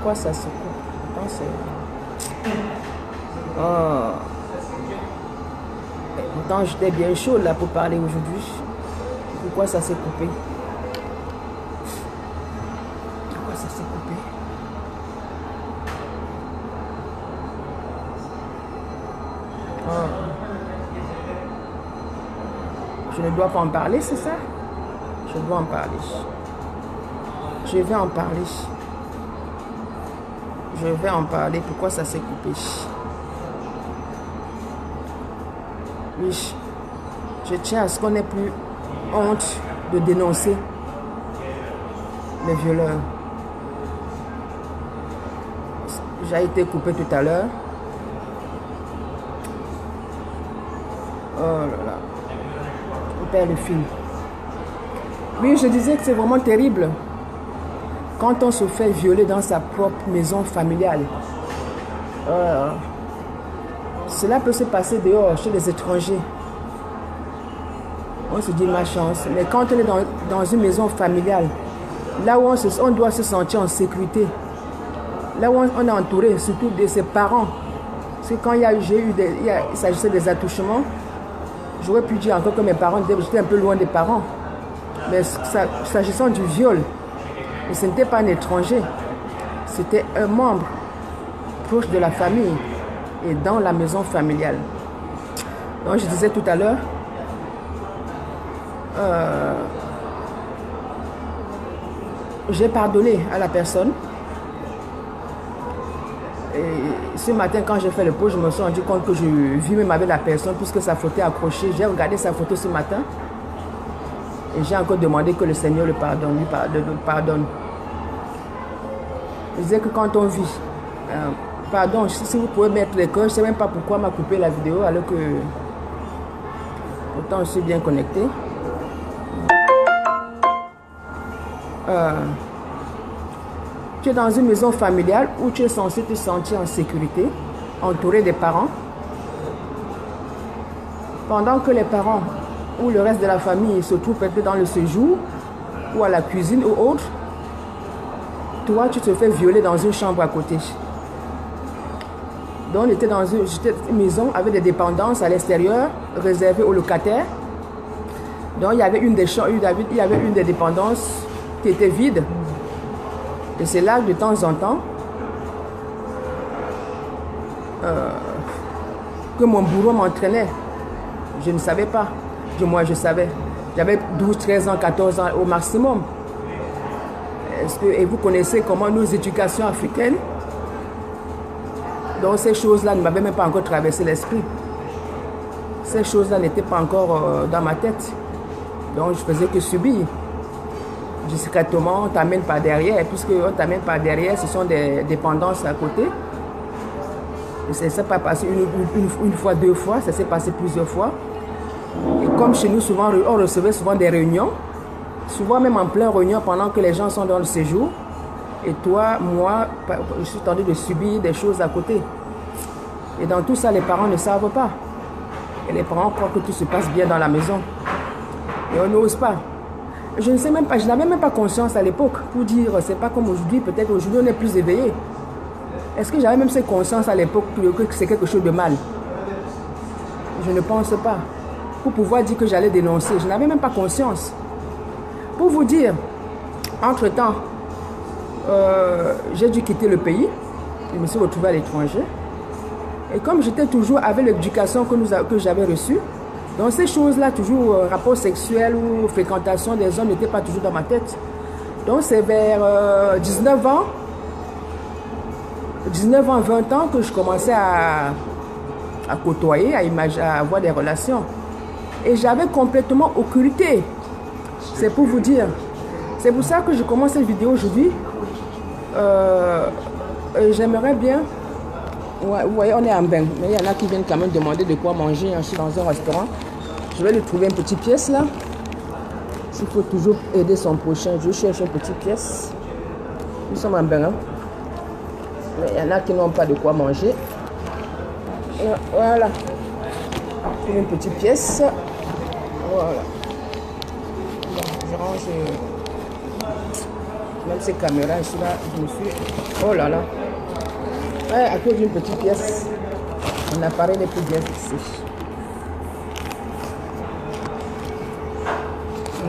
pourquoi ça se coupe? Pourtant, oh. Pourtant, j'étais bien chaud là pour parler aujourd'hui. Pourquoi ça s'est coupé? Pourquoi ça s'est coupé? Oh. Je ne dois pas en parler, c'est ça? Je dois en parler. Je vais en parler. Je vais en parler. Pourquoi ça s'est coupé? Oui. Je tiens à ce qu'on n'ait plus honte de dénoncer les violeurs. J'ai été coupé tout à l'heure. Oh là là. Je perds le fil. Oui, je disais que c'est vraiment terrible quand on se fait violer dans sa propre maison familiale. Cela peut se passer dehors, chez les étrangers. On se dit ma chance. Mais quand on est dans une maison familiale, là où on doit se sentir en sécurité, là où on est entouré, surtout de ses parents. Parce que quand il s'agissait des attouchements, j'aurais pu dire encore que mes parents, j'étais un peu loin des parents. Mais s'agissant du viol, ce n'était pas un étranger, c'était un membre proche de la famille et dans la maison familiale. Donc je disais tout à l'heure, j'ai pardonné à la personne. Et ce matin, quand j'ai fait le pot, je me suis rendu compte que je vis même avec la personne puisque sa photo est accrochée. J'ai regardé sa photo ce matin. Et j'ai encore demandé que le Seigneur le pardonne, lui pardonne. Je disais que quand on vit, pardon, si vous pouvez mettre les cœurs, je ne sais même pas pourquoi m'a coupé la vidéo alors que pourtant je suis bien connecté. Tu es dans une maison familiale où tu es censé te sentir en sécurité, entouré des parents. Pendant que les parents ou le reste de la famille se trouve peut-être dans le séjour ou à la cuisine ou autre, toi tu te fais violer dans une chambre à côté. Donc on était dans une maison avec des dépendances à l'extérieur réservées aux locataires. Donc il y avait une des dépendances qui était vide. Et c'est là que de temps en temps que mon bourreau m'entraînait. Je ne savais pas. Moi, je savais. J'avais 12, 13 ans, 14 ans au maximum. Et vous connaissez comment nos éducations africaines, donc ces choses-là ne m'avaient même pas encore traversé l'esprit. Ces choses-là n'étaient pas encore dans ma tête. Donc, je faisais que subir. Discrètement, on t'amène par derrière. Puisqu'on t'amène par derrière, ce sont des dépendances à côté. Et ça ne s'est pas passé une fois, deux fois, ça s'est passé plusieurs fois. Et comme chez nous, souvent, on recevait souvent des réunions, souvent même en plein réunion pendant que les gens sont dans le séjour. Et toi, moi, je suis tendu de subir des choses à côté. Et dans tout ça, les parents ne savent pas. Et les parents croient que tout se passe bien dans la maison. Et on n'ose pas. Je ne sais même pas, je n'avais même pas conscience à l'époque pour dire, c'est pas comme aujourd'hui, peut-être aujourd'hui on est plus éveillé. Est-ce que j'avais même cette conscience à l'époque que c'est quelque chose de mal? Je ne pense pas. Pour pouvoir dire que j'allais dénoncer, je n'avais même pas conscience. Pour vous dire, entre-temps, j'ai dû quitter le pays. Je me suis retrouvée à l'étranger. Et comme j'étais toujours avec l'éducation que j'avais reçue, donc ces choses-là, toujours rapport sexuel ou fréquentation des hommes n'étaient pas toujours dans ma tête. Donc c'est vers 19 ans, 20 ans que je commençais à côtoyer, à avoir des relations. Et j'avais complètement occulté. C'est pour vous dire. C'est pour ça que je commence cette vidéo aujourd'hui. J'aimerais bien... Ouais, vous voyez, on est en bain. Mais il y en a qui viennent quand même demander de quoi manger. Je suis dans un restaurant. Je vais lui trouver une petite pièce là. Il faut toujours aider son prochain. Je cherche une petite pièce. Nous sommes en bain. Hein? Mais il y en a qui n'ont pas de quoi manger. Voilà. Une petite pièce. Voilà. Bon, je range. Même ces caméras ici, là, je me suis... Oh là là. Ouais, à cause d'une petite pièce, mon appareil n'est plus bien fixé.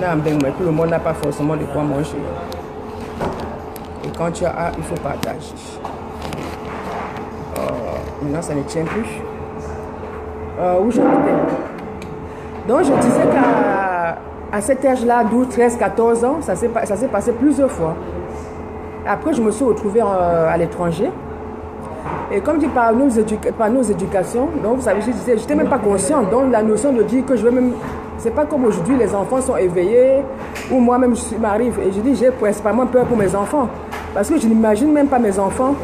Non, ben, mais tout le monde n'a pas forcément de quoi manger. Et quand tu as, il faut partager. Maintenant, ça ne tient plus. Où j'en étais? Donc, je disais qu'à cet âge-là, 12, 13, 14 ans, ça s'est passé plusieurs fois. Après, je me suis retrouvée à l'étranger. Et comme dit par nos éducations, donc vous savez, je n'étais même pas consciente. Donc, la notion de dire que je vais même... C'est pas comme aujourd'hui, les enfants sont éveillés, ou moi-même, je m'arrive. Et je dis, j'ai principalement peur pour mes enfants. Parce que je n'imagine même pas mes enfants.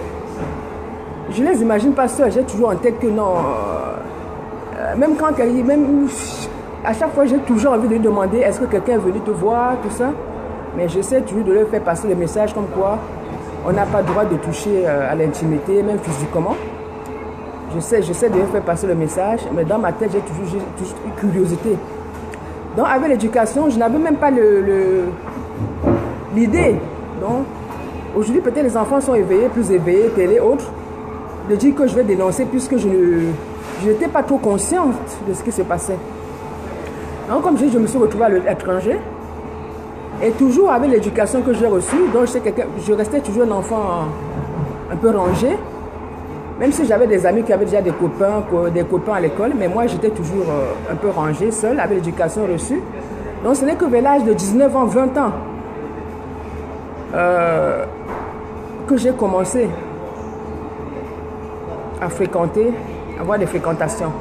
Je ne les imagine pas seuls. J'ai toujours en tête que non... même quand même à chaque fois, j'ai toujours envie de lui demander est-ce que quelqu'un est venu te voir, tout ça. Mais j'essaie toujours de leur faire passer le message comme quoi on n'a pas le droit de toucher à l'intimité, même physiquement. J'essaie de leur faire passer le message, mais dans ma tête, j'ai toujours une curiosité. Donc, avec l'éducation, je n'avais même pas l'idée. Donc, aujourd'hui, peut-être les enfants sont éveillés, plus éveillés, télé, autres, de dire que je vais dénoncer puisque je n'étais pas trop consciente de ce qui se passait. Donc, comme je me suis retrouvée à l'étranger, et toujours avec l'éducation que j'ai reçue, donc je restais toujours un enfant un peu rangé, même si j'avais des amis qui avaient déjà des copains à l'école, mais moi j'étais toujours un peu rangé, seul, avec l'éducation reçue. Donc ce n'est que vers l'âge de 19 ans, 20 ans, que j'ai commencé à fréquenter, à avoir des fréquentations.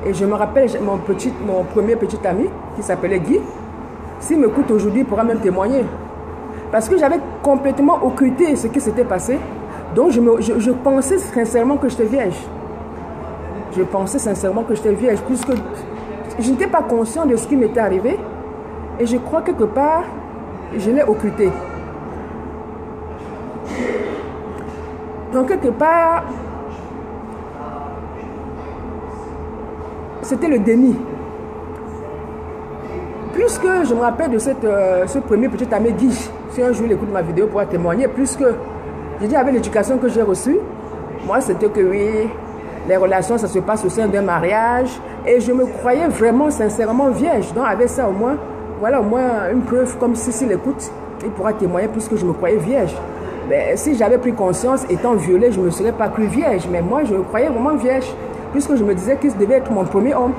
Et je me rappelle mon premier petit ami qui s'appelait Guy. S'il m'écoute aujourd'hui, il pourra même témoigner. Parce que j'avais complètement occulté ce qui s'était passé. Donc je pensais sincèrement que j'étais vierge. Je pensais sincèrement que j'étais vierge, puisque je n'étais pas conscient de ce qui m'était arrivé. Et je crois quelque part, je l'ai occulté. Donc quelque part, c'était le déni. Puisque je me rappelle de ce premier petit ami Guy, si un jour il écoute ma vidéo pour témoigner, puisque je dis avec l'éducation que j'ai reçue, moi c'était que oui, les relations ça se passe au sein d'un mariage, et je me croyais vraiment sincèrement vierge. Donc avec ça au moins, voilà au moins une preuve, comme si s'il écoute, il pourra témoigner puisque je me croyais vierge. Mais si j'avais pris conscience, étant violée, je ne me serais pas cru vierge, mais moi je me croyais vraiment vierge, puisque je me disais qu'il devait être mon premier homme.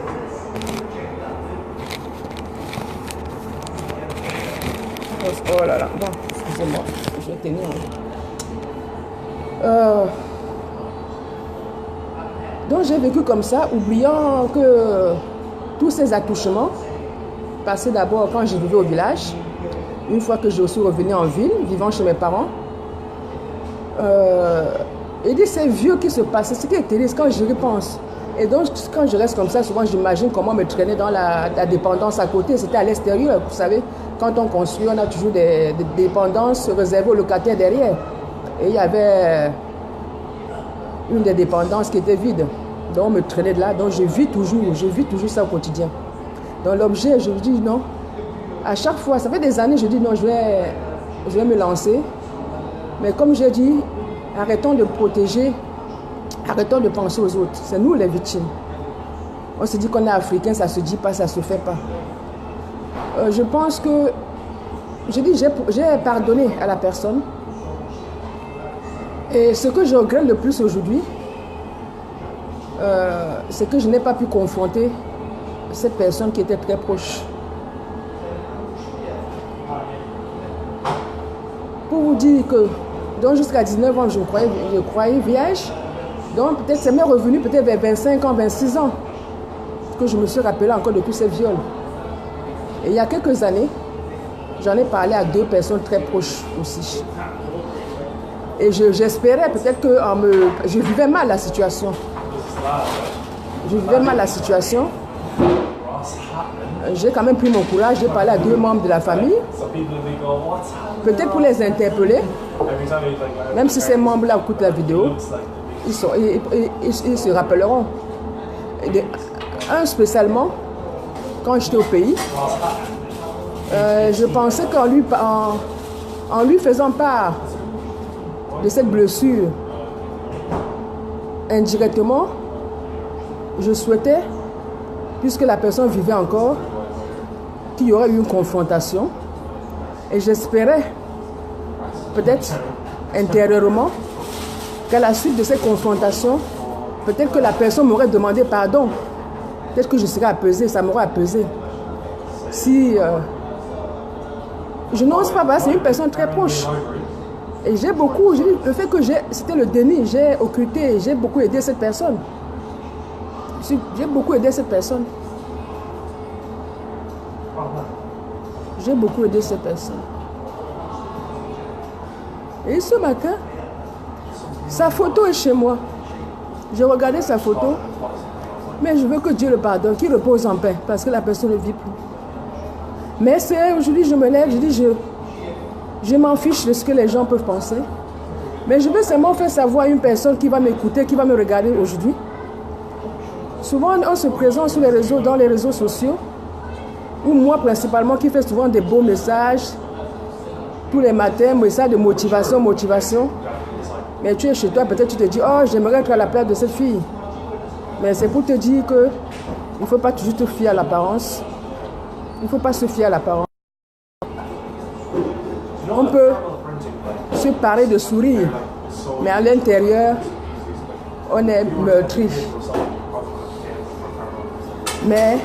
Oh là là, bon, excusez-moi, je vais tenir. Donc j'ai vécu comme ça, oubliant que tous ces attouchements passaient d'abord quand je vivais au village. Une fois que je suis revenue en ville, vivant chez mes parents, et dit c'est vieux qui se passait, ce qui est terrible quand je repense. Et donc quand je reste comme ça, souvent j'imagine comment me traîner dans la dépendance à côté, c'était à l'extérieur, vous savez. Quand on construit, on a toujours des dépendances réservées aux locataires derrière. Et il y avait une des dépendances qui était vide. Donc on me traînait de là. Donc je vis toujours ça au quotidien. Donc l'objet, je dis non. À chaque fois, ça fait des années, je dis non, je vais me lancer. Mais comme j'ai dit, arrêtons de protéger, arrêtons de penser aux autres. C'est nous les victimes. On se dit qu'on est africain, ça se dit pas, ça se fait pas. Je pense que, j'ai pardonné à la personne. Et ce que je regrette le plus aujourd'hui, c'est que je n'ai pas pu confronter cette personne qui était très proche. Pour vous dire que, donc jusqu'à 19 ans, je croyais vierge. Donc peut-être c'est m'est revenu peut-être vers 25 ans, 26 ans, que je me suis rappelé encore de tous ces viols. Et il y a quelques années, j'en ai parlé à 2 personnes très proches aussi. Et j'espérais peut-être que je vivais mal la situation. J'ai quand même pris mon courage, j'ai parlé à 2 membres de la famille. Peut-être pour les interpeller, même si ces membres-là écoutent la vidéo, ils se rappelleront. Un spécialement, quand j'étais au pays, je pensais En lui faisant part de cette blessure, indirectement, je souhaitais, puisque la personne vivait encore, qu'il y aurait eu une confrontation. Et j'espérais, peut-être intérieurement, qu'à la suite de cette confrontation, peut-être que la personne m'aurait demandé pardon. Peut-être que je serais apaisé, ça m'aurait apaisé. Si je n'ose pas, c'est une personne très proche. Et j'ai beaucoup, le fait que c'était le déni, j'ai occulté, j'ai beaucoup aidé cette personne. J'ai beaucoup aidé cette personne. J'ai beaucoup aidé cette personne. Et ce matin, sa photo est chez moi. J'ai regardé sa photo, mais je veux que Dieu le pardonne, qu'il repose en paix, parce que la personne ne vit plus. Mais c'est aujourd'hui, je me lève, je dis, je m'en fiche de ce que les gens peuvent penser. Mais je veux seulement faire savoir à une personne qui va m'écouter, qui va me regarder aujourd'hui. Souvent, on se présente sur les réseaux, dans les réseaux sociaux, ou moi principalement, qui fais souvent des beaux messages, tous les matins, messages de motivation. Mais tu es chez toi, peut-être tu te dis, oh, j'aimerais être à la place de cette fille. Mais c'est pour te dire que il ne faut pas toujours te fier à l'apparence. Il ne faut pas se fier à l'apparence. On peut se parler de sourire, mais à l'intérieur, on est meurtri. Mais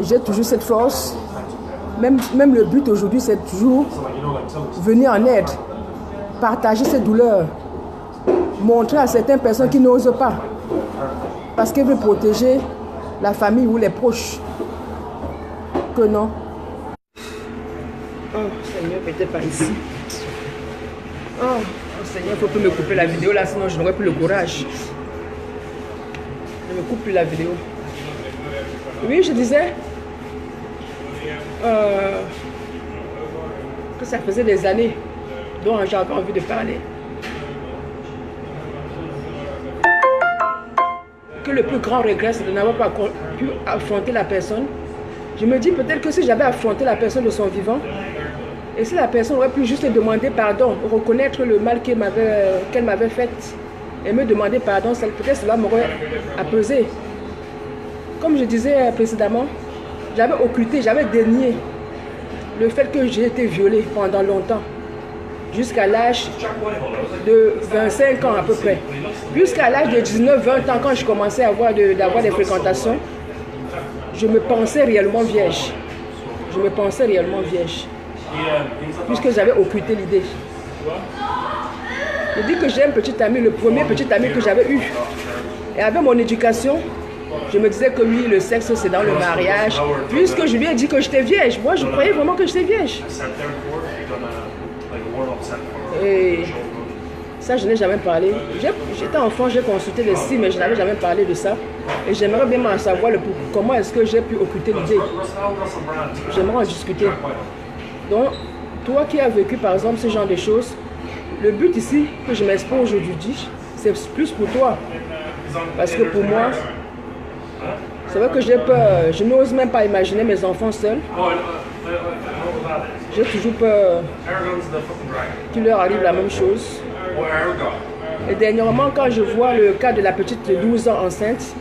j'ai toujours cette force. Même le but aujourd'hui, c'est toujours venir en aide, partager cette douleur, montrer à certaines personnes qui n'osent pas, parce qu'elles veulent protéger la famille ou les proches. Que non. Oh Seigneur, peut-être pas ici. Oh Seigneur, il faut plus me couper la vidéo là, sinon je n'aurai plus le courage. Je ne me coupe plus la vidéo. Oui, je disais que ça faisait des années dont j'avais envie de parler. Que le plus grand regret, c'est de n'avoir pas pu affronter la personne. Je me dis peut-être que si j'avais affronté la personne de son vivant, et si la personne aurait pu juste lui demander pardon, reconnaître le mal qu'elle m'avait fait, et me demander pardon, peut-être cela m'aurait apaisé. Comme je disais précédemment, j'avais occulté, j'avais dénié le fait que j'ai été violée pendant longtemps, jusqu'à l'âge de 25 ans à peu près. Jusqu'à l'âge de 19-20 ans, quand je commençais à avoir des fréquentations, je me pensais réellement vierge. Je me pensais réellement vierge. Puisque j'avais occulté l'idée. Je dis que j'ai un petit ami, le premier petit ami que j'avais eu. Et avec mon éducation, je me disais que oui, le sexe c'est dans le mariage. Puisque je lui ai dit que j'étais vierge. Moi, je croyais vraiment que j'étais vierge. Et ça, je n'ai jamais parlé. J'étais enfant, j'ai consulté les signes, mais je n'avais jamais parlé de ça. Et j'aimerais bien en savoir comment est-ce que j'ai pu occulter l'idée. J'aimerais en discuter. Donc, toi qui as vécu par exemple ce genre de choses, le but ici que je m'expose aujourd'hui, c'est plus pour toi. Parce que pour moi, c'est vrai que j'ai peur. Je n'ose même pas imaginer mes enfants seuls. J'ai toujours peur qu'il leur arrive la même chose. Et dernièrement, quand je vois le cas de la petite de 12 ans enceinte,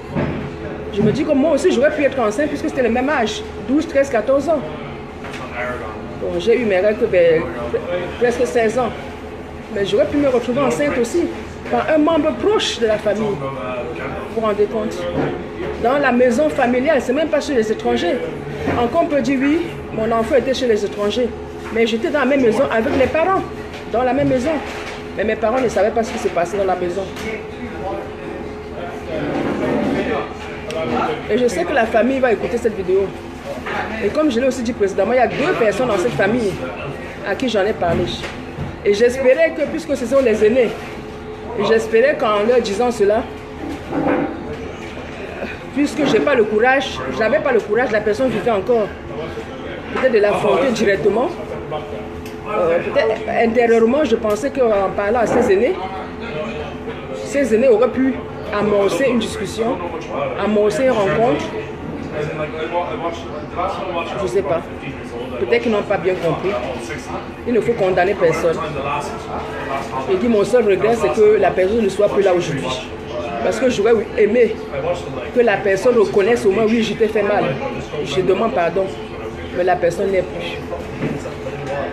je me dis que moi aussi j'aurais pu être enceinte puisque c'était le même âge, 12, 13, 14 ans. Bon, j'ai eu mes règles presque 16 ans. Mais j'aurais pu me retrouver enceinte aussi par un membre proche de la famille. Vous vous rendez compte? Dans la maison familiale, c'est même pas chez les étrangers. Encore on peut dire oui, mon enfant était chez les étrangers. Mais j'étais dans la même maison avec mes parents, dans la même maison. Mais mes parents ne savaient pas ce qui s'est passé dans la maison. Et je sais que la famille va écouter cette vidéo. Et comme je l'ai aussi dit précédemment, il y a 2 personnes dans cette famille à qui j'en ai parlé. Et j'espérais que, puisque ce sont les aînés, et j'espérais qu'en leur disant cela, puisque je n'avais pas le courage, la personne vivait encore, peut-être de l'affronter directement. Peut-être intérieurement, je pensais qu'en parlant à ces aînés auraient pu amorcer une discussion, amorcer une rencontre Je ne sais pas. Peut-être qu'ils n'ont pas bien compris. Il ne faut condamner personne. Et dit mon seul regret, c'est que la personne ne soit plus là aujourd'hui. Parce que j'aurais aimé que la personne reconnaisse au moins, oui, je t'ai fait mal. Je demande pardon. Mais la personne n'est plus.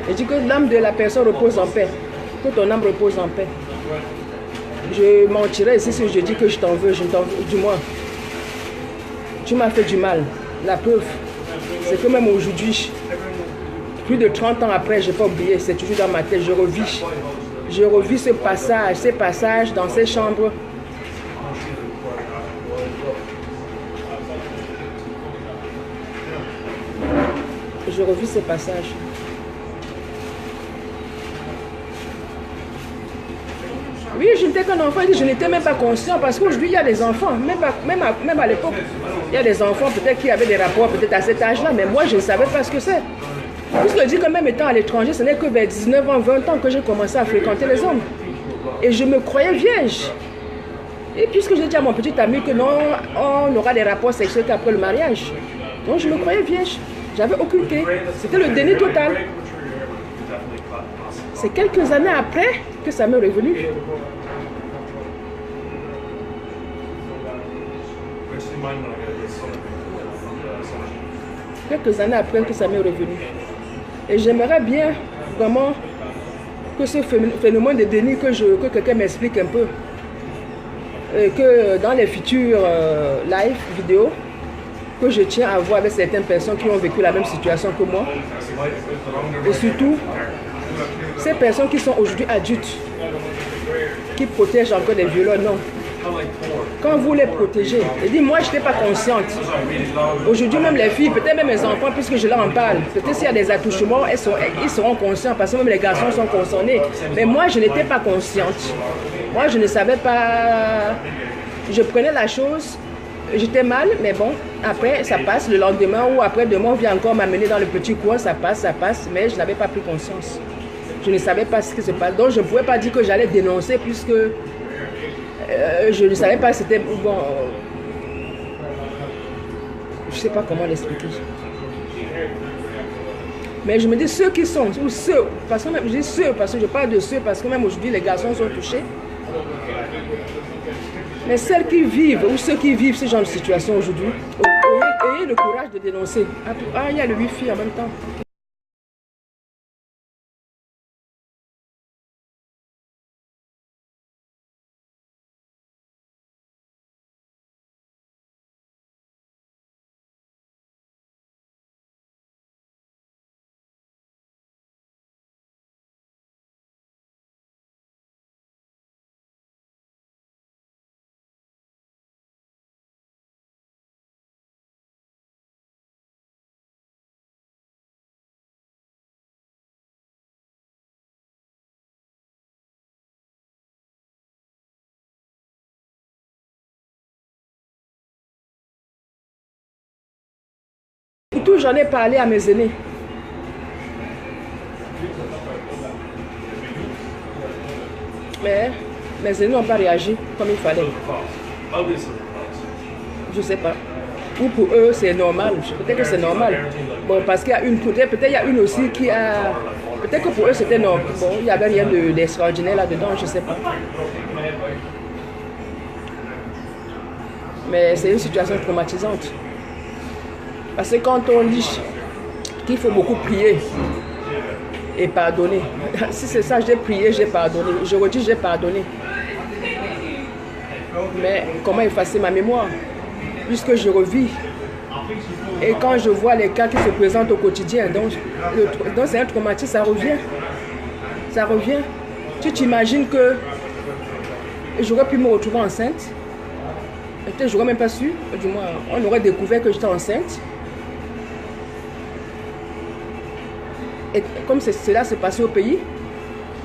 Et dit que l'âme de la personne repose en paix. Que ton âme repose en paix. Je mentirais ici si je dis que je t'en veux, du moins. Tu m'as fait du mal. La preuve, c'est que même aujourd'hui, plus de 30 ans après, je n'ai pas oublié, c'est toujours dans ma tête, je revis. Je revis ces passages dans ces chambres. Je revis ces passages. Oui, je n'étais qu'un enfant, je n'étais même pas conscient parce qu'aujourd'hui, il y a des enfants, même à l'époque, il y a des enfants peut-être qui avaient des rapports peut-être à cet âge-là, mais moi, je ne savais pas ce que c'est. Puisque je dis que même étant à l'étranger, ce n'est que vers 19 ans, 20 ans que j'ai commencé à fréquenter les hommes. Et je me croyais vierge. Et puisque j'ai dit à mon petit ami que non, on aura des rapports sexuels qu'après le mariage. Donc je me croyais vierge. J'avais occulté. C'était le déni total. C'est quelques années après que ça m'est revenu. Quelques années après que ça m'est revenu. Et j'aimerais bien vraiment que ce phénomène de déni, que quelqu'un m'explique un peu. Et que dans les futurs live vidéos, que je tiens à voir avec certaines personnes qui ont vécu la même situation que moi. Et surtout, ces personnes qui sont aujourd'hui adultes, qui protègent encore des violeurs, non. Quand vous les protégez, et dit moi je n'étais pas consciente. Aujourd'hui même les filles, peut-être même mes enfants, puisque je leur en parle, peut-être s'il y a des attouchements, ils seront conscients, parce que même les garçons sont concernés. Mais moi je n'étais pas consciente. Moi je ne savais pas, je prenais la chose, j'étais mal, mais bon, après ça passe, le lendemain ou après demain on vient encore m'amener dans le petit coin, ça passe, mais je n'avais pas pris conscience. Je ne savais pas ce qui se passe, donc je ne pouvais pas dire que j'allais dénoncer puisque je ne savais pas si c'était bon. Je ne sais pas comment l'expliquer. Mais je me dis ceux qui sont, ou ceux, parce que même, je dis ceux, parce que je parle de ceux, parce que même aujourd'hui les garçons sont touchés. Mais celles qui vivent, ou ceux qui vivent ce genre de situation aujourd'hui, ayez le courage de dénoncer. Ah, il y a le wifi en même temps. Tout, j'en ai parlé à mes aînés. Mais mes aînés n'ont pas réagi comme il fallait. Je ne sais pas. Ou pour eux, c'est normal. Peut-être que c'est normal. Bon, parce qu'il y a une, peut-être il y a une aussi qui a... Peut-être que pour eux, c'était normal. Bon, il n'y avait rien d'extraordinaire là-dedans, je ne sais pas. Mais c'est une situation traumatisante. Parce que quand on dit qu'il faut beaucoup prier et pardonner, si c'est ça, j'ai prié, j'ai pardonné. Je redis, j'ai pardonné. Mais comment effacer ma mémoire? Puisque je revis. Et quand je vois les cas qui se présentent au quotidien, donc c'est un traumatisme, ça revient. Ça revient. Tu t'imagines que j'aurais pu me retrouver enceinte? Peut-être j'aurais même pas su. Du moins, on aurait découvert que j'étais enceinte. Et comme cela s'est passé au pays,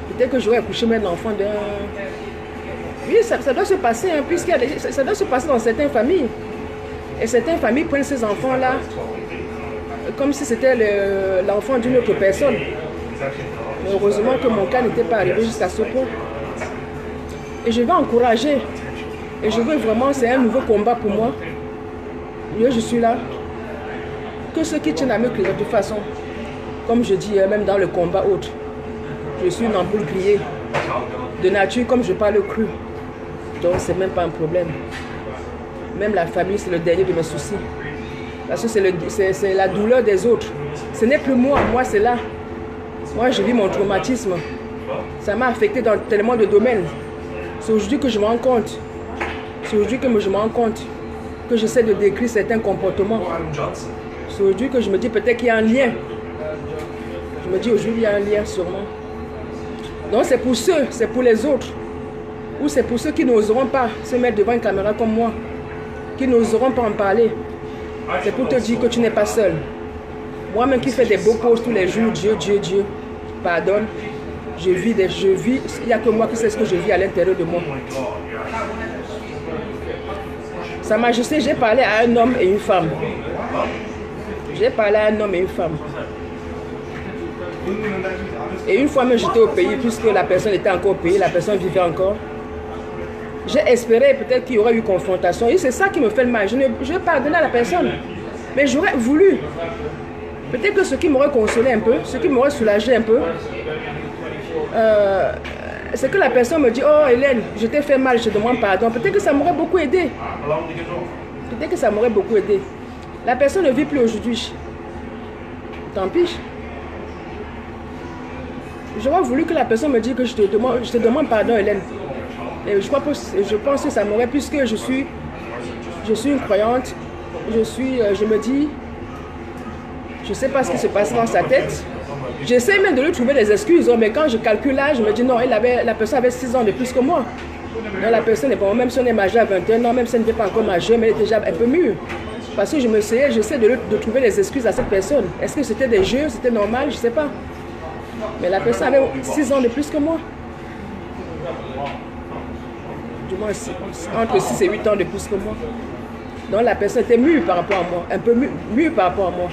peut-être que j'aurais accouché même l'enfant d'un... Oui, ça doit se passer, hein, ça doit se passer dans certaines familles. Et certaines familles prennent ces enfants-là comme si c'était l'enfant d'une autre personne. Mais heureusement que mon cas n'était pas arrivé jusqu'à ce point. Et je vais encourager. Et je veux vraiment, c'est un nouveau combat pour moi. Je suis là. que ceux qui tiennent à me crier de toute façon, comme je dis, même dans le combat autre, je suis une ampoule grillée. De nature, comme je parle cru. Donc, c'est même pas un problème. Même la famille, c'est le dernier de mes soucis. Parce que c'est la douleur des autres. Ce n'est plus moi, moi c'est là. Moi, je vis mon traumatisme. Ça m'a affecté dans tellement de domaines. C'est aujourd'hui que je me rends compte. C'est aujourd'hui que je me rends compte que j'essaie de décrire certains comportements. C'est aujourd'hui que je me dis peut-être qu'il y a un lien. Je me dis aujourd'hui il y a un lien sûrement. Donc c'est pour ceux, c'est pour les autres. Ou c'est pour ceux qui n'oseront pas se mettre devant une caméra comme moi. Qui n'oseront pas en parler. C'est pour te dire que tu n'es pas seul. Moi-même qui fais des beaux posts tous les jours, Dieu, Dieu, Dieu, pardonne. Je vis, il n'y a que moi qui sais ce que je vis à l'intérieur de moi. Sa Majesté, j'ai parlé à un homme et une femme. J'ai parlé à un homme et une femme. Et une fois même j'étais au pays, puisque la personne était encore au pays, la personne vivait encore. J'ai espéré peut-être qu'il y aurait eu confrontation. Et c'est ça qui me fait le mal. Je pardonne à la personne. Mais j'aurais voulu. Peut-être que ce qui m'aurait consolé un peu, ce qui m'aurait soulagé un peu, c'est que la personne me dit, oh Hélène, je t'ai fait mal, je te demande pardon. Peut-être que ça m'aurait beaucoup aidé. Peut-être que ça m'aurait beaucoup aidé. La personne ne vit plus aujourd'hui. Tant pis. J'aurais voulu que la personne me dise que je te demande pardon Hélène. Et je pense que ça m'aurait, puisque je suis une croyante, je me dis, je ne sais pas ce qui se passe dans sa tête. J'essaie même de lui trouver des excuses, mais quand je calcule là, je me dis non, la personne avait 6 ans de plus que moi. Non, la personne n'est pas, même si on est majeur à 21 ans, même si elle n'était pas encore majeure, mais elle est déjà un peu mûre. Parce que j'essaie de trouver des excuses à cette personne. Est-ce que c'était des jeux, c'était normal, je ne sais pas. Mais la personne avait 6 ans de plus que moi. Du moins, entre 6 et 8 ans de plus que moi. Donc la personne était mûre par rapport à moi, un peu mûre par rapport à moi.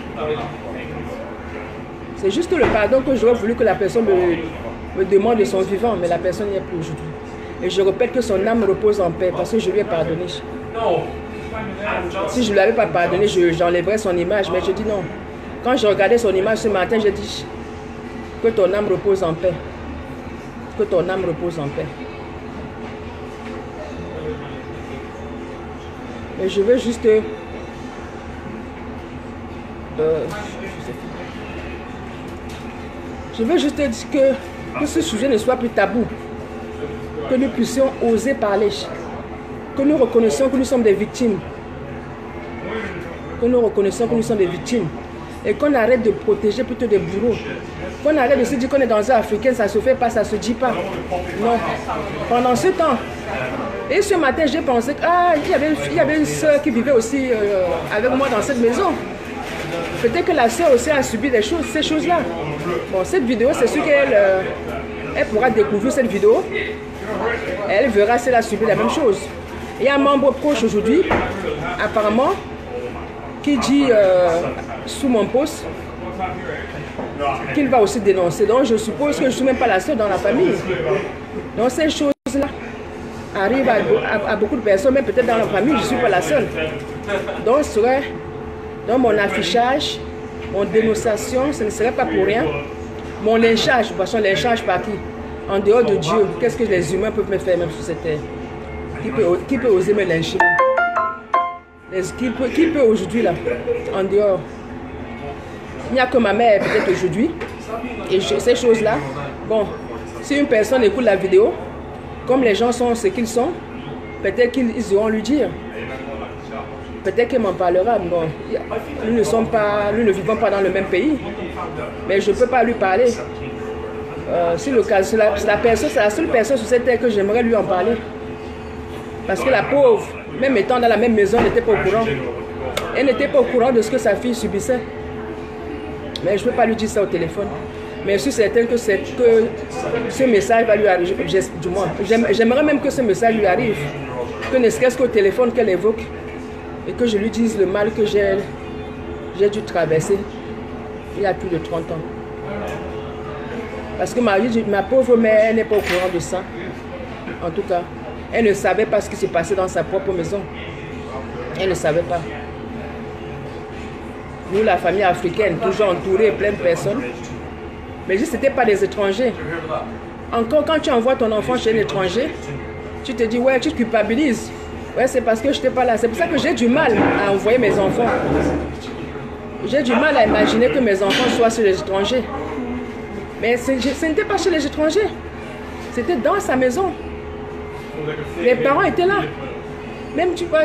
C'est juste le pardon que j'aurais voulu que la personne me demande de son vivant, mais la personne n'y est plus aujourd'hui. Et je répète que son âme repose en paix parce que je lui ai pardonné. Si je ne lui avais pas pardonné, j'enlèverais son image, mais je dis non. Quand je regardais son image ce matin, j'ai dit que ton âme repose en paix. Que ton âme repose en paix. Mais je veux juste... je veux juste dire que ce sujet ne soit plus tabou. Que nous puissions oser parler. Que nous reconnaissions que nous sommes des victimes. Que nous reconnaissions que nous sommes des victimes. Et qu'on arrête de protéger plutôt des bourreaux. Qu'on arrête de se dire qu'on est dans un africain, ça ne se fait pas, ça ne se dit pas. Non. Pendant ce temps, et ce matin, j'ai pensé qu'il y avait une soeur qui vivait aussi avec moi dans cette maison. Peut-être que la soeur aussi a subi ces choses-là. Bon, cette vidéo, c'est sûr qu'elle elle pourra découvrir cette vidéo. Elle verra si elle a subi la même chose. Il y a un membre proche aujourd'hui, apparemment, qui dit sous mon post qu'il va aussi dénoncer. Donc je suppose que je ne suis même pas la seule dans la famille. Donc ces choses-là arrivent à beaucoup de personnes, mais peut-être dans la famille, je ne suis pas la seule. Donc ce serait dans mon affichage, mon dénonciation, ce ne serait pas pour rien. Mon lynchage, de toute façon, lynchage par qui? En dehors de Dieu, qu'est-ce que les humains peuvent me faire même sur cette terre? Qui peut oser me lyncher? Qui peut aujourd'hui là, en dehors? Il n'y a que ma mère peut-être aujourd'hui. Et ces choses-là, bon, si une personne écoute la vidéo, comme les gens sont ce qu'ils sont, peut-être qu'ils iront lui dire. Peut-être qu'elle m'en parlera. Bon, nous ne vivons pas dans le même pays. Mais je ne peux pas lui parler. Si le cas, c'est la seule personne sur cette terre que j'aimerais lui en parler. Parce que la pauvre, même étant dans la même maison, n'était pas au courant. Elle n'était pas au courant de ce que sa fille subissait. Mais je ne peux pas lui dire ça au téléphone. Mais je suis certaine que ce message va lui arriver. Du moins, j'aimerais même que ce message lui arrive. Que ne serait-ce qu'au téléphone qu'elle évoque. Et que je lui dise le mal que j'ai dû traverser il y a plus de 30 ans. Parce que ma pauvre mère, elle n'est pas au courant de ça. En tout cas, elle ne savait pas ce qui se passait dans sa propre maison. Elle ne savait pas. Nous, la famille africaine, toujours entourée, plein de personnes. Mais juste, ce n'était pas des étrangers. Encore, quand tu envoies ton enfant chez un étranger, tu te dis, ouais, tu te culpabilises. Ouais, c'est parce que je n'étais pas là. C'est pour ça que j'ai du mal à envoyer mes enfants. J'ai du mal à imaginer que mes enfants soient chez les étrangers. Mais ce n'était pas chez les étrangers. C'était dans sa maison. Les parents étaient là. Même, tu vois,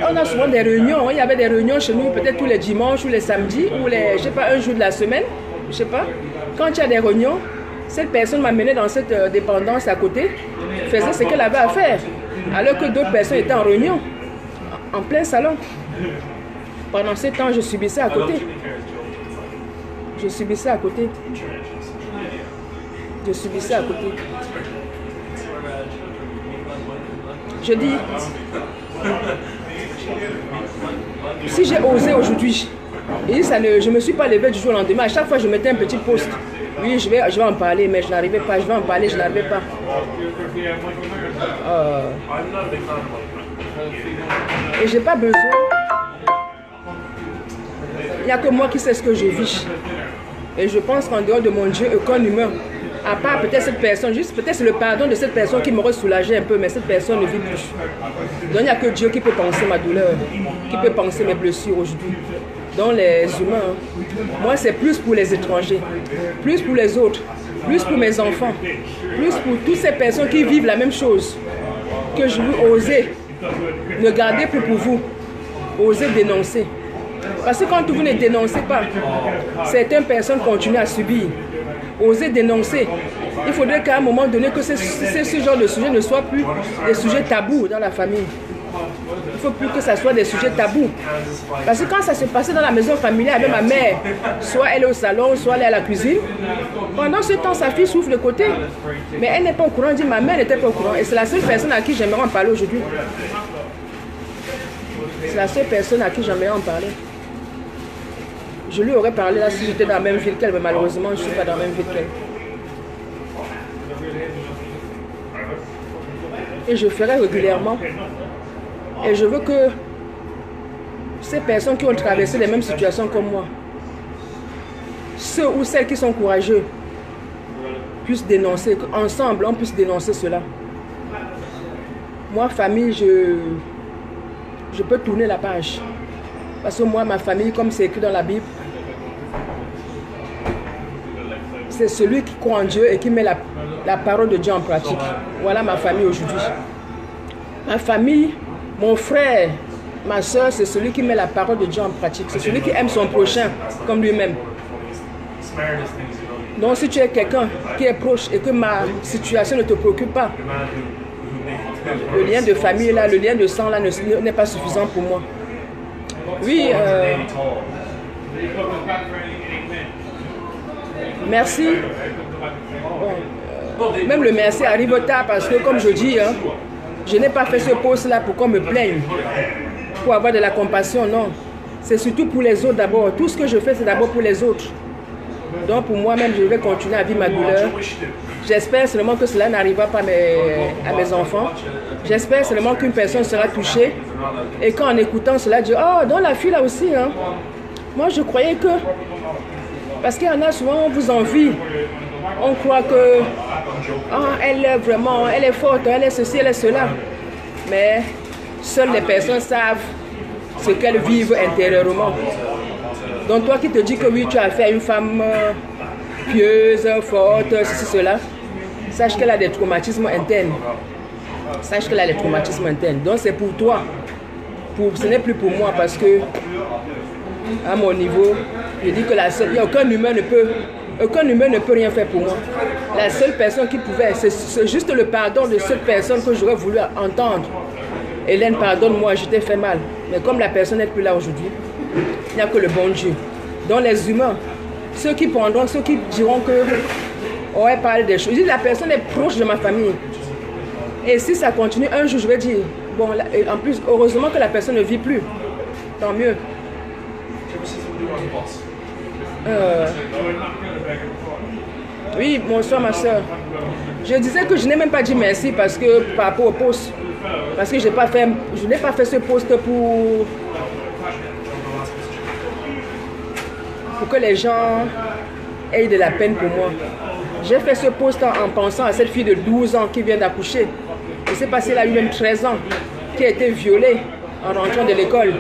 on a souvent des réunions. Il y avait des réunions chez nous, peut-être tous les dimanches ou les samedis, ou les, je sais pas, un jour de la semaine. Je sais pas. Quand il y a des réunions, cette personne m'amenait dans cette dépendance à côté, faisait ce qu'elle avait à faire. Alors que d'autres personnes étaient en réunion, en plein salon. Pendant ce temps, je subissais à côté. Je subissais à côté. Je subissais à côté. Je dis, si j'ai osé aujourd'hui, et je ne me suis pas levée du jour au lendemain, à chaque fois je mettais un petit post. Oui, je vais en parler, mais je n'arrivais pas. Je vais en parler, je n'arrivais pas. Et je n'ai pas besoin. Il n'y a que moi qui sais ce que je vis. Et je pense qu'en dehors de mon Dieu, aucun humain, à part peut-être cette personne, juste peut-être c'est le pardon de cette personne qui m'aurait soulagé un peu, mais cette personne ne vit plus. Donc il n'y a que Dieu qui peut penser ma douleur, qui peut penser mes blessures aujourd'hui. Donc les humains, moi c'est plus pour les étrangers, plus pour les autres, plus pour mes enfants, plus pour toutes ces personnes qui vivent la même chose, que je veux oser ne garder plus pour vous, oser dénoncer. Parce que quand vous ne dénoncez pas, certaines personnes continuent à subir. Oser dénoncer. Il faudrait qu'à un moment donné que ce genre de sujet ne soit plus des sujets tabous dans la famille. Il ne faut plus que ça soit des sujets tabous. Parce que quand ça se passait dans la maison familiale avec ma mère, soit elle est au salon, soit elle est à la cuisine, pendant ce temps, sa fille souffle de côté. Mais elle n'est pas au courant. Elle dit, ma mère n'était pas au courant. Et c'est la seule personne à qui j'aimerais en parler aujourd'hui. C'est la seule personne à qui j'aimerais en parler. Je lui aurais parlé là si j'étais dans la même ville qu'elle, mais malheureusement, je ne suis pas dans la même ville qu'elle. Et je ferai régulièrement. Et je veux que ces personnes qui ont traversé les mêmes situations comme moi, ceux ou celles qui sont courageux, puissent dénoncer, qu'ensemble, on puisse dénoncer cela. Moi, famille, je peux tourner la page. Parce que moi, ma famille, comme c'est écrit dans la Bible, c'est celui qui croit en Dieu et qui met la parole de Dieu en pratique. Voilà ma famille aujourd'hui. Ma famille, mon frère, ma soeur, c'est celui qui met la parole de Dieu en pratique. C'est celui qui aime son prochain comme lui-même. Donc si tu es quelqu'un qui est proche et que ma situation ne te préoccupe pas, le lien de famille là, le lien de sang là n'est pas suffisant pour moi. Oui, merci. Bon, même le merci arrive tard parce que, comme je dis, hein, je n'ai pas fait ce post-là pour qu'on me plaigne, pour avoir de la compassion, non. C'est surtout pour les autres d'abord. Tout ce que je fais, c'est d'abord pour les autres. Donc, pour moi-même, je vais continuer à vivre ma douleur. J'espère seulement que cela n'arrivera pas à mes enfants. J'espère seulement qu'une personne sera touchée et qu'en écoutant cela, dit, oh, dans la fille là aussi, hein. Moi, je croyais que... Parce qu'il y en a souvent, on vous envie. On croit que oh, elle est vraiment, elle est forte, elle est ceci, elle est cela. Mais seules les personnes savent ce qu'elles vivent intérieurement. Donc toi qui te dis que oui, tu as fait une femme pieuse, forte, ceci, cela, sache qu'elle a des traumatismes internes. Sache qu'elle a des traumatismes internes. Donc c'est pour toi. Ce n'est plus pour moi parce que à mon niveau, je dis que aucun humain ne peut rien faire pour moi. La seule personne qui pouvait, c'est juste le pardon de cette personne que j'aurais voulu entendre. Hélène, pardonne-moi, je t'ai fait mal. Mais comme la personne n'est plus là aujourd'hui, il n'y a que le bon Dieu. Donc les humains, ceux qui diront que on va parler des choses. Je dis la personne est proche de ma famille. Et si ça continue, un jour je vais dire, bon, en plus, heureusement que la personne ne vit plus. Tant mieux. Oui, bonsoir ma soeur. Je disais que je n'ai même pas dit merci parce que par rapport au post, parce que je n'ai pas fait ce post pour que les gens aient de la peine pour moi. J'ai fait ce post en pensant à cette fille de 12 ans qui vient d'accoucher. Je ne sais pas si elle a eu même 13 ans, qui a été violée en rentrant de l'école.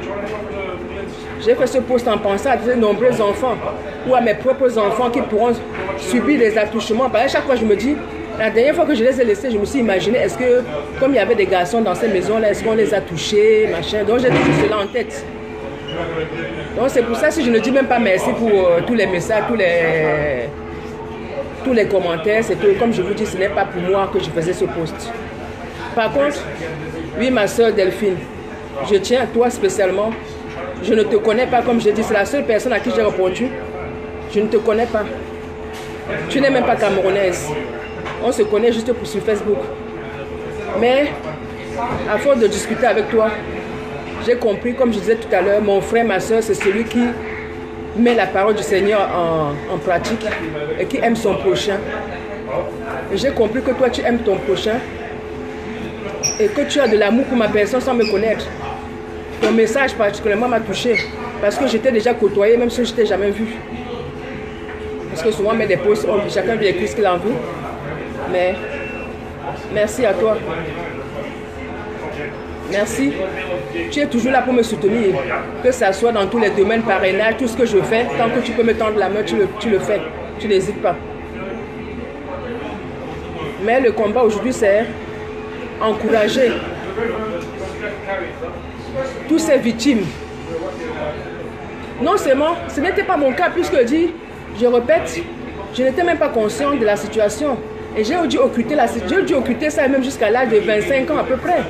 J'ai fait ce post en pensant à de nombreux enfants ou à mes propres enfants qui pourront subir des attouchements. Parce que chaque fois, je me dis, la dernière fois que je les ai laissés, je me suis imaginé, est-ce que, comme il y avait des garçons dans ces maisons-là, est-ce qu'on les a touchés, machin. Donc j'ai toujours cela en tête. Donc c'est pour ça, si je ne dis même pas merci pour tous les messages, tous les commentaires, c'est que, comme je vous dis, ce n'est pas pour moi que je faisais ce post. Par contre, oui, ma soeur Delphine, je tiens à toi spécialement. Je ne te connais pas, comme je dis, c'est la seule personne à qui j'ai répondu. Je ne te connais pas. Tu n'es même pas camerounaise. On se connaît juste sur Facebook. Mais, à force de discuter avec toi, j'ai compris, comme je disais tout à l'heure, mon frère, ma soeur, c'est celui qui met la parole du Seigneur en pratique et qui aime son prochain. Et j'ai compris que toi, tu aimes ton prochain et que tu as de l'amour pour ma personne sans me connaître. Ton message particulièrement m'a touché parce que j'étais déjà côtoyé, même si je ne t'ai jamais vu. Parce que souvent, on met des posts, chacun lui écrit ce qu'il a envie. Mais merci à toi. Merci. Tu es toujours là pour me soutenir. Que ça soit dans tous les domaines, parrainage, tout ce que je fais. Tant que tu peux me tendre la main, tu le fais. Tu n'hésites pas. Mais le combat aujourd'hui, c'est encourager tous ces victimes. Non seulement, ce n'était pas mon cas, puisque je répète, je n'étais même pas conscient de la situation. Et j'ai dû occulter ça même jusqu'à l'âge de 25 ans à peu près.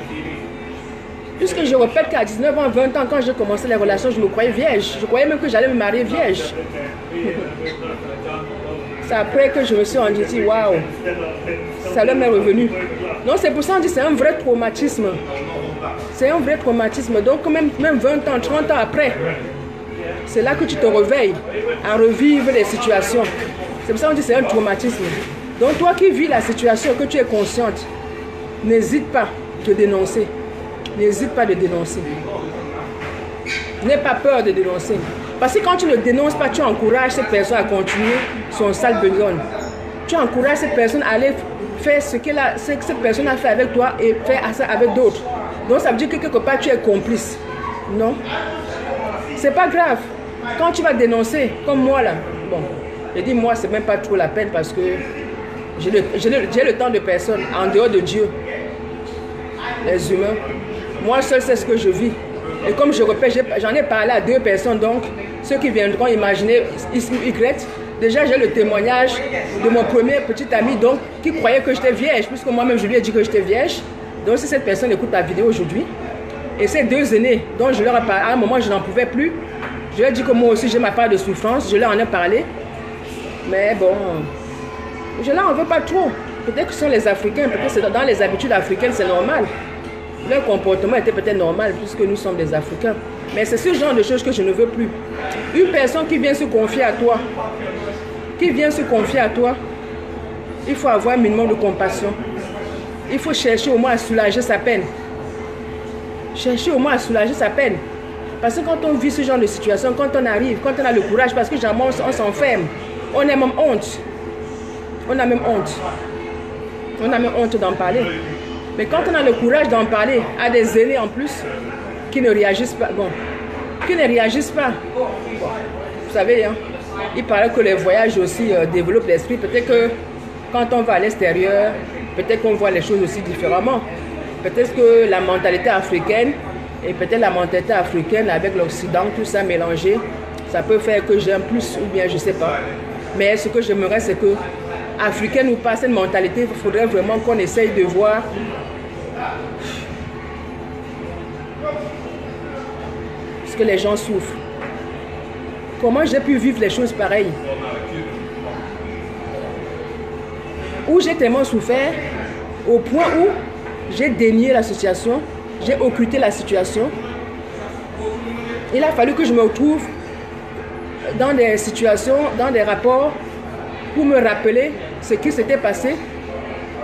Puisque je répète qu'à 19 ans, 20 ans, quand j'ai commencé les relations, je me croyais vierge. Je croyais même que j'allais me marier vierge. C'est après que je me suis rendu dit, waouh, ça leur m'est revenu. Donc c'est pour ça qu'on dit c'est un vrai traumatisme. C'est un vrai traumatisme. Donc même 20 ans, 30 ans après, c'est là que tu te réveilles à revivre les situations. C'est pour ça qu'on dit c'est un traumatisme. Donc toi qui vis la situation, que tu es consciente, n'hésite pas de dénoncer. N'hésite pas de dénoncer. N'aie pas peur de dénoncer. Parce que quand tu ne dénonces pas, tu encourages cette personne à continuer son sale besogne. Tu encourages cette personne à aller faire ce que cette personne a fait avec toi et faire ça avec d'autres. Donc ça veut dire que quelque part tu es complice. Non. C'est pas grave. Quand tu vas dénoncer, comme moi là, bon, je dis moi c'est même pas trop la peine parce que j'ai le temps de personne en dehors de Dieu. Les humains. Moi seul c'est ce que je vis. Et comme je répète, j'en ai parlé à 2 personnes, donc ceux qui viendront imaginer Y, déjà j'ai le témoignage de mon premier petit ami donc, qui croyait que j'étais vierge, puisque moi-même je lui ai dit que j'étais vierge. Donc si cette personne écoute la vidéo aujourd'hui, et ces 2 aînés dont je leur ai parlé, à un moment je n'en pouvais plus, je leur ai dit que moi aussi j'ai ma part de souffrance, je leur en ai parlé. Mais bon, je leur en veux pas trop. Peut-être que ce sont les Africains, peut-être que dans les habitudes africaines c'est normal. Leur comportement était peut-être normal puisque nous sommes des Africains. Mais c'est ce genre de choses que je ne veux plus. Une personne qui vient se confier à toi, il faut avoir un minimum de compassion. Il faut chercher au moins à soulager sa peine. Chercher au moins à soulager sa peine. Parce que quand on vit ce genre de situation, quand on arrive, quand on a le courage, parce que généralement on s'enferme, on a même honte. On a même honte. On a même honte d'en parler. Mais quand on a le courage d'en parler à des aînés en plus, qui ne réagissent pas, vous savez, hein, il paraît que les voyages aussi développent l'esprit. Peut-être que quand on va à l'extérieur, peut-être qu'on voit les choses aussi différemment. Peut-être que la mentalité africaine et peut-être la mentalité africaine avec l'Occident, tout ça mélangé, ça peut faire que j'ai un plus ou bien je ne sais pas. Mais ce que j'aimerais, c'est que, africaine ou pas, cette mentalité, il faudrait vraiment qu'on essaye de voir ce que les gens souffrent. Comment j'ai pu vivre les choses pareilles? Où j'ai tellement souffert au point où j'ai dénié la situation, j'ai occulté la situation. Il a fallu que je me retrouve dans des situations, dans des rapports pour me rappeler ce qui s'était passé.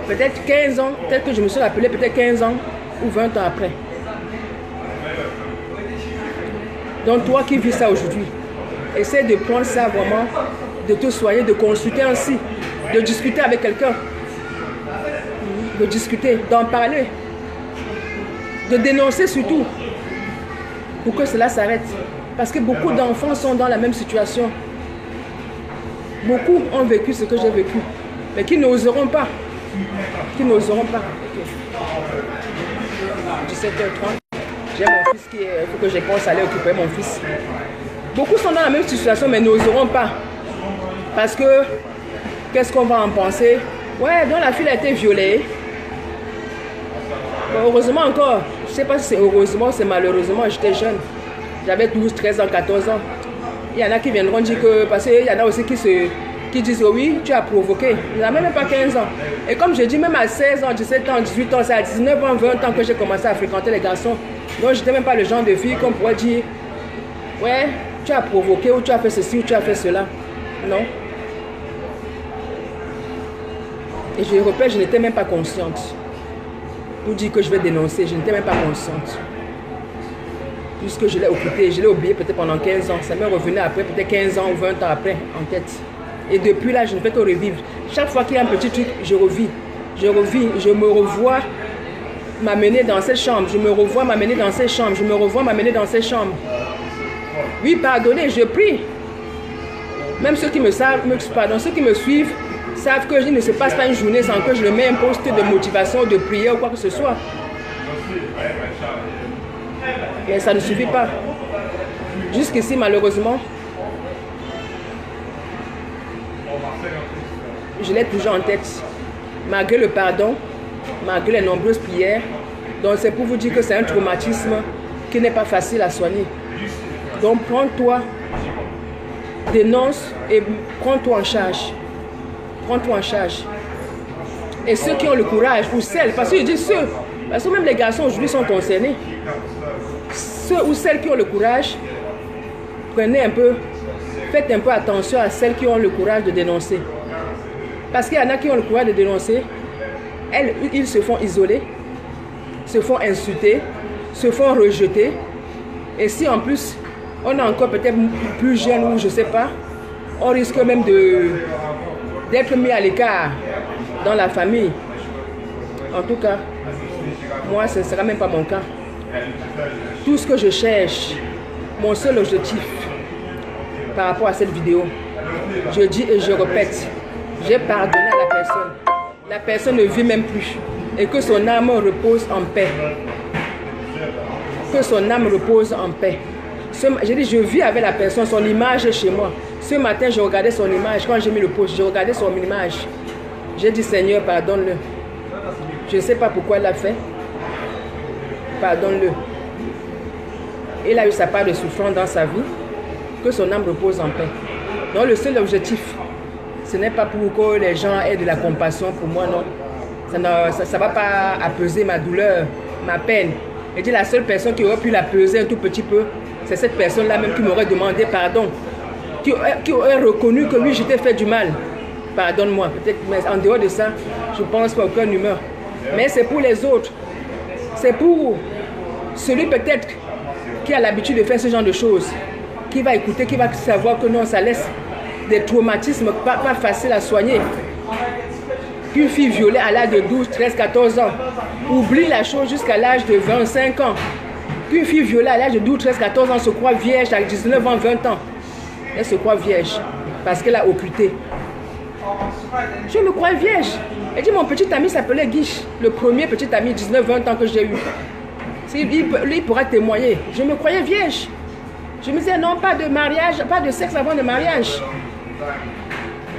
Peut-être 15 ans, peut-être que je me suis rappelé peut-être 15 ans ou 20 ans après. Donc toi qui vis ça aujourd'hui, essaie de prendre ça vraiment, de te soigner, de consulter ainsi, de discuter avec quelqu'un, de discuter, d'en parler, de dénoncer surtout, pour que cela s'arrête. Parce que beaucoup d'enfants sont dans la même situation. Beaucoup ont vécu ce que j'ai vécu, mais qui n'oseront pas. Qui n'oseront pas. Okay. 17h30. J'ai mon fils qui est... Il faut que je pense aller occuper mon fils. Beaucoup sont dans la même situation, mais n'oseront pas. Parce que, qu'est-ce qu'on va en penser? Ouais, donc la fille a été violée. Bon, heureusement encore, je ne sais pas si c'est heureusement, c'est malheureusement, j'étais jeune. J'avais 12, 13 ans, 14 ans. Il y en a qui viendront dire que... Parce qu'il y en a aussi qui disent oh oui, tu as provoqué. Il n'a même pas 15 ans. Et comme je dis, même à 16 ans, 17 ans, 18 ans, c'est à 19 ans, 20 ans que j'ai commencé à fréquenter les garçons. Donc je n'étais même pas le genre de fille qu'on pourrait dire ouais, tu as provoqué ou tu as fait ceci ou tu as fait cela. Non. Et je répète, je n'étais même pas consciente. Pour dire que je vais dénoncer, je n'étais même pas consciente. Puisque je l'ai occupé, je l'ai oublié peut-être pendant 15 ans. Ça m'est revenu après, peut-être 15 ans ou 20 ans après, en tête. Et depuis là, je ne fais que revivre. Chaque fois qu'il y a un petit truc, je revis. Je revis, je me revois m'amener dans cette chambre. Je me revois m'amener dans cette chambre. Je me revois m'amener dans cette chambre. Oui, pardonnez, je prie. Même ceux qui me savent, pardon, ceux qui me suivent, savent que il ne se passe pas une journée sans que je le mets un poste de motivation, de prière ou quoi que ce soit. Mais ça ne suffit pas. Jusqu'ici, malheureusement, je l'ai toujours en tête. Malgré le pardon, malgré les nombreuses prières. Donc c'est pour vous dire que c'est un traumatisme qui n'est pas facile à soigner. Donc prends-toi, dénonce et prends-toi en charge. Prends-toi en charge. Et ceux qui ont le courage, ou celles, parce que je dis ceux, parce que même les garçons aujourd'hui sont concernés. Ceux ou celles qui ont le courage, prenez un peu, faites un peu attention à celles qui ont le courage de dénoncer. Parce qu'il y en a qui ont le courage de dénoncer, ils se font isoler, se font insulter, se font rejeter. Et si en plus, on est encore peut-être plus jeune ou je ne sais pas, on risque même d'être mis à l'écart dans la famille. En tout cas, moi, ce ne sera même pas mon cas. Tout ce que je cherche, mon seul objectif par rapport à cette vidéo, je dis et je répète, j'ai pardonné à la personne. La personne ne vit même plus. Et que son âme repose en paix. Que son âme repose en paix. J'ai dit, je vis avec la personne, son image est chez moi. Ce matin, je regardais son image. Quand j'ai mis le post, je regardais son image. J'ai dit, Seigneur, pardonne-le. Je ne sais pas pourquoi elle l'a fait. Pardonne-le. Il a eu sa part de souffrance dans sa vie. Que son âme repose en paix. Donc le seul objectif, ce n'est pas pour que les gens aient de la compassion pour moi, non. Ça ne va pas apaiser ma douleur, ma peine. Et dit la seule personne qui aurait pu l'apaiser un tout petit peu, c'est cette personne-là même qui m'aurait demandé pardon. Qui aurait reconnu que oui, j'étais fait du mal. Pardonne-moi. Peut-être, mais en dehors de ça, je pense pas aucune humeur. Mais c'est pour les autres. C'est pour celui peut-être qui a l'habitude de faire ce genre de choses. Qui va écouter, qui va savoir que non, ça laisse des traumatismes pas faciles à soigner. Qu'une fille violée à l'âge de 12, 13, 14 ans oublie la chose jusqu'à l'âge de 25 ans. Qu'une fille violée à l'âge de 12, 13, 14 ans se croit vierge à 19 ans, 20 ans. Elle se croit vierge parce qu'elle a occulté. Je me crois vierge. Elle dit mon petit ami s'appelait Guiche, le premier petit ami 19-20 ans que j'ai eu. Lui, il pourra témoigner. Je me croyais vierge. Je me disais non, pas de mariage, pas de sexe avant le mariage.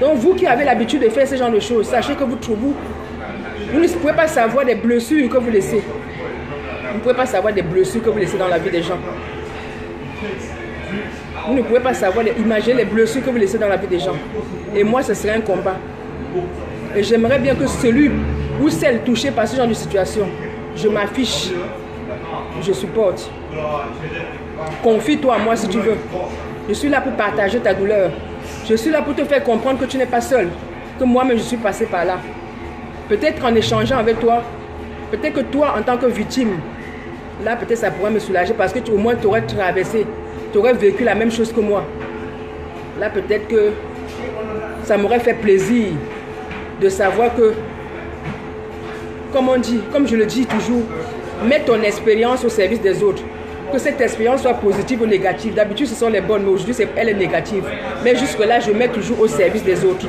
Donc vous qui avez l'habitude de faire ce genre de choses, sachez que vous ne pouvez pas savoir des blessures que vous laissez. Vous ne pouvez pas savoir des blessures que vous laissez dans la vie des gens. Vous ne pouvez pas savoir, imaginer les blessures que vous laissez dans la vie des gens. Et moi, ce serait un combat. Et j'aimerais bien que celui ou celle touchée par ce genre de situation, je m'affiche, je supporte. Confie-toi à moi si tu veux. Je suis là pour partager ta douleur. Je suis là pour te faire comprendre que tu n'es pas seul. Que moi-même, je suis passé par là. Peut-être en échangeant avec toi, peut-être que toi, en tant que victime, là, peut-être ça pourrait me soulager parce que au moins, tu aurais traversé, tu aurais vécu la même chose que moi. là peut-être que ça m'aurait fait plaisir de savoir que, comme on dit, comme je le dis toujours, mets ton expérience au service des autres. Que cette expérience soit positive ou négative. D'habitude, ce sont les bonnes, mais aujourd'hui, elle est négative. Mais jusque-là, je mets toujours au service des autres.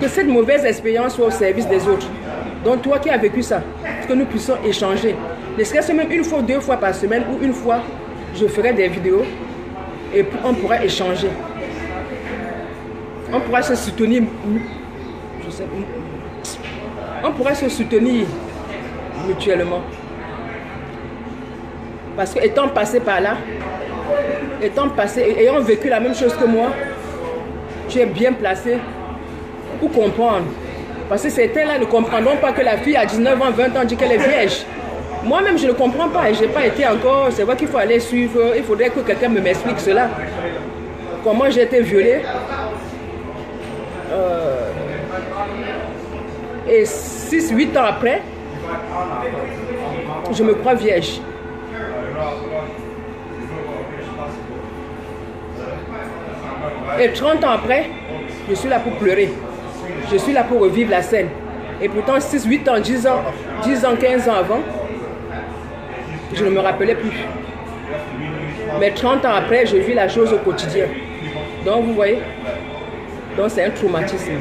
Que cette mauvaise expérience soit au service des autres. Donc, toi qui as vécu ça, que nous puissions échanger. Ne serait-ce même une fois, 2 fois par semaine ou une fois, je ferai des vidéos et on pourra échanger. On pourra se soutenir. On pourra se soutenir mutuellement. Parce que étant passé par là, ayant vécu la même chose que moi, tu es bien placé pour comprendre. Parce que certains-là ne comprendront pas que la fille à 19 ans, 20 ans dit qu'elle est vierge. Moi-même, je ne comprends pas et je n'ai pas été encore. C'est vrai qu'il faut aller suivre. Il faudrait que quelqu'un m'explique cela. Comment j'ai été violée. Et 6-8 ans après, je me crois vierge. Et 30 ans après, je suis là pour pleurer. Je suis là pour revivre la scène. Et pourtant, 6, 8 ans, 10 ans, 15 ans avant, je ne me rappelais plus. Mais 30 ans après, je vis la chose au quotidien. Donc, vous voyez, donc c'est un traumatisme.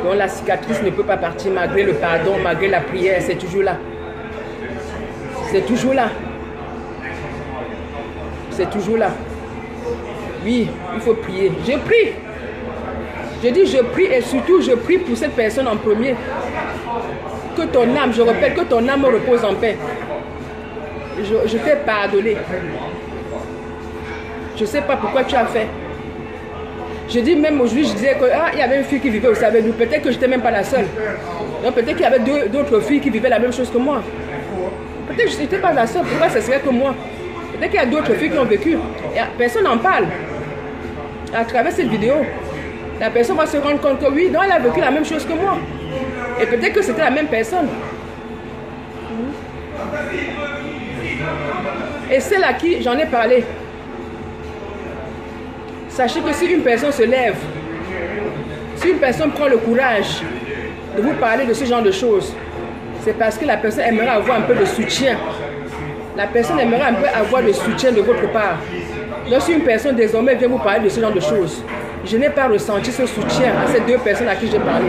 Donc, la cicatrice ne peut pas partir malgré le pardon, malgré la prière, c'est toujours là. C'est toujours là. C'est toujours là. Oui, il faut prier. Je prie. Je dis je prie et surtout je prie pour cette personne en premier. Que ton âme, je répète, que ton âme repose en paix. Je t'ai pardonné. Je ne sais pas pourquoi tu as fait. Je dis même aujourd'hui, je disais qu'il y avait une fille qui vivait aussi avec nous. Peut-être que je n'étais même pas la seule. Donc peut-être qu'il y avait d'autres filles qui vivaient la même chose que moi. Peut-être que je n'étais pas la seule. Pourquoi ce serait que moi? Peut-être qu'il y a d'autres filles qui ont vécu. Et personne n'en parle. À travers cette vidéo, la personne va se rendre compte que oui, donc elle a vécu la même chose que moi. Et peut-être que c'était la même personne. Et celle à qui j'en ai parlé, sachez que si une personne se lève, si une personne prend le courage de vous parler de ce genre de choses, c'est parce que la personne aimerait avoir un peu de soutien. La personne aimerait un peu avoir le soutien de votre part. Donc si une personne désormais vient vous parler de ce genre de choses, je n'ai pas ressenti ce soutien à ces 2 personnes à qui j'ai parlé.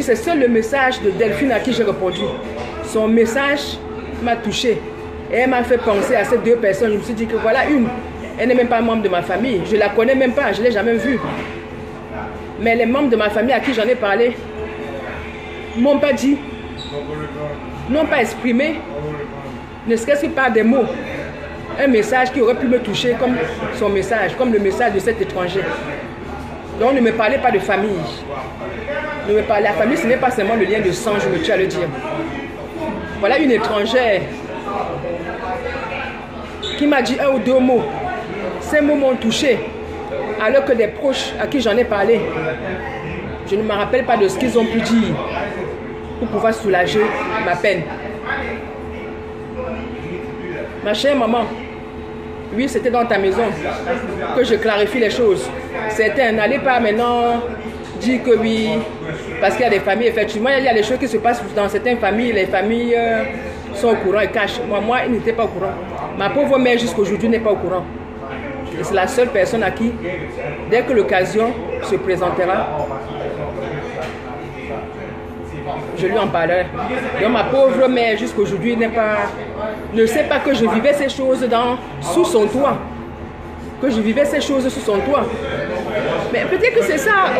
C'est seul le message de Delphine à qui j'ai répondu. Son message m'a touché. Et elle m'a fait penser à ces 2 personnes. Je me suis dit que voilà une. Elle n'est même pas membre de ma famille. Je ne la connais même pas. Je ne l'ai jamais vue. Mais les membres de ma famille à qui j'en ai parlé m'ont pas dit, n'ont pas exprimé, ne serait-ce que par des mots, un message qui aurait pu me toucher comme son message, comme le message de cet étranger. Donc ne me parlez pas de famille. Ne me parlez, la famille, ce n'est pas seulement le lien de sang, je me tue à le dire. Voilà une étrangère qui m'a dit 1 ou 2 mots. Ces mots m'ont touché. Alors que des proches à qui j'en ai parlé, je ne me rappelle pas de ce qu'ils ont pu dire pour pouvoir soulager ma peine. Ma chère maman, oui, c'était dans ta maison que je clarifie les choses. Certains, n'allez pas maintenant dire que oui, parce qu'il y a des familles, effectivement, il y a des choses qui se passent dans certaines familles. Les familles sont au courant et cachent. Moi, ils n'étaient pas au courant. Ma pauvre mère, jusqu'aujourd'hui, n'est pas au courant. Et c'est la seule personne à qui, dès que l'occasion se présentera, je lui en parlerai. Donc ma pauvre mère, jusqu'aujourd'hui, ne sait pas que je vivais ces choses sous son toit. Que je vivais ces choses sous son toit. Mais peut-être que c'est ça.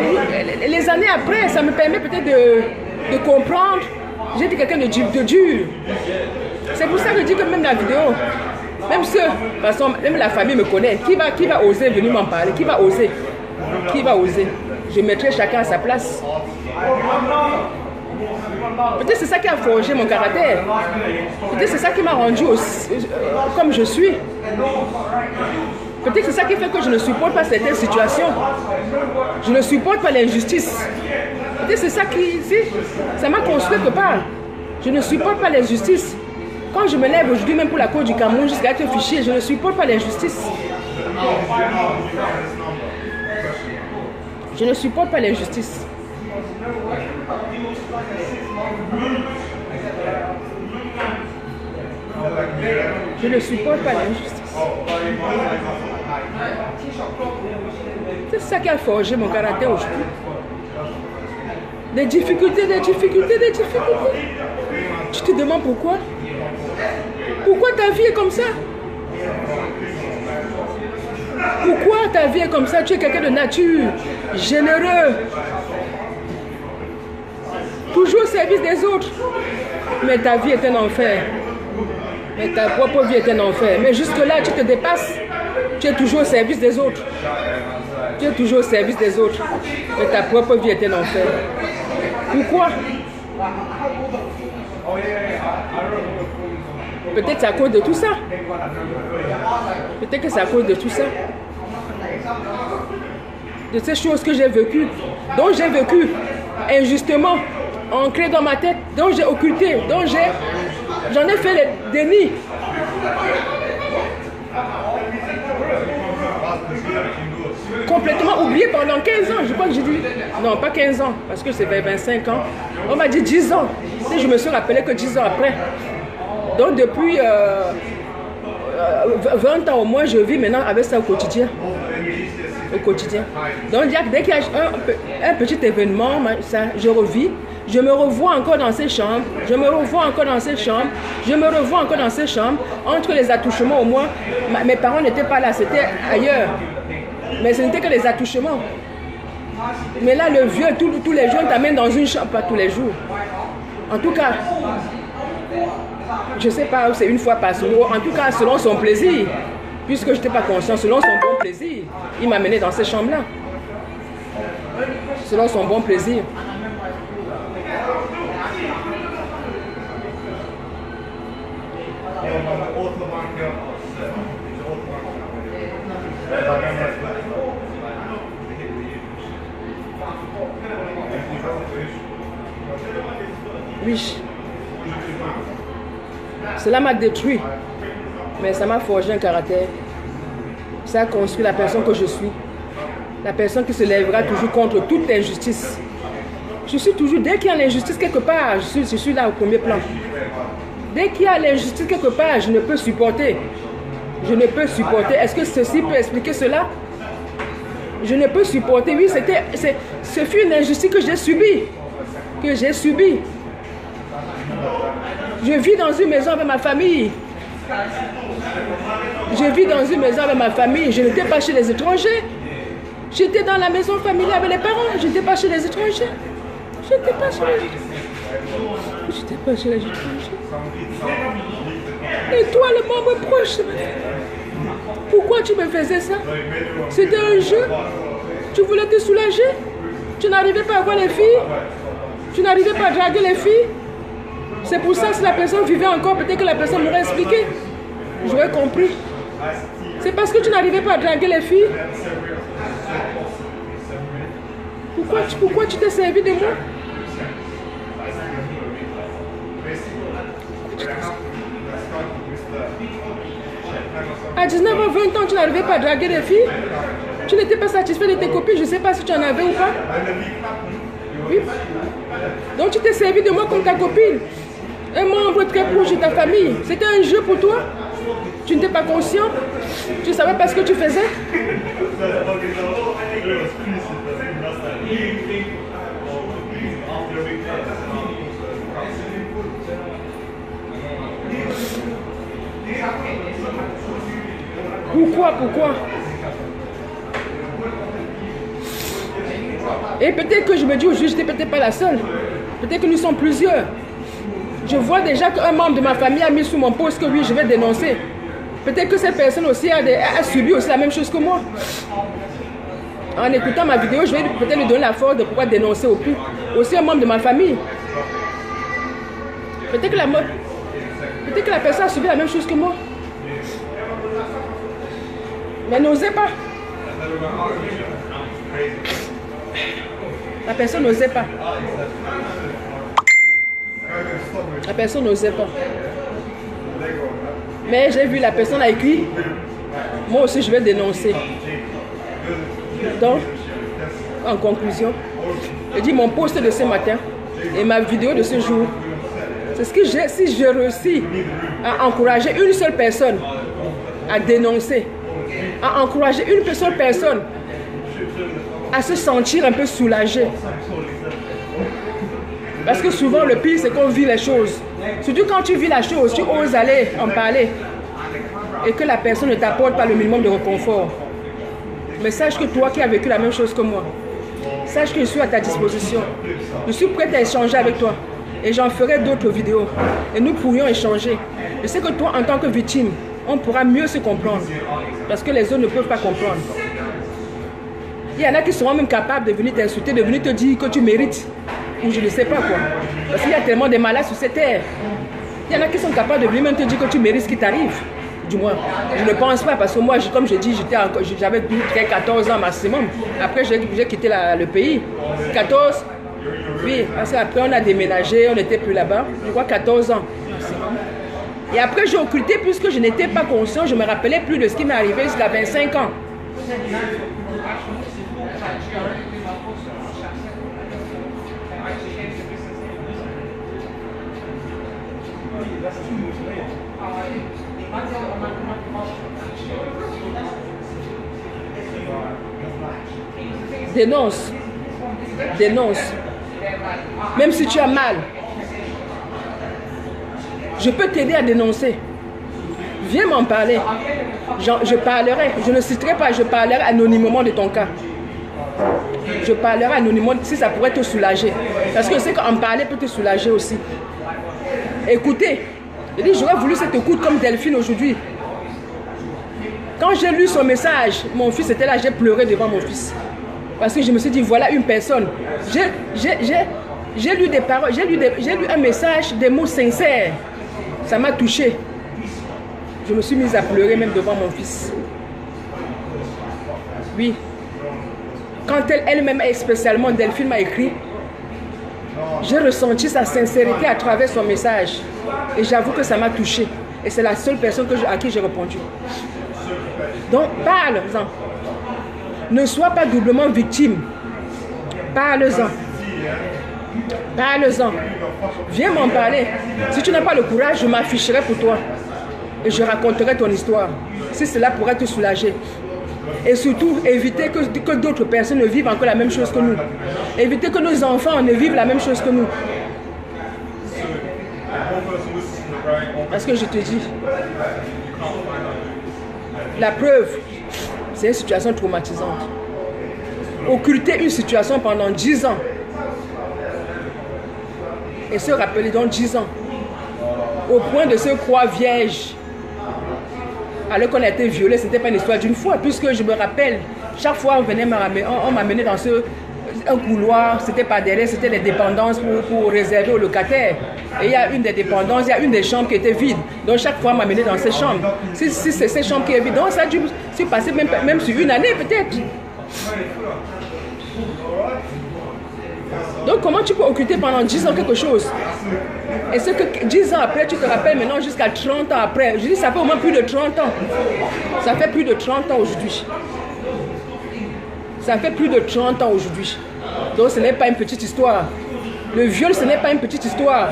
Les années après, ça me permet peut-être de comprendre. J'ai dit quelqu'un de dur. C'est pour ça que je dis que même la vidéo, même ceux, de toute façon, même la famille me connaît. Qui va oser venir m'en parler? Qui va oser? Qui va oser? Je mettrai chacun à sa place. Peut-être c'est ça qui a forgé mon caractère. Peut-être c'est ça qui m'a rendu comme je suis. Peut-être c'est ça qui fait que je ne supporte pas certaines situations. Je ne supporte pas l'injustice. Peut-être c'est ça ça m'a construit quelque part. Je ne supporte pas l'injustice. Quand je me lève aujourd'hui, même pour la Côte du Cameroun, jusqu'à être fichier, je ne supporte pas l'injustice. Je ne supporte pas l'injustice. Je ne supporte pas l'injustice. C'est ça qui a forgé mon caractère aujourd'hui. Des difficultés, des difficultés, des difficultés. Tu te demandes pourquoi? Pourquoi ta vie est comme ça? Pourquoi ta vie est comme ça? Tu es quelqu'un de nature, généreux, toujours au service des autres. Mais ta vie est un enfer. Mais ta propre vie est un enfer. Mais jusque-là, tu te dépasses. Tu es toujours au service des autres. Tu es toujours au service des autres. Mais ta propre vie est un enfer. Pourquoi? Peut-être c'est à cause de tout ça. Peut-être que c'est à cause de tout ça. De ces choses que j'ai vécues, dont j'ai vécu injustement, ancrées dans ma tête, dont j'ai occulté, dont j'en ai fait le déni. Complètement oublié pendant 15 ans. Je crois que j'ai dit, non, pas 15 ans, parce que c'est 25 ans. On m'a dit 10 ans. Et je me suis rappelé que 10 ans après. Donc depuis 20 ans au moins, je vis maintenant avec ça au quotidien. Au quotidien. Donc dès qu'il y a un petit événement, ça, je revis. Je me revois encore dans ces chambres. Je me revois encore dans ces chambres. Je me revois encore dans ces chambres. Entre les attouchements au moins, mes parents n'étaient pas là, c'était ailleurs. Mais ce n'était que les attouchements. Mais là, le vieux, tous les jours, t'amène dans une chambre, pas tous les jours. En tout cas, je ne sais pas, c'est une fois par jour. En tout cas, selon son plaisir, puisque je n'étais pas conscient, selon son bon plaisir, il m'a mené dans ces chambres-là. Selon son bon plaisir. Oui. Cela m'a détruit. Mais ça m'a forgé un caractère. Ça a construit la personne que je suis. La personne qui se lèvera toujours contre toute injustice. Je suis toujours, dès qu'il y a l'injustice quelque part, je suis là au premier plan. Dès qu'il y a l'injustice quelque part, je ne peux supporter. Je ne peux supporter. Est-ce que ceci peut expliquer cela? Je ne peux supporter. Oui, ce fut une injustice que j'ai subie. Que j'ai subie. Je vis dans une maison avec ma famille. Je vis dans une maison avec ma famille. Je n'étais pas chez les étrangers. J'étais dans la maison familiale avec les parents. Je n'étais pas chez les étrangers. Je n'étais pas chez les étrangers. Je n'étais pas chez les étrangers. Et toi, le membre proche, pourquoi tu me faisais ça? C'était un jeu. Tu voulais te soulager. Tu n'arrivais pas à voir les filles. Tu n'arrivais pas à draguer les filles. C'est pour ça que si la personne vivait encore, peut-être que la personne m'aurait expliqué. J'aurais compris. C'est parce que tu n'arrivais pas à draguer les filles. Pourquoi tu t'es servi de moi? À 19 ans, 20 ans, tu n'arrivais pas à draguer les filles. Tu n'étais pas satisfait de tes copines. Je ne sais pas si tu en avais ou pas. Oui. Donc tu t'es servi de moi comme ta copine. Un membre très proche de ta famille. C'était un jeu pour toi. Tu n'étais pas conscient. Tu ne savais pas ce que tu faisais. Pourquoi? Et peut-être que je me dis aujourd'hui, je n'étais peut-être pas la seule. Peut-être que nous sommes plusieurs. Je vois déjà qu'un membre de ma famille a mis sous mon poste que oui, je vais dénoncer. Peut-être que cette personne aussi a subi aussi la même chose que moi. En écoutant ma vidéo, je vais peut-être lui donner la force de pouvoir dénoncer au plus. Aussi un membre de ma famille. Peut-être que la personne a subi la même chose que moi. Mais n'osez pas. La personne n'osait pas. La personne n'osait pas. Mais j'ai vu la personne a écrit. Moi aussi je vais dénoncer. Donc, en conclusion, je dis mon post de ce matin et ma vidéo de ce jour, c'est ce que j'ai, si je réussis à encourager une seule personne à dénoncer, à encourager une seule personne à se sentir un peu soulagé. Parce que souvent le pire c'est qu'on vit les choses. Surtout quand tu vis la chose, tu oses aller en parler et que la personne ne t'apporte pas le minimum de réconfort. Mais sache que toi qui as vécu la même chose que moi, sache que je suis à ta disposition. Je suis prête à échanger avec toi. Et j'en ferai d'autres vidéos. Et nous pourrions échanger. Je sais que toi, en tant que victime, on pourra mieux se comprendre. Parce que les autres ne peuvent pas comprendre. Il y en a qui seront même capables de venir t'insulter, de venir te dire que tu mérites. Ou je ne sais pas quoi. Parce qu'il y a tellement de malades sur cette terre. Il y en a qui sont capables de venir même te dire que tu mérites ce qui t'arrive. Du moins, je ne pense pas, parce que moi, comme je dis, j'avais 14 ans maximum. Après, j'ai quitté le pays. 14, oui, parce qu'après, on a déménagé, on n'était plus là-bas. Je crois 14 ans maximum. Et après, j'ai occulté, puisque je n'étais pas conscient, je ne me rappelais plus de ce qui m'est arrivé jusqu'à 25 ans. Dénonce. Dénonce. Même si tu as mal, je peux t'aider à dénoncer. Viens m'en parler. Je parlerai, je ne citerai pas, je parlerai anonymement de ton cas. Je parlerai anonymement si ça pourrait te soulager. Parce que je sais qu'en parler peut te soulager aussi. Écoutez, je dis, j'aurais voulu cette écoute comme Delphine aujourd'hui. Quand j'ai lu son message, mon fils était là, j'ai pleuré devant mon fils. Parce que je me suis dit, voilà une personne. J'ai lu des paroles, j'ai lu un message, des mots sincères. Ça m'a touché. Je me suis mise à pleurer même devant mon fils. Oui. Quand elle-même, spécialement Delphine m'a écrit, j'ai ressenti sa sincérité à travers son message. Et j'avoue que ça m'a touché. Et c'est la seule personne à qui j'ai répondu. Donc, parle-en. Ne sois pas doublement victime. Parle-en. Parle-en. Viens m'en parler. Si tu n'as pas le courage, je m'afficherai pour toi. Et je raconterai ton histoire. Si cela pourrait te soulager. Et surtout, éviter que d'autres personnes ne vivent encore la même chose que nous. Éviter que nos enfants ne vivent la même chose que nous. Parce que je te dis, la preuve, c'est une situation traumatisante. Occulter une situation pendant 10 ans. Et se rappeler dans 10 ans. Au point de se croire vierge. Alors qu'on a été violé, ce n'était pas une histoire d'une fois. Puisque je me rappelle, chaque fois on m'amenait dans un couloir, c'était pas derrière, c'était les dépendances pour réserver aux locataires. Et il y a une des dépendances, il y a une des chambres qui était vide. Donc chaque fois on m'amenait dans ces chambres. Si c'est ces chambres qui est vide, donc ça a dû se passer même sur une année peut-être. Donc comment tu peux occulter pendant 10 ans quelque chose? Et ce que 10 ans après, tu te rappelles maintenant jusqu'à 30 ans après. Je dis ça fait au moins plus de 30 ans. Ça fait plus de 30 ans aujourd'hui. Ça fait plus de 30 ans aujourd'hui. Donc ce n'est pas une petite histoire. Le viol, ce n'est pas une petite histoire.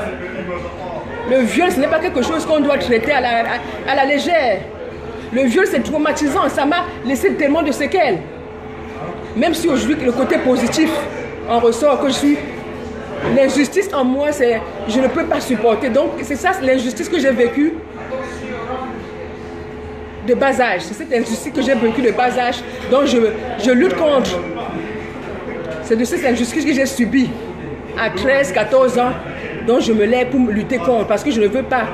Le viol, ce n'est pas quelque chose qu'on doit traiter à la légère. Le viol, c'est traumatisant. Ça m'a laissé tellement de séquelles. Même si aujourd'hui, le côté positif en ressort que je suis... L'injustice en moi, c'est... Je ne peux pas supporter. Donc c'est ça, l'injustice que j'ai vécue de bas âge. C'est cette injustice que j'ai vécue de bas âge. Donc je lutte contre. C'est de cette injustice que j'ai subie à 13, 14 ans. Donc je me lève pour lutter contre. Parce que je ne veux pas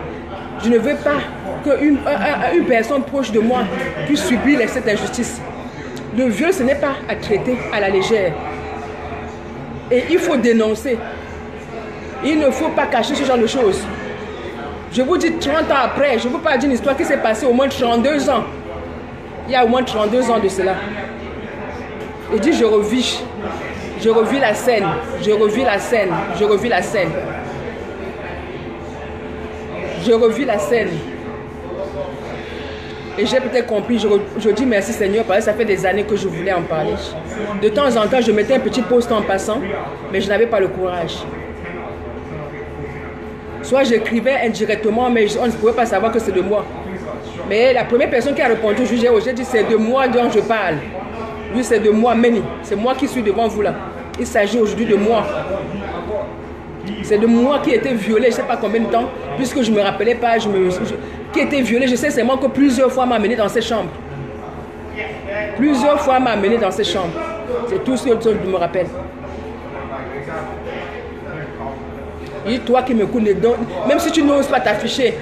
qu'une personne proche de moi puisse subir cette injustice. Le viol, ce n'est pas à traiter à la légère. Et il faut dénoncer. Il ne faut pas cacher ce genre de choses. Je vous dis 30 ans après, je ne veux pas dire une histoire qui s'est passée au moins 32 ans. Il y a au moins 32 ans de cela. Et dit, je revis la scène, je revis la scène. Et j'ai peut-être compris, je dis merci Seigneur, parce que ça fait des années que je voulais en parler. De temps en temps, je mettais un petit post en passant, mais je n'avais pas le courage. Soit j'écrivais indirectement, mais on ne pouvait pas savoir que c'est de moi. Mais la première personne qui a répondu, j'ai dit c'est de moi dont je parle. Lui, c'est de moi, Meni. C'est moi qui suis devant vous là. Il s'agit aujourd'hui de moi. C'est de moi qui ai été violée, je ne sais pas combien de temps, puisque je ne me rappelais pas, qui a été violée. Je sais seulement que plusieurs fois m'a amené dans ces chambres. Plusieurs fois m'a amené dans ces chambres. C'est tout ce que je me rappelle. Et toi qui me connais, même si tu n'oses pas t'afficher,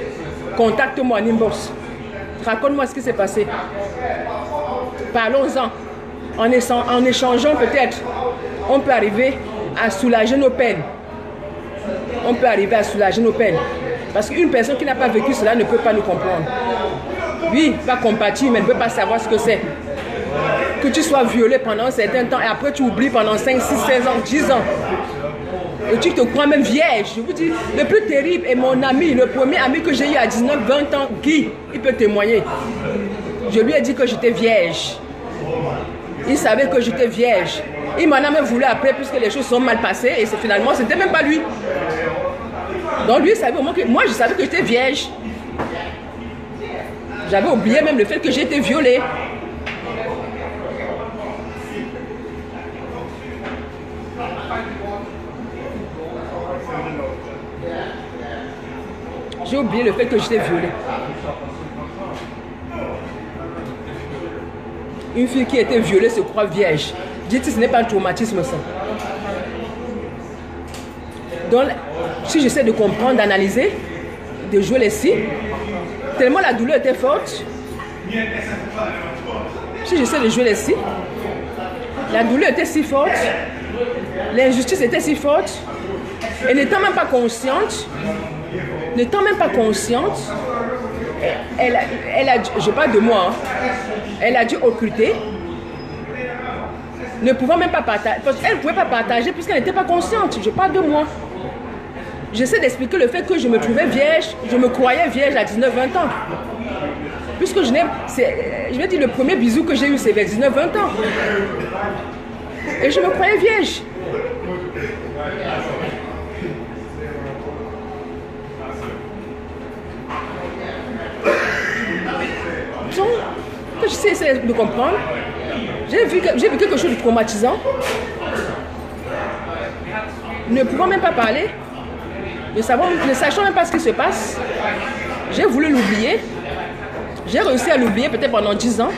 contacte-moi en inbox. Raconte-moi ce qui s'est passé. Parlons-en. En échangeant peut-être, on peut arriver à soulager nos peines. On peut arriver à soulager nos peines. Parce qu'une personne qui n'a pas vécu cela ne peut pas nous comprendre. Oui, va compatir, mais ne peut pas savoir ce que c'est. Que tu sois violé pendant un certain temps et après tu oublies pendant 5, 6, 16 ans, 10 ans. Et tu te crois même vierge. Je vous dis, le plus terrible est mon ami, le premier ami que j'ai eu à 19, 20 ans, Guy, il peut témoigner. Je lui ai dit que j'étais vierge. Il savait que j'étais vierge. Il m'en a même voulu après puisque les choses sont mal passées et finalement, c'était même pas lui. Donc lui, il savait au moins que moi, je savais que j'étais vierge. J'avais oublié même le fait que j'ai été violée. J'ai oublié le fait que j'étais violée. Une fille qui a été violée se croit vierge. Dites, ce n'est pas un traumatisme ça. Donc, si j'essaie de comprendre, d'analyser, de jouer les si, tellement la douleur était forte, si j'essaie de jouer les si, la douleur était si forte, l'injustice était si forte, et n'étant même pas consciente, elle a, je parle de moi, hein, elle a dû occulter, ne pouvant même pas partager, parce qu'elle ne pouvait pas partager puisqu'elle n'était pas consciente, je parle de moi. J'essaie d'expliquer le fait que je me trouvais vierge, je me croyais vierge à 19-20 ans. Puisque je vais dire, le premier bisou que j'ai eu, c'est vers 19-20 ans. Et je me croyais vierge. Donc, j'essaie de comprendre. J'ai vu quelque chose de traumatisant. Ne pouvant même pas parler, ne sachant même pas ce qui se passe, j'ai voulu l'oublier. J'ai réussi à l'oublier peut-être pendant 10 ans.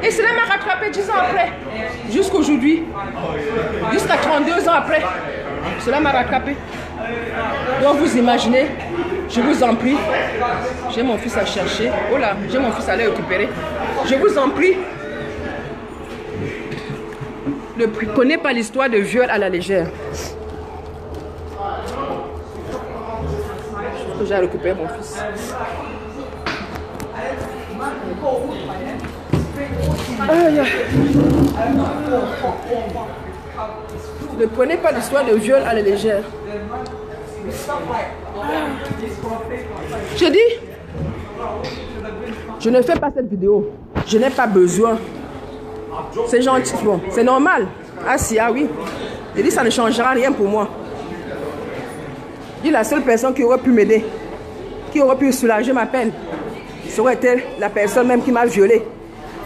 Et cela m'a rattrapé 10 ans après. Jusqu'aujourd'hui. Jusqu'à 32 ans après. Cela m'a rattrapé. Donc vous imaginez, je vous en prie. J'ai mon fils à chercher. Oh là, j'ai mon fils à aller récupérer. Je vous en prie. Ne prenez pas l'histoire de viol à la légère. J'ai récupéré mon fils. Ne prenez pas l'histoire de viol à la légère. Je dis, je ne fais pas cette vidéo. Je n'ai pas besoin. C'est gentil, bon, c'est normal. Ah si, ah oui. Je dis, ça ne changera rien pour moi. Je dis, la seule personne qui aurait pu m'aider, qui aurait pu soulager ma peine, serait été la personne même qui m'a violée,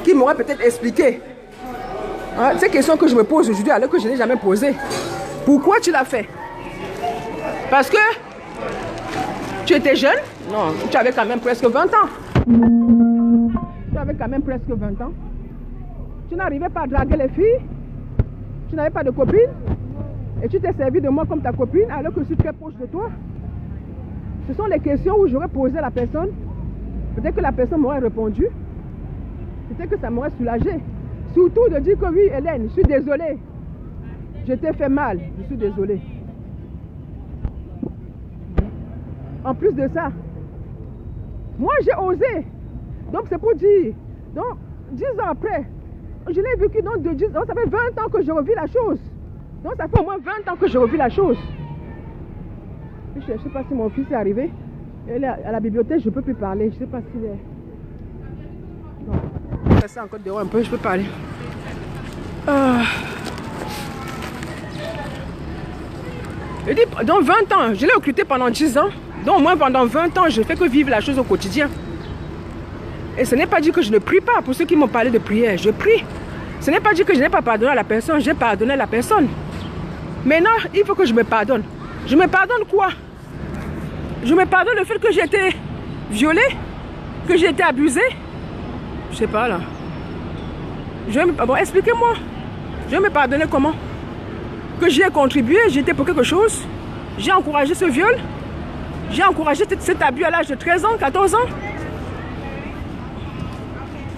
qui m'aurait peut-être expliqué. Hein, ces questions que je me pose aujourd'hui, alors que je n'ai jamais posées. Pourquoi tu l'as fait? Parce que tu étais jeune? Non, tu avais quand même presque 20 ans. Tu avais quand même presque 20 ans. Tu n'arrivais pas à draguer les filles. Tu n'avais pas de copine. Et tu t'es servi de moi comme ta copine alors que je suis très proche de toi. Ce sont les questions où j'aurais posé à la personne. Peut-être que la personne m'aurait répondu. Peut-être que ça m'aurait soulagé. Surtout de dire que oui, Hélène, je suis désolée. Je t'ai fait mal. Je suis désolée. En plus de ça, moi j'ai osé. Donc c'est pour dire. Donc 10 ans après, je l'ai vécu donc de 10 ans. Ça fait 20 ans que je revis la chose. Donc ça fait au moins 20 ans que je revis la chose. Je ne sais pas si mon fils est arrivé. Elle est à la bibliothèque, je ne peux plus parler. Je ne sais pas s'il est... Non. Je vais encore dehors un peu, je peux parler. Je dis, dans 20 ans, je l'ai occulté pendant 10 ans. Donc moi, pendant 20 ans, je ne fais que vivre la chose au quotidien. Et ce n'est pas dit que je ne prie pas. Pour ceux qui m'ont parlé de prière, je prie. Ce n'est pas dit que je n'ai pas pardonné à la personne. J'ai pardonné à la personne. Maintenant, il faut que je me pardonne. Je me pardonne quoi? Je me pardonne le fait que j'ai été violée, que j'ai été abusée. Je sais pas là. Bon, expliquez-moi. Je vais me pardonner comment? Que j'ai contribué, j'ai été pour quelque chose. J'ai encouragé ce viol. J'ai encouragé cet abus à l'âge de 13 ans, 14 ans.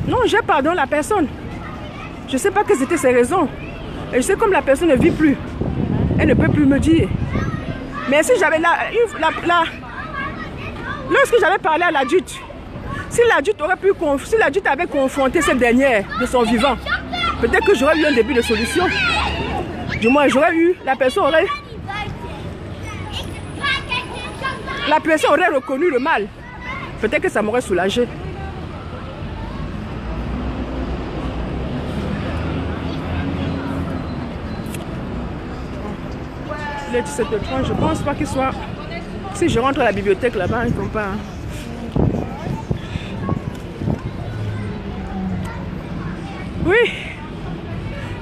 Non, j'ai pardonné la personne. Je ne sais pas quelles étaient ses raisons. Et je sais comme la personne ne vit plus. Elle ne peut plus me dire. Mais si j'avais lorsque j'avais parlé à l'adulte, si l'adulte avait confronté cette dernière de son vivant, peut-être que j'aurais eu un début de solution. Du moins, j'aurais eu, la personne aurait reconnu le mal. Peut-être que ça m'aurait soulagé. Il est 17h30, je pense pas qu'il soit... Si je rentre à la bibliothèque là-bas, ils ne font pas... Oui.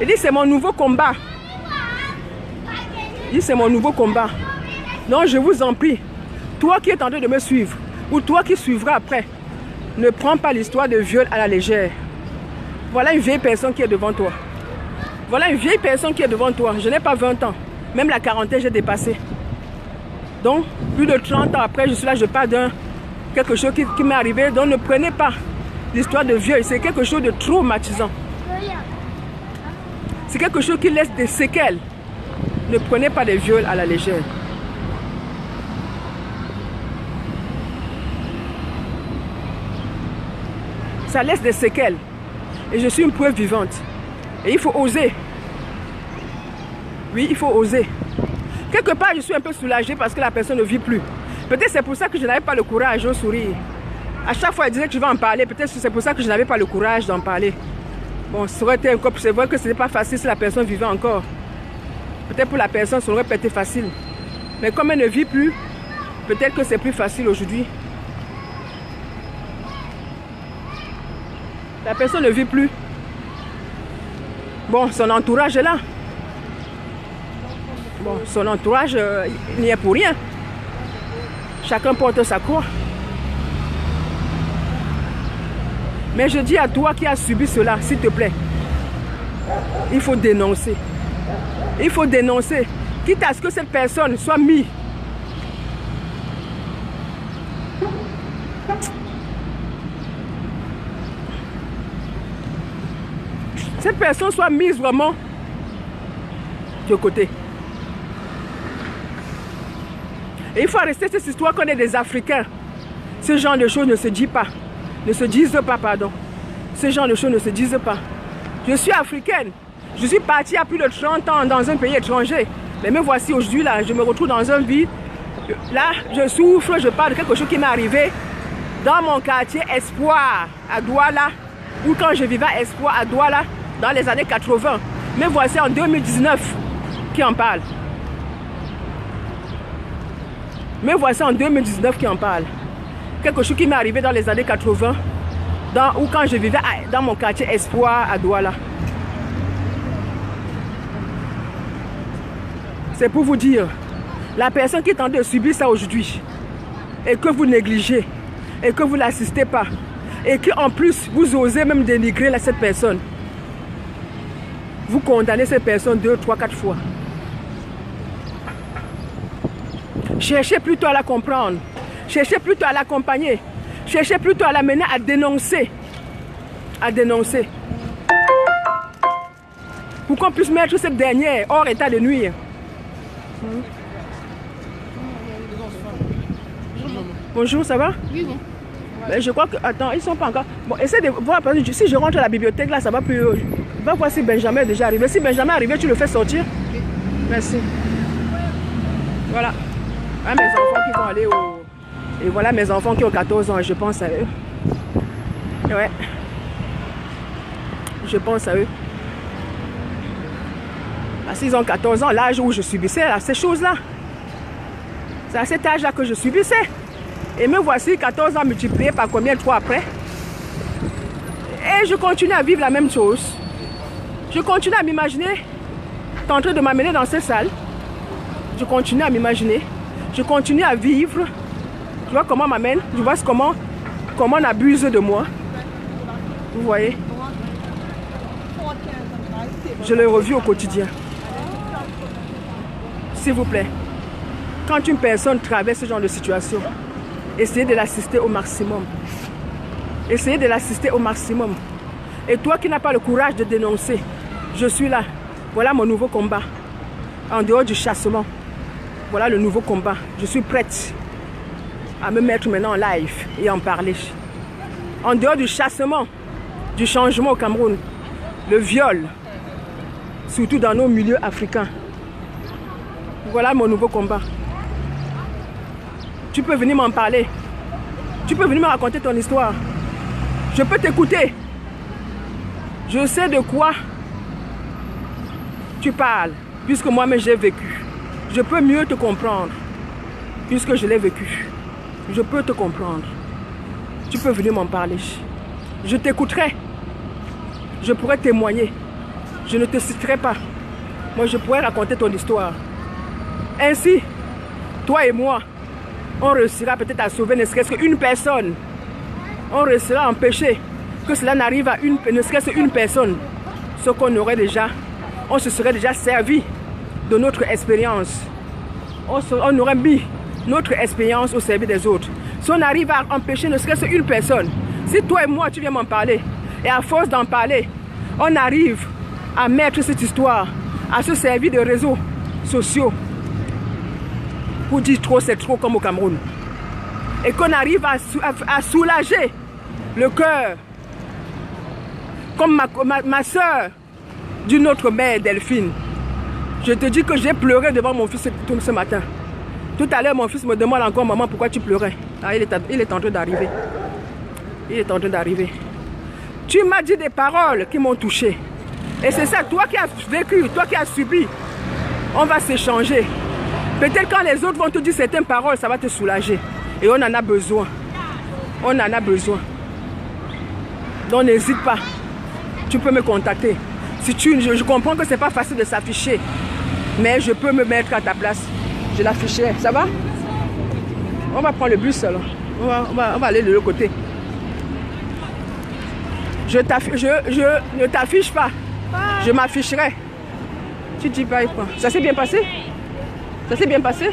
Il dit c'est mon nouveau combat. Il dit c'est mon nouveau combat. Donc je vous en prie, toi qui es en train de me suivre, ou toi qui suivras après, ne prends pas l'histoire de viol à la légère. Voilà une vieille personne qui est devant toi. Voilà une vieille personne qui est devant toi. Je n'ai pas 20 ans. Même la quarantaine, j'ai dépassé. Donc, plus de 30 ans après, je suis là, je parle d'un quelque chose qui m'est arrivé. Donc, ne prenez pas l'histoire de viol. C'est quelque chose de traumatisant. C'est quelque chose qui laisse des séquelles. Ne prenez pas des viols à la légère. Ça laisse des séquelles. Et je suis une preuve vivante. Et il faut oser. Oui, il faut oser. Quelque part, je suis un peu soulagée parce que la personne ne vit plus. Peut-être c'est pour ça que je n'avais pas le courage de sourire. À chaque fois, elle disait que tu vas en parler. Peut-être que c'est pour ça que je n'avais pas le courage d'en parler. Bon, c'est vrai que ce n'est pas facile si la personne vivait encore. Peut-être pour la personne, ça aurait pas été facile. Mais comme elle ne vit plus, peut-être que c'est plus facile aujourd'hui. La personne ne vit plus. Bon, son entourage est là. Bon, son entourage n'y est pour rien. Chacun porte sa croix. Mais je dis à toi qui as subi cela, s'il te plaît, il faut dénoncer. Il faut dénoncer. Quitte à ce que cette personne soit mise. Cette personne soit mise vraiment de côté. Et il faut arrêter cette histoire qu'on est des Africains. Ce genre de choses ne se dit pas. Ne se disent pas, pardon. Ce genre de choses ne se disent pas. Je suis africaine. Je suis partie il y a plus de 30 ans dans un pays étranger. Mais me voici aujourd'hui là, je me retrouve dans un vide. Là, je souffre, je parle de quelque chose qui m'est arrivé dans mon quartier Espoir à Douala. Ou quand je vivais à Espoir à Douala dans les années 80. Me voici en 2019 qui en parle. Me voici en 2019 qui en parle. Quelque chose qui m'est arrivé dans les années 80. Ou quand je vivais dans mon quartier Espoir à Douala. C'est pour vous dire, la personne qui est en train de subir ça aujourd'hui, et que vous négligez, et que vous n'assistez pas, et qu'en plus, vous osez même dénigrer cette personne, vous condamnez cette personne 2, 3, 4 fois. Cherchez plutôt à la comprendre, cherchez plutôt à l'accompagner, cherchez plutôt à l'amener à dénoncer. À dénoncer. Pour qu'on puisse mettre cette dernière hors état de nuire. Bonjour, ça va? Oui, bon. Mais je crois que... Attends, ils sont pas encore... Bon, essaie de voir, parce que si je rentre à la bibliothèque, là, ça va plus... Va voir si Benjamin est déjà arrivé. Si Benjamin est arrivé, tu le fais sortir. Oui. Merci. Voilà. Ah, mes enfants qui vont aller Et voilà mes enfants qui ont 14 ans et je pense à eux. Ouais. Je pense à eux. Parce qu'ils ont 14 ans, l'âge où je subissais ces choses-là. C'est à cet âge-là que je subissais. Et me voici 14 ans multipliés par combien de fois après. Et je continue à vivre la même chose. Je continue à m'imaginer. Tu es en train de m'amener dans cette salle. Je continue à m'imaginer. Je continue à vivre. Tu vois comment on m'amène. Tu vois comment on abuse de moi. Vous voyez. Je le revis au quotidien. S'il vous plaît. Quand une personne traverse ce genre de situation, essayez de l'assister au maximum. Essayez de l'assister au maximum. Et toi qui n'as pas le courage de dénoncer, je suis là. Voilà mon nouveau combat. En dehors du chassement. Voilà le nouveau combat. Je suis prête à me mettre maintenant en live et en parler. En dehors du chassement, du changement au Cameroun, le viol, surtout dans nos milieux africains. Voilà mon nouveau combat. Tu peux venir m'en parler. Tu peux venir me raconter ton histoire. Je peux t'écouter. Je sais de quoi tu parles, puisque moi-même j'ai vécu. Je peux mieux te comprendre, puisque je l'ai vécu. Je peux te comprendre. Tu peux venir m'en parler. Je t'écouterai. Je pourrais témoigner. Je ne te citerai pas. Moi, je pourrais raconter ton histoire. Ainsi, toi et moi, on réussira peut-être à sauver ne serait-ce qu'une personne. On réussira à empêcher que cela n'arrive à ne serait-ce qu'une personne. Ce qu'on aurait déjà, on se serait déjà servi de notre expérience. On aurait mis notre expérience au service des autres. Si on arrive à empêcher ne serait-ce qu'une personne, si toi et moi tu viens m'en parler, et à force d'en parler, on arrive à mettre cette histoire, à se servir de réseaux sociaux, pour dire trop c'est trop comme au Cameroun. Et qu'on arrive à soulager le cœur. Comme ma soeur d'une autre mère, Delphine. Je te dis que j'ai pleuré devant mon fils ce matin. Tout à l'heure, mon fils me demande encore, maman, pourquoi tu pleurais? Ah, il est en train d'arriver. Il est en train d'arriver. Tu m'as dit des paroles qui m'ont touché. Et c'est ça, toi qui as vécu, toi qui as subi, on va s'échanger. Peut-être quand les autres vont te dire certaines paroles, ça va te soulager. Et on en a besoin. On en a besoin. Donc n'hésite pas. Tu peux me contacter. Si je comprends que ce n'est pas facile de s'afficher. Mais je peux me mettre à ta place. Je l'afficherai. Ça va? On va prendre le bus alors. On va aller de l'autre côté. Je ne t'affiche pas. Je m'afficherai. Tu dis pas quoi? Ça s'est bien passé? Ça s'est bien passé?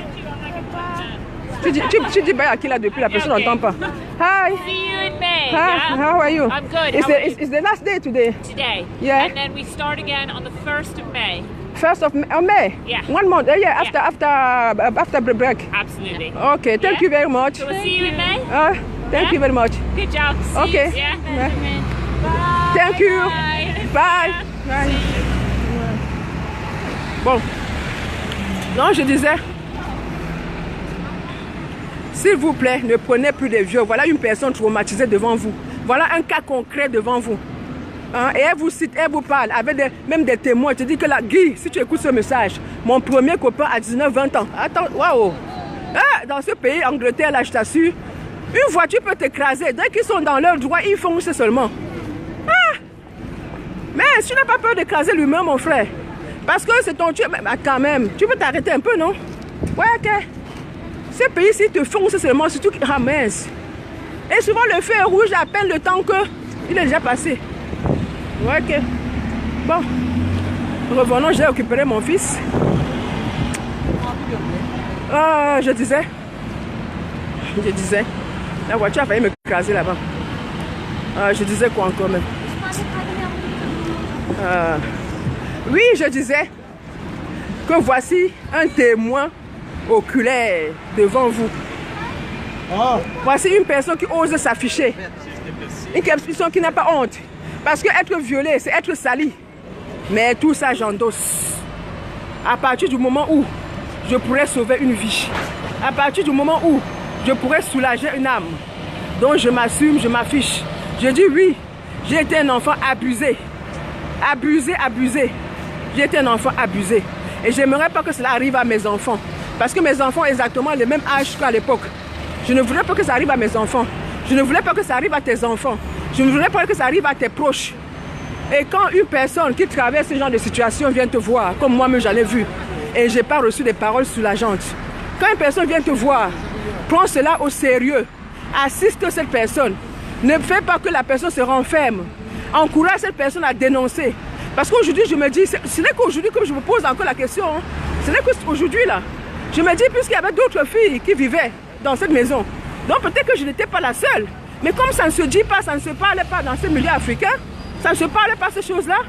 Tu dis bye à qui là depuis la personne n'entend pas. Hi. See you in May. Hi. Yeah? How are you? I'm good. It's the last day today. Today. Yeah. And then we start again on the 1st of May. 1st of May? Yeah. 1 month. Yeah, after the break. Absolutely. Okay, thank you very much. So we'll see you in May. Thank you very much. Good job. See Okay. you. Yeah. Yeah. Bye. Thank you. Bye. Bye. Bye. Bon. Non, je disais, s'il vous plaît, ne prenez plus de vieux. Voilà une personne traumatisée devant vous. Voilà un cas concret devant vous. Hein? Et elle vous cite, elle vous parle, avec même des témoins. Je te dis que là, Guy, si tu écoutes ce message, mon premier copain a 19-20 ans. Attends, waouh! Ah, dans ce pays, Angleterre, là, je t'assure, une voiture peut t'écraser. Dès qu'ils sont dans leur droit, ils foncent seulement. Ah! Mais si tu n'as pas peur d'écraser l'humain, mon frère, parce que c'est ton Dieu, mais quand même, tu peux t'arrêter un peu, non? Ouais, ok. Ce pays-ci te fonce seulement, surtout qu'il ramasse. Et souvent, le feu est rouge à peine le temps qu'il est déjà passé. Ouais, ok. Bon. Revenons, j'ai récupéré mon fils. Je disais. La voiture a failli me craser là-bas. Je disais quoi encore même? Oui, je disais que voici un témoin oculaire devant vous. Voici une personne qui ose s'afficher. Une personne qui n'a pas honte. Parce que être violé, c'est être sali. Mais tout ça, j'endosse. À partir du moment où je pourrais sauver une vie. À partir du moment où je pourrais soulager une âme. Donc je m'assume, je m'affiche. Je dis oui, j'ai été un enfant abusé. Abusé. J'ai été un enfant abusé. Et j'aimerais pas que cela arrive à mes enfants. Parce que mes enfants ont exactement le même âge qu'à l'époque. Je ne voudrais pas que ça arrive à mes enfants. Je ne voulais pas que ça arrive à tes enfants. Je ne voudrais pas que ça arrive à tes proches. Et quand une personne qui traverse ce genre de situation vient te voir, comme moi-même j'en ai vu, et je n'ai pas reçu des paroles soulageantes. Quand une personne vient te voir, prends cela au sérieux. Assiste cette personne. Ne fais pas que la personne se renferme. Encourage cette personne à dénoncer. Parce qu'aujourd'hui, je me dis, ce n'est qu'aujourd'hui que je me pose encore la question. Hein. Ce n'est qu'aujourd'hui là. Je me dis, puisqu'il y avait d'autres filles qui vivaient dans cette maison. Donc peut-être que je n'étais pas la seule. Mais comme ça ne se dit pas, ça ne se parlait pas dans ces milieux africains, ça ne se parlait pas ces choses-là,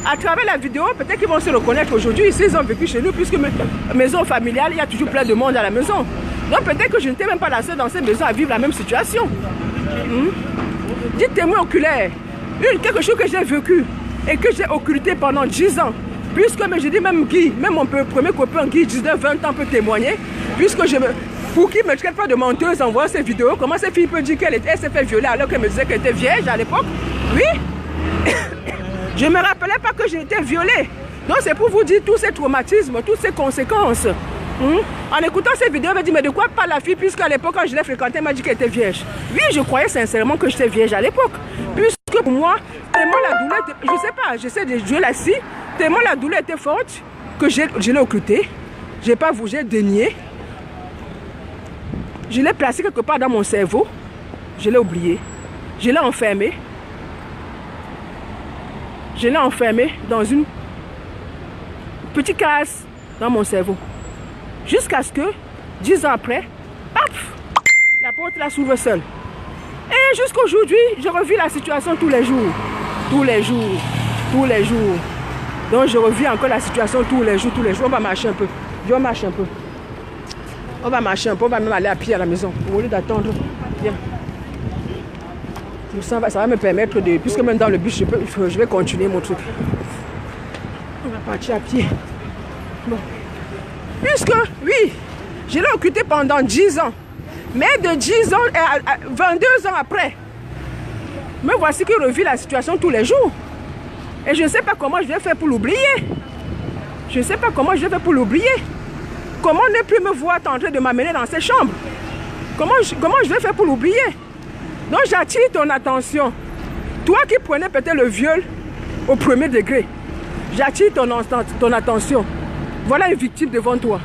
à travers la vidéo, peut-être qu'ils vont se reconnaître aujourd'hui, s'ils ont vécu chez nous, puisque maison familiale, il y a toujours plein de monde à la maison. Donc peut-être que je n'étais même pas la seule dans cette maison à vivre la même situation. Dites témoin oculaire, quelque chose que j'ai vécu et que j'ai occulté pendant 10 ans. Puisque, je dis même Guy, même mon premier copain Guy, 19-20 ans peut témoigner, puisque pour qu'il ne me traite pas de menteuse en voyant ces vidéos, comment cette fille peut dire qu'elle s'est fait violer alors qu'elle me disait qu'elle était vierge à l'époque? Oui. Je ne me rappelais pas que j'ai été violée. Donc c'est pour vous dire tous ces traumatismes, toutes ces conséquences. En écoutant ces vidéos, elle m'a dit, mais de quoi parle la fille, puisqu'à l'époque, quand je l'ai fréquentée, elle m'a dit qu'elle était vierge. Oui, je croyais sincèrement que j'étais vierge à l'époque. Puisque pour moi, tellement la douleur, je ne sais pas, j'essaie de jouer la scie, tellement la douleur était forte que je l'ai occultée. Je n'ai pas voulu, j'ai dénié. Je l'ai placé quelque part dans mon cerveau. Je l'ai oublié. Je l'ai enfermé. Je l'ai enfermé dans une petite case dans mon cerveau. Jusqu'à ce que, 10 ans après, paf, la porte la s'ouvre seule. Et jusqu'aujourd'hui, je revis la situation tous les jours. Tous les jours. Tous les jours. Donc je revis encore la situation tous les jours. On va marcher un peu. On marche un peu. On va marcher un peu. On va même aller à pied à la maison. Au lieu d'attendre. Viens. Ça va me permettre de... Puisque même dans le bus, je vais continuer mon truc. On va partir à pied. Bon. Puisque, oui, je l'ai occulté pendant 10 ans. Mais de 10 ans, 22 ans après, me voici que je revis la situation tous les jours. Et je ne sais pas comment je vais faire pour l'oublier. Je ne sais pas comment je vais faire pour l'oublier. Comment ne plus me voir en train de m'amener dans ces chambres? Comment je vais faire pour l'oublier? Donc j'attire ton attention. Toi qui prenais peut-être le viol au premier degré, j'attire ton attention. Voilà une victime devant toi.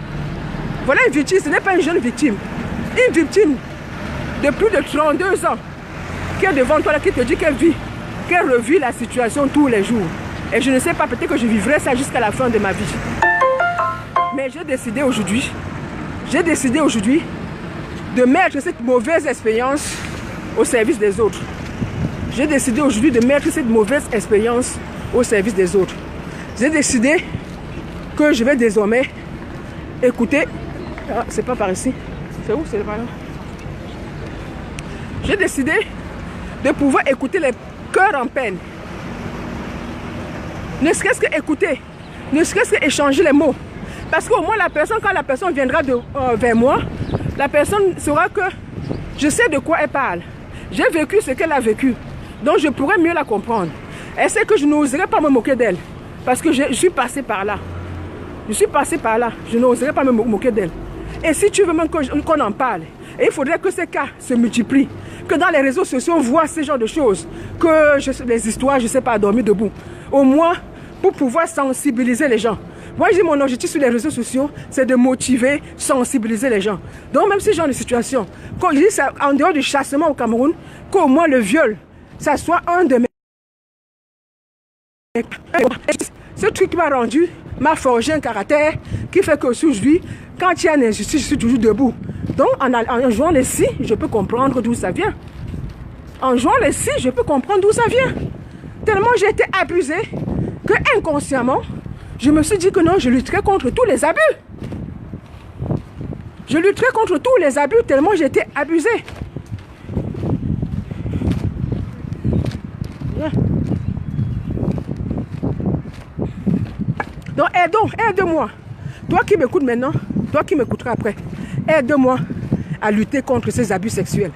Voilà une victime, ce n'est pas une jeune victime. Une victime de plus de 32 ans qui est devant toi, là, qui te dit qu'elle revit la situation tous les jours. Et je ne sais pas, peut-être que je vivrai ça jusqu'à la fin de ma vie. Mais j'ai décidé aujourd'hui de mettre cette mauvaise expérience au service des autres. J'ai décidé aujourd'hui de mettre cette mauvaise expérience au service des autres. J'ai décidé que je vais désormais écouter. Ah, c'est pas par ici. C'est où? C'est par là. J'ai décidé de pouvoir écouter les cœurs en peine. Ne serait-ce que écouter, ne serait-ce que échanger les mots. Parce qu'au moins la personne, quand la personne viendra vers moi, la personne saura que je sais de quoi elle parle. J'ai vécu ce qu'elle a vécu. Donc je pourrais mieux la comprendre. Elle sait que je n'oserais pas me moquer d'elle. Parce que je suis passé par là. Je suis passé par là. Je n'oserais pas me moquer d'elle. Et si tu veux même qu'on en parle, et il faudrait que ces cas se multiplient. Que dans les réseaux sociaux, on voit ce genre de choses. Que les histoires, je ne sais pas, dormir debout. Au moins, pour pouvoir sensibiliser les gens. Moi, j'ai mon objectif sur les réseaux sociaux, c'est de motiver, sensibiliser les gens. Donc, même ce genre de situation, quand je dis ça, en dehors du chassement au Cameroun, qu'au moins le viol, ça soit un de mes... Ce truc m'a rendu, m'a forgé un caractère qui fait qu'aujourd'hui, quand il y a une injustice, je suis toujours debout. Donc, en jouant les scies, je peux comprendre d'où ça vient. En jouant les scies, je peux comprendre d'où ça vient. Tellement j'ai été abusée que inconsciemment, je me suis dit que non, je lutterai contre tous les abus. Je lutterai contre tous les abus tellement j'ai été abusée. Yeah. Donc aide-moi. Toi qui m'écoutes maintenant, toi qui m'écouteras après, aide-moi à lutter contre ces abus sexuels.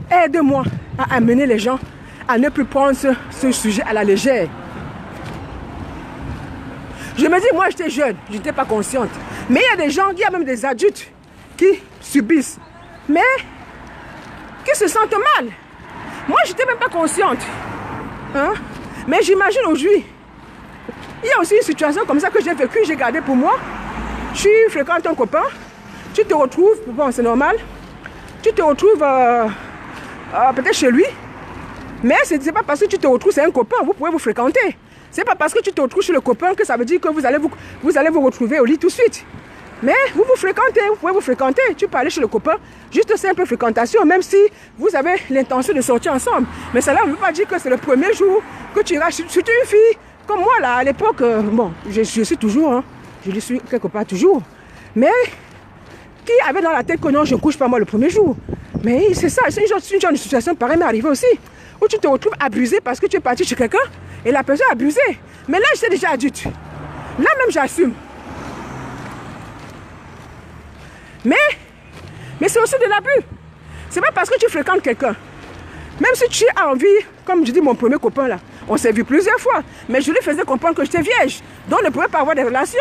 Aide-moi à amener les gens à ne plus prendre ce sujet à la légère. Je me dis, moi j'étais jeune, je n'étais pas consciente. Mais il y a des gens, il y a même des adultes qui subissent, mais qui se sentent mal. Moi je n'étais même pas consciente. Hein? Mais j'imagine aujourd'hui, il y a aussi une situation comme ça que j'ai vécue, j'ai gardé pour moi. Tu fréquentes un copain, tu te retrouves, bon c'est normal, tu te retrouves peut-être chez lui, mais ce n'est pas parce que tu te retrouves, c'est un copain, vous pouvez vous fréquenter. Ce n'est pas parce que tu te retrouves chez le copain que ça veut dire que vous allez vous retrouver au lit tout de suite. Mais vous vous fréquentez, vous pouvez vous fréquenter. Tu peux aller chez le copain, juste simple fréquentation, même si vous avez l'intention de sortir ensemble. Mais cela ne veut pas dire que c'est le premier jour que tu iras. Surtout une fille comme moi, là, à l'époque, bon, je suis toujours, hein, je le suis quelque part toujours. Mais qui avait dans la tête que non, je ne couche pas moi le premier jour. Mais c'est ça, c'est une genre de situation pareille m'est arrivée aussi. Où tu te retrouves abusé parce que tu es parti chez quelqu'un et la personne a abusé. Mais là, j'étais déjà adulte. Là même, j'assume. Mais c'est aussi de l'abus. C'est pas parce que tu fréquentes quelqu'un. Même si tu as envie, comme je dis mon premier copain là, on s'est vu plusieurs fois, mais je lui faisais comprendre que j'étais vierge, donc on ne pouvait pas avoir des relations.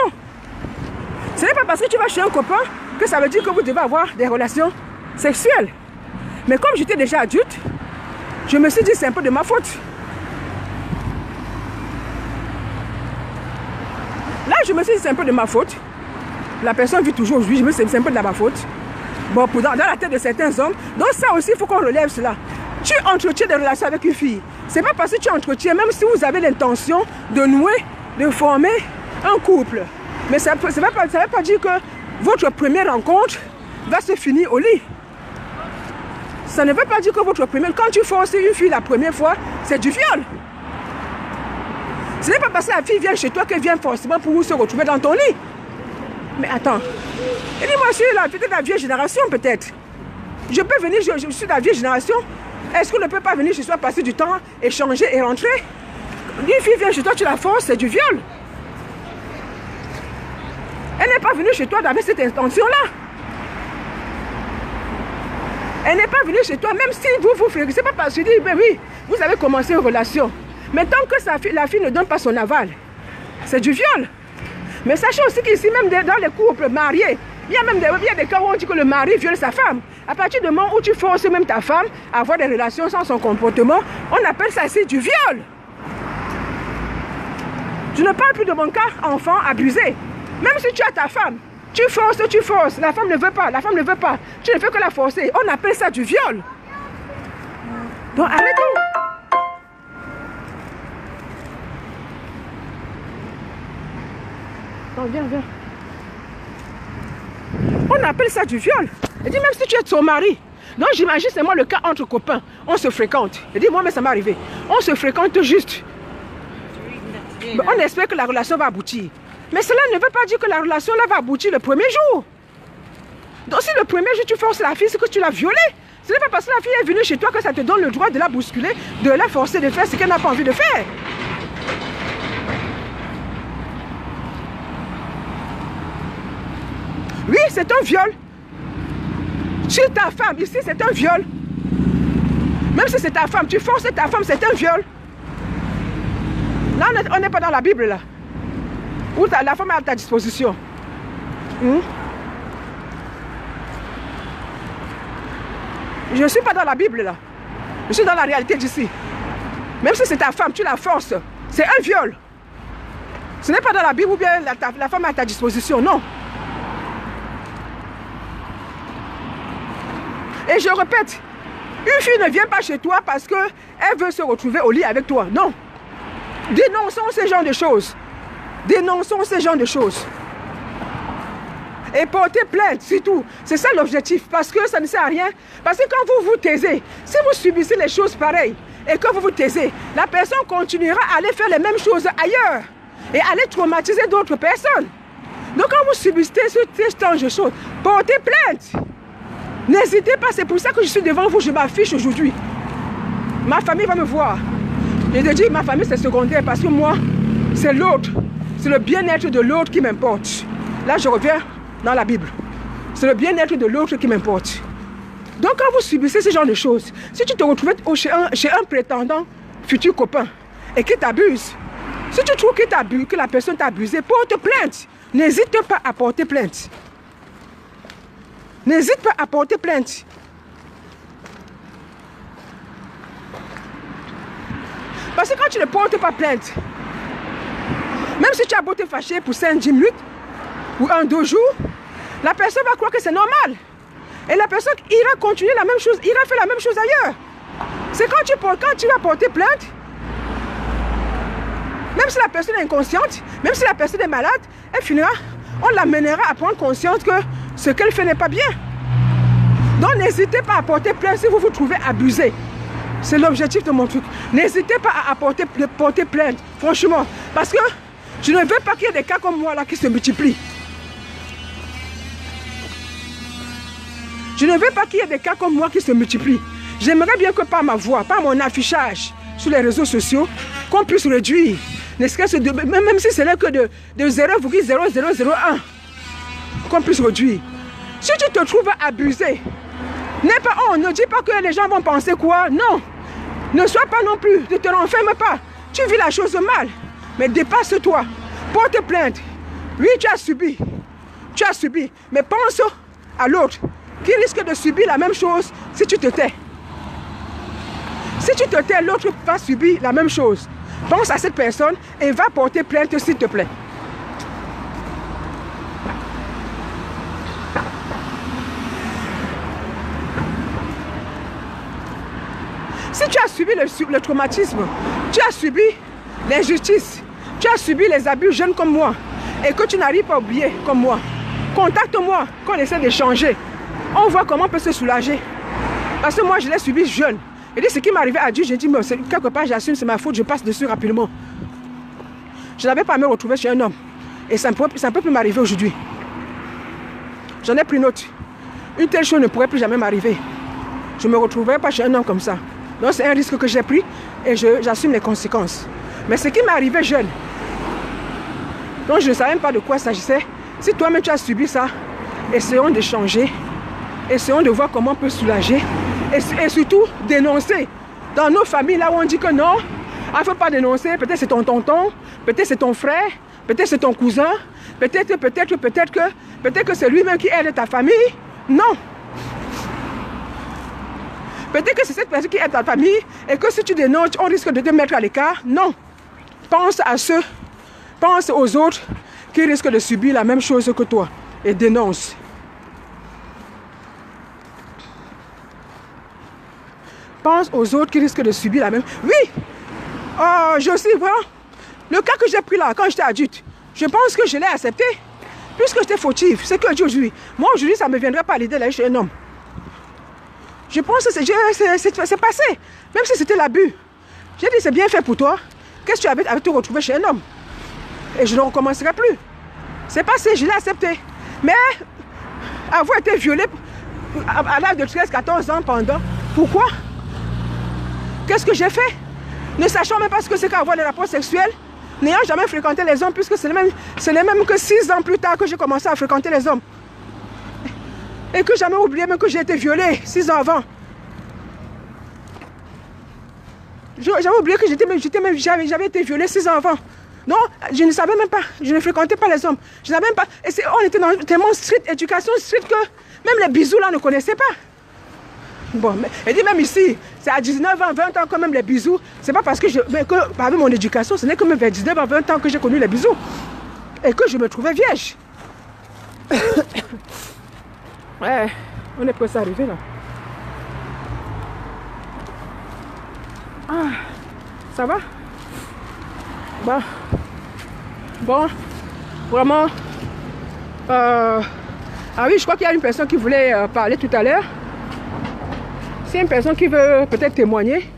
Ce n'est pas parce que tu vas chez un copain que ça veut dire que vous devez avoir des relations sexuelles. Mais comme j'étais déjà adulte, je me suis dit c'est un peu de ma faute. Là, je me suis dit c'est un peu de ma faute. La personne vit toujours aujourd'hui, je me suis dit c'est un peu de ma faute. Bon, dans la tête de certains hommes. Donc ça aussi, il faut qu'on relève cela. Tu entretiens des relations avec une fille. C'est pas parce que tu entretiens, même si vous avez l'intention de nouer, de former un couple. Mais ça ne veut pas dire que votre première rencontre va se finir au lit. Ça ne veut pas dire que votre première... Quand tu forces une fille la première fois, c'est du viol. Ce n'est pas parce que la fille vient chez toi qu'elle vient forcément pour se retrouver dans ton lit. Mais attends. Et dis-moi, je suis peut-être de la vieille génération, peut-être. Je peux venir, je suis de la vieille génération. Est-ce qu'on ne peut pas venir chez toi, passer du temps, échanger et rentrer? Une fille vient chez toi, tu la forces, c'est du viol. Elle n'est pas venue chez toi avec cette intention-là. Elle n'est pas venue chez toi, même si vous fréquentez. C'est pas parce que je dis, ben oui, vous avez commencé une relation. Mais tant que la fille ne donne pas son aval, c'est du viol. Mais sachez aussi qu'ici, même dans les couples mariés, il y a des cas où on dit que le mari viole sa femme. À partir du moment où tu forces même ta femme à avoir des relations sans son comportement, on appelle ça ici du viol. Je ne parle plus de mon cas enfant abusé. Même si tu as ta femme, tu forces, la femme ne veut pas, tu ne fais que la forcer. On appelle ça du viol. Donc arrêtons. Non, viens. On appelle ça du viol. Elle dit même si tu es son mari. Donc j'imagine c'est moi le cas entre copains. On se fréquente. Elle dit moi mais ça m'est arrivé. On se fréquente juste. Mais on espère que la relation va aboutir. Mais cela ne veut pas dire que la relation là va aboutir le premier jour. Donc si le premier jour tu forces la fille, c'est que tu l'as violée. Ce n'est pas parce que la fille est venue chez toi que ça te donne le droit de la bousculer, de la forcer de faire ce qu'elle n'a pas envie de faire. Oui, c'est un viol. Sur ta femme, ici, c'est un viol. Même si c'est ta femme, tu forces ta femme, c'est un viol. Là, on n'est pas dans la Bible, là. Où la femme est à ta disposition. Je ne suis pas dans la Bible, là. Je suis dans la réalité d'ici. Même si c'est ta femme, tu la forces. C'est un viol. Ce n'est pas dans la Bible ou bien la femme est à ta disposition, non. Et je répète, une fille ne vient pas chez toi parce qu'elle veut se retrouver au lit avec toi. Non. Dénonçons ce genre de choses. Dénonçons ce genre de choses. Et portez plainte, c'est tout. C'est ça l'objectif. Parce que ça ne sert à rien. Parce que quand vous vous taisez, si vous subissez les choses pareilles et que vous vous taisez, la personne continuera à aller faire les mêmes choses ailleurs et aller traumatiser d'autres personnes. Donc quand vous subissez ce genre de choses, portez plainte. N'hésitez pas, c'est pour ça que je suis devant vous, je m'affiche aujourd'hui. Ma famille va me voir. Et je dis, ma famille c'est secondaire parce que moi, c'est l'autre. C'est le bien-être de l'autre qui m'importe. Là, je reviens dans la Bible. C'est le bien-être de l'autre qui m'importe. Donc quand vous subissez ce genre de choses, si tu te retrouves chez un prétendant, futur copain, et qu'il t'abuse, si tu trouves que la personne t'a abusé, porte plainte. N'hésite pas à porter plainte. N'hésite pas à porter plainte. Parce que quand tu ne portes pas plainte, même si tu as beau te fâcher pour 5-10 minutes, ou 1-2 jours, la personne va croire que c'est normal. Et la personne ira continuer la même chose, ira faire la même chose ailleurs. C'est quand tu vas porter plainte, même si la personne est inconsciente, même si la personne est malade, elle finira, on l'amènera à prendre conscience que ce qu'elle fait n'est pas bien. Donc n'hésitez pas à porter plainte si vous vous trouvez abusé. C'est l'objectif de mon truc. N'hésitez pas à porter plainte, franchement. Parce que je ne veux pas qu'il y ait des cas comme moi là qui se multiplient. Je ne veux pas qu'il y ait des cas comme moi qui se multiplient. J'aimerais bien que par ma voix, par mon affichage sur les réseaux sociaux, qu'on puisse réduire, même si c'est là que de 0,0001, qu'on puisse réduire. Si tu te trouves abusé, ne dis pas que les gens vont penser quoi. Non, ne sois pas non plus, ne te renferme pas. Tu vis la chose mal, mais dépasse-toi, porte plainte. Oui, tu as subi, mais pense à l'autre qui risque de subir la même chose si tu te tais. Si tu te tais, l'autre va subir la même chose. Pense à cette personne et va porter plainte s'il te plaît. Si tu as subi le traumatisme, tu as subi l'injustice, tu as subi les abus jeunes comme moi et que tu n'arrives pas à oublier comme moi, contacte-moi, qu'on essaie d'échanger. On voit comment on peut se soulager. Parce que moi, je l'ai subi jeune. Et ce qui m'est arrivé à Dieu, j'ai dit, mais quelque part, j'assume, c'est ma faute, je passe dessus rapidement. Je n'avais pas à me retrouver chez un homme. Et ça ne peut plus m'arriver aujourd'hui. J'en ai pris note. Une telle chose ne pourrait plus jamais m'arriver. Je ne me retrouverai pas chez un homme comme ça. Donc c'est un risque que j'ai pris et j'assume les conséquences. Mais ce qui m'est arrivé jeune, donc je ne savais même pas de quoi il s'agissait. Si toi-même tu as subi ça, essayons d'échanger, essayons de voir comment on peut soulager et surtout dénoncer. Dans nos familles là où on dit que non, il ne faut pas dénoncer, peut-être c'est ton tonton, peut-être c'est ton frère, peut-être c'est ton cousin, peut-être que c'est lui-même qui aide ta famille. Non. Peut-être que c'est cette personne qui aide ta famille et que si tu dénonces, on risque de te mettre à l'écart. Non. Pense aux autres qui risquent de subir la même chose que toi et dénonce. Pense aux autres qui risquent de subir la même... Oui. Oh, je sais, vraiment. Le cas que j'ai pris là, quand j'étais adulte, je pense que je l'ai accepté. Puisque j'étais fautive, c'est que aujourd'hui. Moi, aujourd'hui, ça ne me viendrait pas à l'idée d'aller chez un homme. Je pense que c'est passé. Même si c'était l'abus. J'ai dit, c'est bien fait pour toi. Qu'est-ce que tu avais à te retrouver chez un homme? Et je ne recommencerai plus. C'est passé, je l'ai accepté. Mais avoir été violée à l'âge de 13-14 ans pendant... Pourquoi? Qu'est-ce que j'ai fait? Ne sachant même pas ce que c'est qu'avoir des rapports sexuels, n'ayant jamais fréquenté les hommes, puisque c'est les mêmes que 6 ans plus tard que j'ai commencé à fréquenter les hommes. Et que jamais oublié même que j'ai été violée 6 ans avant. J'avais oublié que j'avais été violée 6 ans avant. Non, je ne savais même pas, je ne fréquentais pas les hommes. Je n'avais même pas, on était dans tellement strict, éducation stricte que même les bisous là on ne connaissait pas. Bon, et dit même ici, c'est à 19 ans, 20 ans quand même les bisous. C'est pas parce que avec mon éducation, ce n'est que même vers 19 ans, 20 ans que j'ai connu les bisous. Et que je me trouvais vierge. Ouais, on est presque arrivé là. Ah, ça va? Bon, vraiment. Ah oui, je crois qu'il y a une personne qui voulait parler tout à l'heure. C'est une personne qui veut peut-être témoigner.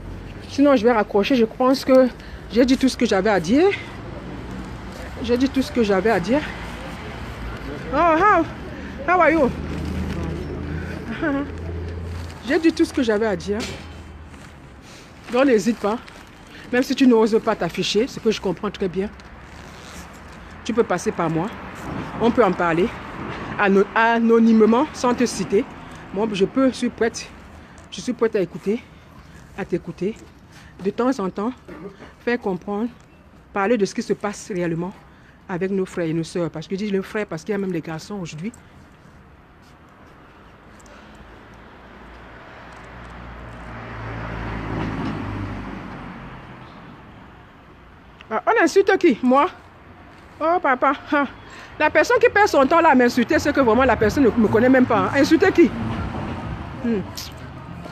Sinon, je vais raccrocher. Je pense que j'ai dit tout ce que j'avais à dire. J'ai dit tout ce que j'avais à dire. Oh, how are you? J'ai dit tout ce que j'avais à dire. Donc n'hésite pas. Même si tu n'oses pas t'afficher, ce que je comprends très bien. Tu peux passer par moi. On peut en parler anonymement, sans te citer. Moi, je suis prête. Je suis prête à écouter, à t'écouter. De temps en temps, faire comprendre, parler de ce qui se passe réellement avec nos frères et nos sœurs. Parce que je dis les frères, parce qu'il y a même des garçons aujourd'hui. Ah, on insulte qui? Moi? Oh papa, hein. La personne qui perd son temps là à m'insulter, c'est que vraiment la personne ne me connaît même pas. Hein. Insulter qui?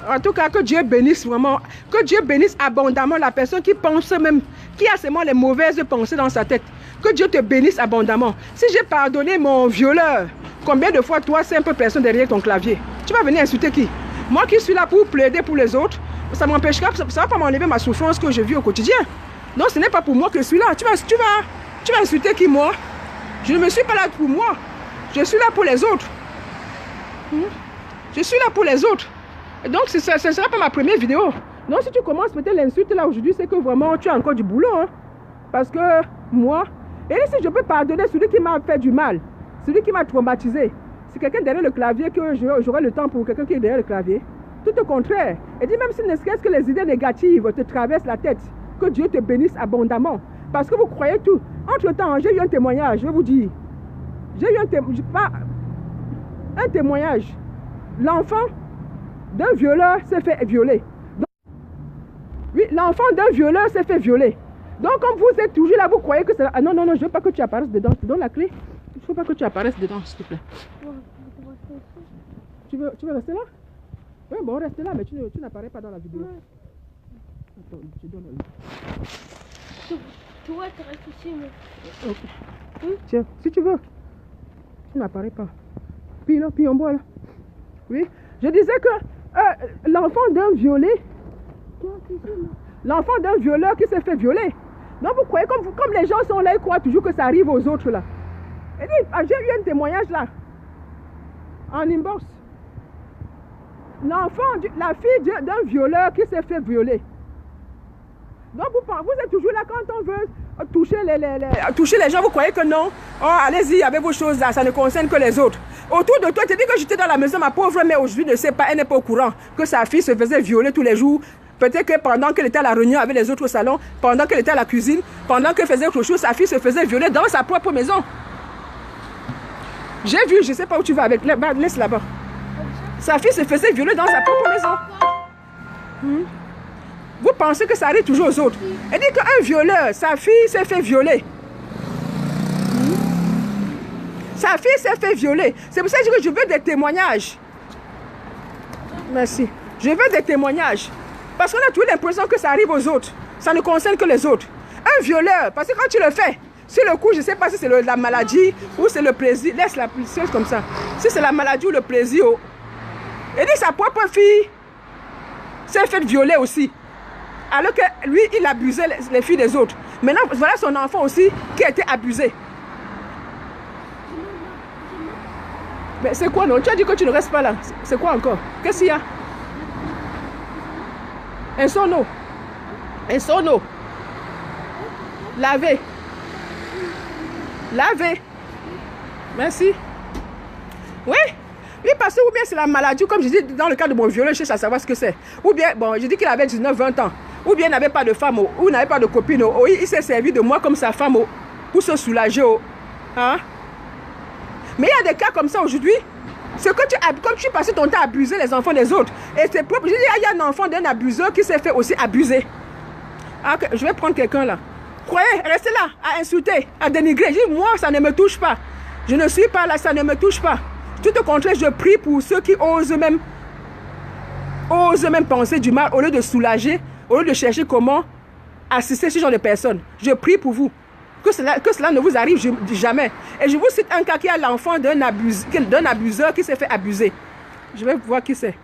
En tout cas, que Dieu bénisse vraiment, que Dieu bénisse abondamment la personne qui pense même, qui a seulement les mauvaises pensées dans sa tête. Que Dieu te bénisse abondamment. Si j'ai pardonné mon violeur, combien de fois toi, simple personne derrière ton clavier, tu vas venir insulter qui? Moi qui suis là pour plaider pour les autres, ça m'empêchera, ça ne va pas m'enlever ma souffrance que je vis au quotidien. Donc ce n'est pas pour moi que je suis là. Tu vas insulter qui, moi? Je ne me suis pas là pour moi. Je suis là pour les autres. Je suis là pour les autres. Et donc, ce ne sera pas ma première vidéo. Donc, si tu commences peut-être l'insulte là aujourd'hui, c'est que vraiment tu as encore du boulot. Hein? Parce que moi, et si je peux pardonner celui qui m'a fait du mal, celui qui m'a traumatisé, c'est quelqu'un derrière le clavier que j'aurai le temps pour quelqu'un qui est derrière le clavier. Tout au contraire. Et dis même si ne serait-ce que les idées négatives te traversent la tête, que Dieu te bénisse abondamment. Parce que vous croyez tout. Entre-temps, j'ai eu un témoignage, je vais vous dire. J'ai eu un témoignage. L'enfant d'un violeur s'est fait violer. Donc, oui, l'enfant d'un violeur s'est fait violer. Donc, comme vous êtes toujours là, vous croyez que c'est... Ah non, non, non, je ne veux pas que tu apparaisses dedans. Je te donne la clé. Il ne faut pas que tu apparaisses dedans, s'il te plaît. Tu veux rester là? Oui, bon, reste là, mais tu n'apparais pas dans la vidéo. Attends, je donne le... Toi, tu restes ici, mais... Ok. Tiens, si tu veux. Tu n'apparais pas. Puis là, puis on boit là. Oui. Je disais que l'enfant d'un violé... L'enfant d'un violeur qui s'est fait violer. Donc vous croyez, comme les gens sont là, ils croient toujours que ça arrive aux autres là. Et j'ai eu un témoignage là. En inbox. La fille d'un violeur qui s'est fait violer. Donc vous êtes toujours là quand on veut toucher les gens, vous croyez que non? Oh, allez-y avec vos choses là, ça ne concerne que les autres. Autour de toi, tu dis que j'étais dans la maison, ma pauvre mère aujourd'hui ne sait pas, elle n'est pas au courant que sa fille se faisait violer tous les jours. Peut-être que pendant qu'elle était à la réunion avec les autres au salon, pendant qu'elle était à la cuisine, pendant qu'elle faisait autre chose, sa fille se faisait violer dans sa propre maison. J'ai vu, je ne sais pas où tu vas avec, laisse là-bas. Sa fille se faisait violer dans sa propre maison. Vous pensez que ça arrive toujours aux autres. Elle dit qu'un violeur, sa fille s'est fait violer. Sa fille s'est fait violer. C'est pour ça que je dis que je veux des témoignages. Merci. Je veux des témoignages. Parce qu'on a toujours l'impression que ça arrive aux autres. Ça ne concerne que les autres. Un violeur, parce que quand tu le fais, sur le coup, je ne sais pas si c'est la maladie ou c'est le plaisir. Laisse la chose comme ça. Si c'est la maladie ou le plaisir. Elle dit sa propre fille s'est fait violer aussi. Alors que lui, il abusait les filles des autres. Maintenant, voilà son enfant aussi qui a été abusé. Mais c'est quoi non? Tu as dit que tu ne restes pas là. C'est quoi encore? Qu'est-ce qu'il y a? Un sono. Un sono. Laver. Laver. Merci. Oui. Oui, parce que ou bien c'est la maladie, comme je dis dans le cas de mon violeur, je cherche à savoir ce que c'est. Ou bien, bon, je dis qu'il avait 19-20 ans. Ou bien il n'avait pas de femme, ou il n'avait pas de copine. Il s'est servi de moi comme sa femme pour se soulager. Hein? Mais il y a des cas comme ça aujourd'hui. C'est que comme tu passes ton temps à abuser les enfants des autres. Et c'est propre. Je dis, il y a un enfant d'un abuseur qui s'est fait aussi abuser. Ah, je vais prendre quelqu'un là. Croyez, restez là, à insulter, à dénigrer. Je dis, moi, ça ne me touche pas. Je ne suis pas là, ça ne me touche pas. Tout au contraire, je prie pour ceux qui osent même penser du mal au lieu de soulager, au lieu de chercher comment assister ce genre de personnes. Je prie pour vous. Que cela ne vous arrive jamais. Et je vous cite un cas qui a l'enfant d'un abuseur qui s'est fait abuser. Je vais voir qui c'est.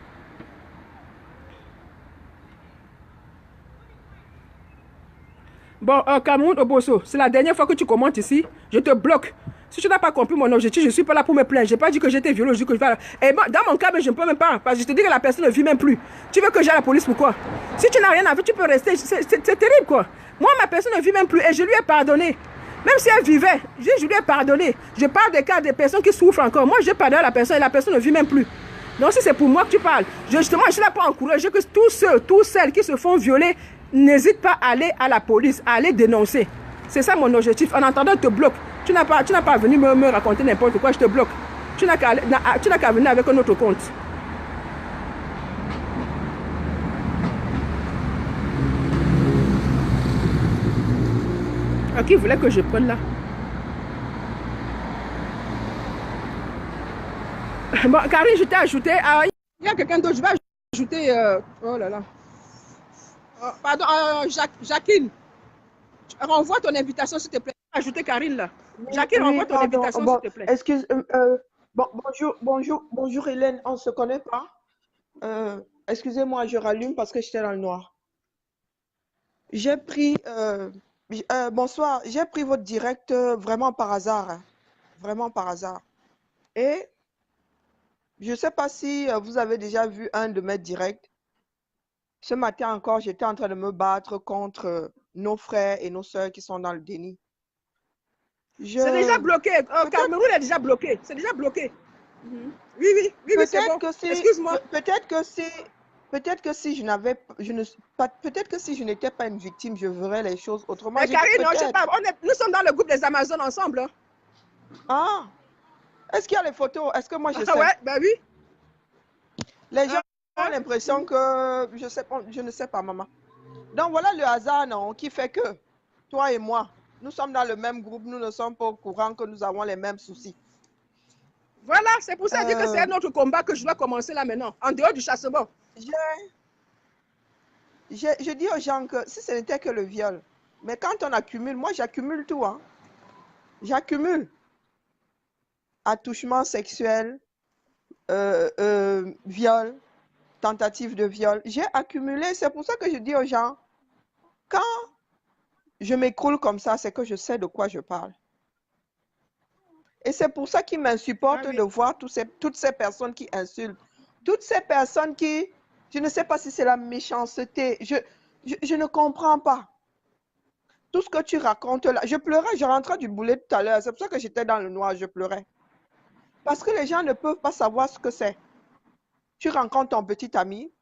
Bon, Cameroun Oboso, c'est la dernière fois que tu commentes ici. Je te bloque. Si tu n'as pas compris mon objectif, je ne suis pas là pour me plaindre. Je n'ai pas dit que j'étais violée, je dis que je vais... Et dans mon cas, je ne peux même pas. Parce que je te dis que la personne ne vit même plus. Tu veux que j'aille à la police, pourquoi? Si tu n'as rien à faire, tu peux rester. C'est terrible, quoi. Moi, ma personne ne vit même plus et je lui ai pardonné. Même si elle vivait, je lui ai pardonné. Je parle des cas des personnes qui souffrent encore. Moi, j'ai pardonné à la personne et la personne ne vit même plus. Donc, si c'est pour moi que tu parles, justement, je ne l'ai pas encouragé que tous celles qui se font violer n'hésitent pas à aller à la police, à aller dénoncer. C'est ça mon objectif. En attendant, je te bloque. Tu n'as pas à venir me raconter n'importe quoi, je te bloque. Tu n'as qu'à venir avec un autre compte. À qui voulait que je prenne là? Bon, Karine, je t'ai ajouté. Il y a quelqu'un d'autre, je vais ajouter. Oh là là. Pardon, Jacqueline. Renvoie ton invitation, s'il te plaît. Ajouter Karine là. Jacqueline, renvoie ton invitation, s'il te plaît. Excuse, bonjour Hélène, on ne se connaît pas. Excusez-moi, je rallume parce que j'étais dans le noir. J'ai pris, bonsoir, j'ai pris votre direct vraiment par hasard. Hein, vraiment par hasard. Et je ne sais pas si vous avez déjà vu un de mes directs. Ce matin encore, j'étais en train de me battre contre nos frères et nos sœurs qui sont dans le déni. C'est déjà bloqué. Cameroun est déjà bloqué. C'est déjà bloqué. Oui, c'est bon. Excuse-moi. Peut-être que si je n'étais pas une victime, je verrais les choses autrement. Mais Karine, non, je sais pas. Nous sommes dans le groupe des Amazones ensemble. Hein. Ah, est-ce qu'il y a les photos? Est-ce que moi je sais? Ouais, ben oui. Les gens ont l'impression que je ne sais pas, maman. Donc voilà le hasard, non, qui fait que toi et moi, nous sommes dans le même groupe, nous ne sommes pas au courant que nous avons les mêmes soucis. Voilà, c'est pour ça que c'est un autre combat que je dois commencer là maintenant, en dehors du chassement. Je dis aux gens que si ce n'était que le viol, mais quand on accumule, moi j'accumule tout, hein. J'accumule. Attouchement sexuel, viol, tentative de viol. J'ai accumulé, c'est pour ça que je dis aux gens, quand je m'écroule comme ça, c'est que je sais de quoi je parle. Et c'est pour ça qu'il m'insupporte de voir toutes ces personnes qui insultent. Toutes ces personnes qui, je ne sais pas si c'est la méchanceté, je ne comprends pas. Tout ce que tu racontes là, je pleurais, je rentrais du boulet tout à l'heure, c'est pour ça que j'étais dans le noir, je pleurais. Parce que les gens ne peuvent pas savoir ce que c'est. Tu rencontres ton petit ami,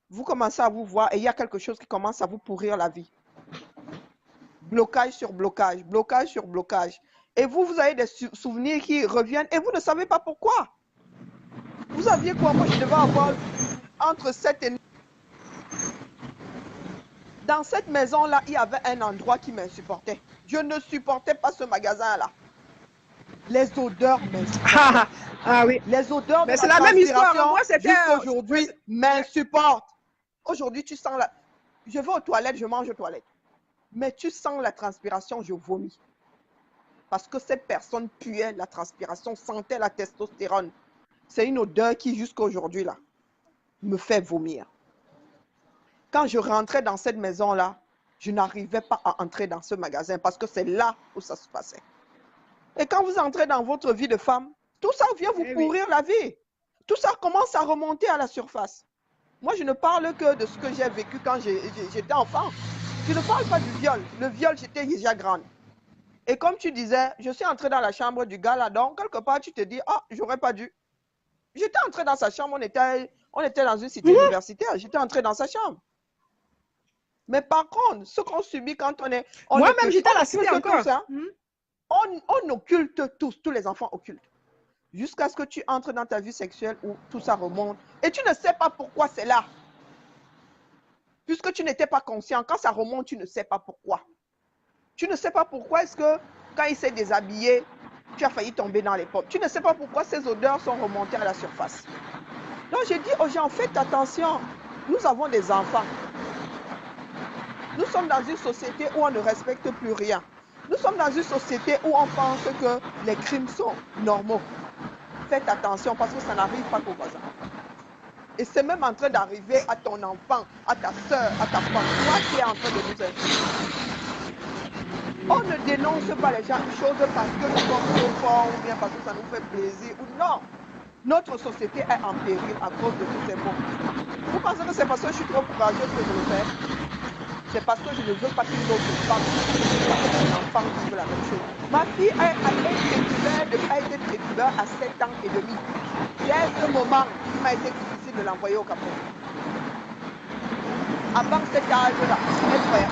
vous commencez à vous voir et il y a quelque chose qui commence à vous pourrir la vie. Blocage sur blocage, blocage sur blocage. Et vous avez des souvenirs qui reviennent et vous ne savez pas pourquoi. Vous aviez quoi? Moi, je devais avoir entre 7 et 9. Dans cette maison-là, il y avait un endroit qui m'insupportait. Je ne supportais pas ce magasin-là. Les odeurs m'insupportent. Ah oui. Les odeurs de c'est la même histoire. Moi, jusqu'aujourd'hui m'insupportent. Aujourd'hui, tu sens la... Je vais aux toilettes, je mange aux toilettes. Mais tu sens la transpiration, je vomis. Parce que cette personne puait la transpiration, sentait la testostérone. C'est une odeur qui, jusqu'à aujourd'hui, là, me fait vomir. Quand je rentrais dans cette maison-là, je n'arrivais pas à entrer dans ce magasin parce que c'est là où ça se passait. Et quand vous entrez dans votre vie de femme, tout ça vient vous pourrir la vie. Tout ça commence à remonter à la surface. Moi, je ne parle que de ce que j'ai vécu quand j'étais enfant. Je ne parle pas du viol. Le viol, j'étais déjà grande. Et comme tu disais, je suis entrée dans la chambre du gars là, donc quelque part tu te dis, ah, j'aurais pas dû. J'étais entrée dans sa chambre, on était dans une cité universitaire, j'étais entrée dans sa chambre. Mais par contre, ce qu'on subit quand on est... Moi-même, j'étais à la cité encore. Ça, on occulte tous les enfants occultent. Jusqu'à ce que tu entres dans ta vie sexuelle où tout ça remonte. Et tu ne sais pas pourquoi c'est là. Puisque tu n'étais pas conscient, quand ça remonte, tu ne sais pas pourquoi. Tu ne sais pas pourquoi est-ce que quand il s'est déshabillé, tu as failli tomber dans les pommes. Tu ne sais pas pourquoi ces odeurs sont remontées à la surface. Donc je dis aux gens, faites attention. Nous avons des enfants. Nous sommes dans une société où on ne respecte plus rien. Nous sommes dans une société où on pense que les crimes sont normaux. Faites attention parce que ça n'arrive pas qu'aux voisins. Et c'est même en train d'arriver à ton enfant, à ta soeur, à ta femme. Toi qui es en train de nous insulter. On ne dénonce pas les gens une chose parce que nous sommes trop forts ou bien parce que ça nous fait plaisir. Ou non. Notre société est en péril à cause de tous ces mots. Vous pensez que c'est parce que je suis trop courageuse que je le fais? c'est parce que je ne veux pas qu'une autre femme, un enfant vive la même chose. Ma fille a été préturbeur à 7 ans et demi. Dès ce moment, il m'a été difficile de l'envoyer au Cameroun. Avant cet âge-là, elle voyait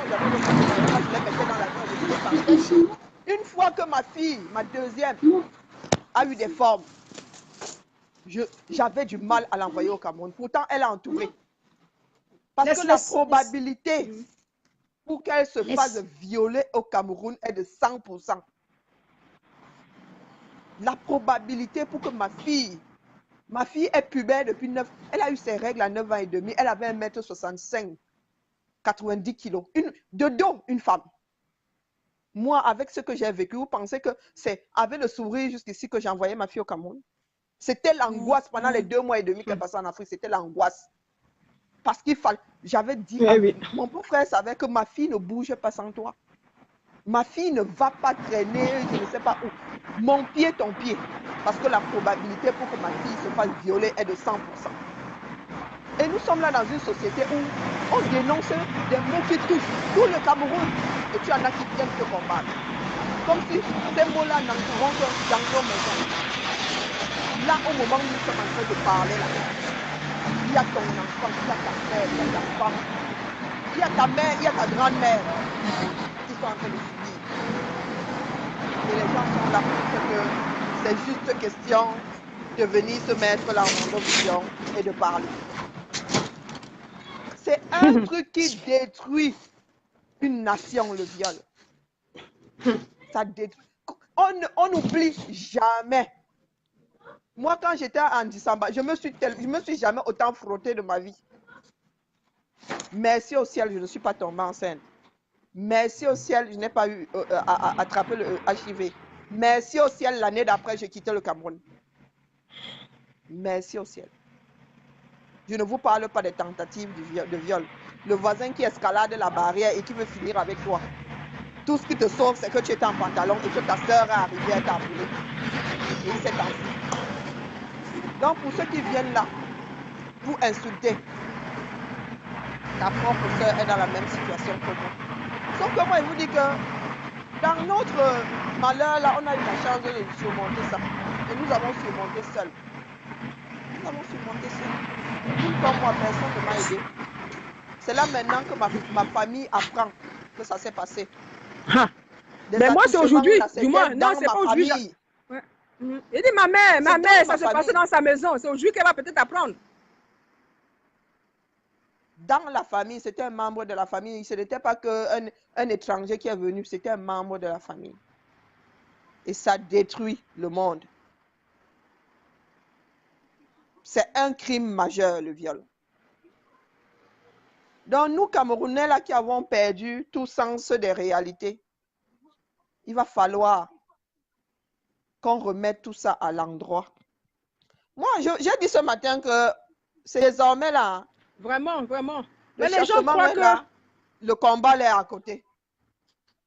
je la mettais dans la main. Une fois que ma fille, ma deuxième, a eu des formes, j'avais du mal à l'envoyer au Cameroun. Pourtant, elle a entouré. Parce que la probabilité pour qu'elle se fasse violer au Cameroun est de 100%. La probabilité pour que ma fille est pubère depuis 9, elle a eu ses règles à 9 ans et demi, elle avait 1m65, 90 kg. De dos, une femme. Moi, avec ce que j'ai vécu, vous pensez que c'est avec le sourire jusqu'ici que j'ai envoyé ma fille au Cameroun? C'était l'angoisse pendant les 2 mois et demi qu'elle passait en Afrique, c'était l'angoisse. Parce qu'il fallait, j'avais dit, mon beau-frère savait que ma fille ne bouge pas sans toi. Ma fille ne va pas traîner, je ne sais pas où. Mon pied, ton pied. Parce que la probabilité pour que ma fille se fasse violer est de 100%. Et nous sommes là dans une société où on dénonce des mots qui touchent tout le Cameroun. Et tu en as qui viennent te combattre. Comme si ces mots-là n'entreront que dans nos maisons. Là, au moment où nous sommes en train de parler, là, il y a ton enfant, il y a ta mère, il y a ta femme, il y a ta mère, il y a ta grand-mère qui sont en train de subir. Et les gens sont là parce que c'est juste question de venir se mettre là en opposition et de parler. C'est un truc qui détruit une nation, le viol. Ça détruit. On n'oublie jamais. Moi, quand j'étais en décembre, je me suis jamais autant frottée de ma vie. Merci au ciel, je ne suis pas tombée enceinte. Merci au ciel, je n'ai pas eu à attraper le HIV. Merci au ciel, l'année d'après, j'ai quitté le Cameroun. Merci au ciel. Je ne vous parle pas des tentatives de viol. Le voisin qui escalade la barrière et qui veut finir avec toi. Tout ce qui te sauve, c'est que tu étais en pantalon et que ta soeur est arrivée à t'appeler. Et c'est ainsi. Donc, pour ceux qui viennent là, pour insulter, ta propre soeur est dans la même situation que moi. Sauf que moi, il vous dit que dans notre malheur, là, on a eu la chance de surmonter ça. Et nous avons surmonté seuls. Nous avons surmonté seuls. Tout comme moi, personne ne m'a aidé. C'est là maintenant que ma famille apprend que ça s'est passé. Mais moi, c'est aujourd'hui. Du moins, non, c'est pas aujourd'hui. Ouais. Il dit, ma mère, ça s'est passé dans sa maison. C'est aujourd'hui qu'elle va peut-être apprendre. Dans la famille, c'était un membre de la famille. Ce n'était pas qu'un étranger qui est venu, c'était un membre de la famille. Et ça détruit le monde. C'est un crime majeur, le viol. Donc, nous, Camerounais, là, qui avons perdu tout sens des réalités, il va falloir qu'on remette tout ça à l'endroit. Moi, j'ai dit ce matin que c'est désormais là. Vraiment, vraiment. Mais les gens croient que là, le combat est à côté.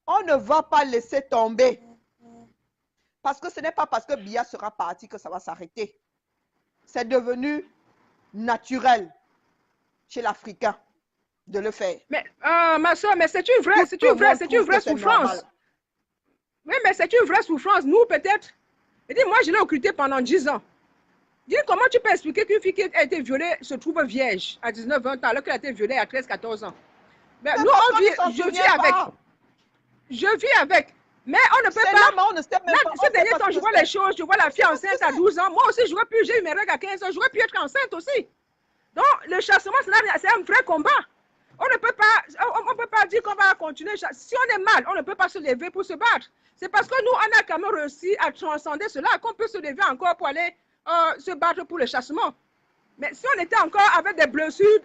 On ne va pas laisser tomber. Parce que ce n'est pas parce que Biya sera parti que ça va s'arrêter. C'est devenu naturel chez l'Africain de le faire. Mais ma soeur, mais c'est une vraie souffrance. Oui, mais c'est une vraie souffrance. Nous, peut-être. Et dis, moi, je l'ai occulté pendant 10 ans. Dis, comment tu peux expliquer qu'une fille qui a été violée se trouve vierge à 19-20 ans alors qu'elle a été violée à 13-14 ans? Mais nous, je vis avec. Je vis avec. Mais on ne peut pas. Ces derniers temps, je vois les choses. Je vois la fille enceinte à 12 ans. Moi aussi, j'ai eu mes règles à 15 ans. J'aurais pu être enceinte aussi. Donc, le chassement, c'est un vrai combat. On ne peut pas dire qu'on va continuer. Si on est mal, on ne peut pas se lever pour se battre. C'est parce que nous, on a quand même réussi à transcender cela qu'on peut se lever encore pour aller se battre pour le chassement. Mais si on était encore avec des blessures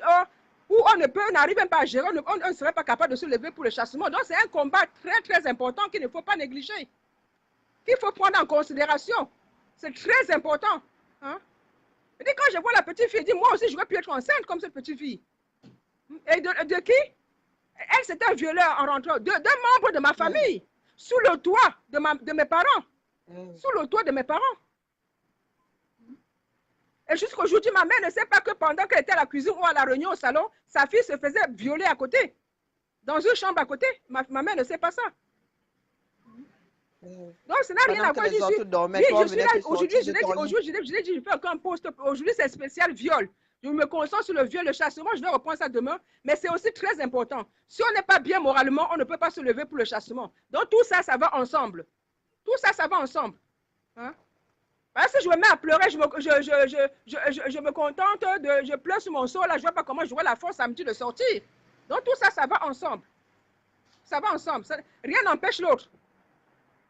où on n'arrive même pas à gérer, on ne serait pas capable de se lever pour le chassement. Donc, c'est un combat très, très important qu'il ne faut pas négliger, qu'il faut prendre en considération. C'est très important. Hein? Et quand je vois la petite fille, je dis, moi aussi, j'aurais pu être enceinte comme cette petite fille. Et de qui? Elle, c'est un violeur en rentrant. D'un membre de ma famille, sous le toit de mes parents. Sous le toit de mes parents. Et jusqu'aujourd'hui, ma mère ne sait pas que pendant qu'elle était à la cuisine ou à la réunion au salon, sa fille se faisait violer à côté. dans une chambre à côté. Ma mère ne sait pas ça. Donc, ça n'a rien à voir. Oui, je suis là. Aujourd'hui, je l'ai dit, je fais aucun poste. Aujourd'hui, c'est spécial viol. Je me concentre sur le viol, le chassement. Je vais reprendre ça demain. Mais c'est aussi très important. Si on n'est pas bien moralement, on ne peut pas se lever pour le chassement. Donc, tout ça, ça va ensemble. Tout ça, ça va ensemble. Hein? Parce que je me mets à pleurer, je me contente, je pleure sur mon sort, là, je ne vois pas comment j'aurai la force samedi de sortir. Donc, tout ça, ça va ensemble. Ça va ensemble. Rien n'empêche l'autre.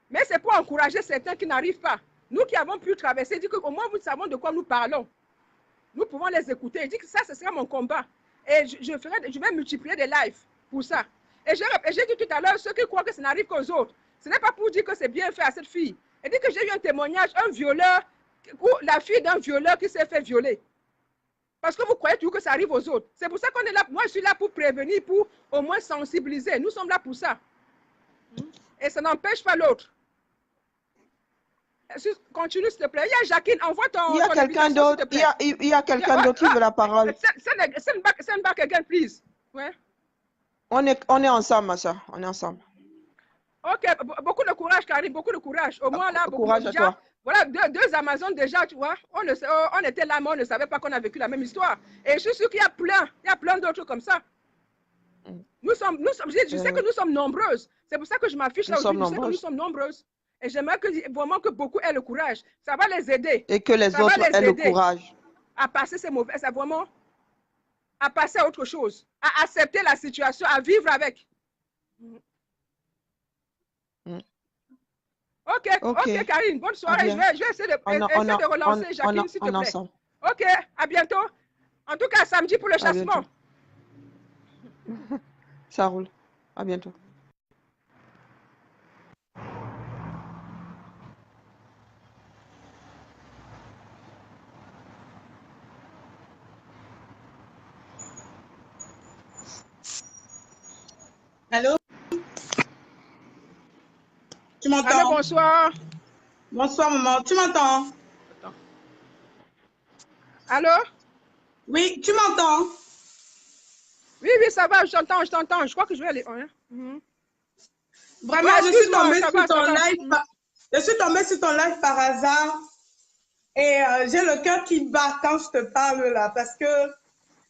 Mais c'est pour encourager certains qui n'arrivent pas. Nous qui avons pu traverser, dit qu'au moins nous savons de quoi nous parlons. Nous pouvons les écouter. Je dis que ça, ce sera mon combat. Et je vais multiplier des lives pour ça. Et j'ai dit tout à l'heure, ceux qui croient que ça n'arrive qu'aux autres, ce n'est pas pour dire que c'est bien fait à cette fille. Elle dit que j'ai eu un témoignage, un violeur, la fille d'un violeur qui s'est fait violer. Parce que vous croyez toujours que ça arrive aux autres. C'est pour ça qu'on est là. Moi, je suis là pour prévenir, pour au moins sensibiliser. Nous sommes là pour ça. Et ça n'empêche pas l'autre. Continue, s'il te plaît. Il y a Jacqueline, envoie ton. Il y a quelqu'un d'autre. Il y a quelqu'un d'autre qui veut la parole. Send back again, please. Ouais. On est ensemble, ma soeur. On est ensemble. Ok, beaucoup de courage, Karim, beaucoup de courage. Au moins là, beaucoup courage de à toi. Voilà, deux Amazones déjà, tu vois. On était là, mais on ne savait pas qu'on a vécu la même histoire. Et je suis sûr qu'il y a plein d'autres comme ça. Je sais que nous sommes nombreuses. C'est pour ça que je m'affiche là aujourd'hui. Je sais que nous sommes nombreuses. Et j'aimerais vraiment que beaucoup aient le courage. Ça va les aider. Et que les autres aient le courage. À passer ces mauvais, ça vraiment, à passer à autre chose. À accepter la situation, à vivre avec. Ok, Karine, bonne soirée. Je vais essayer de relancer Jacqueline, s'il te plaît. Ensemble. Ok, à bientôt. En tout cas, samedi pour le chassement. Ça roule. À bientôt. Allô? Tu m'entends? Allô, bonsoir. Bonsoir, maman. Tu m'entends? Allô? Oui, tu m'entends? Oui, ça va, je t'entends. Je crois que je vais aller. Vraiment, je suis tombée sur ton live. Je suis tombée sur ton live par hasard. Et j'ai le cœur qui bat quand je te parle là. Parce que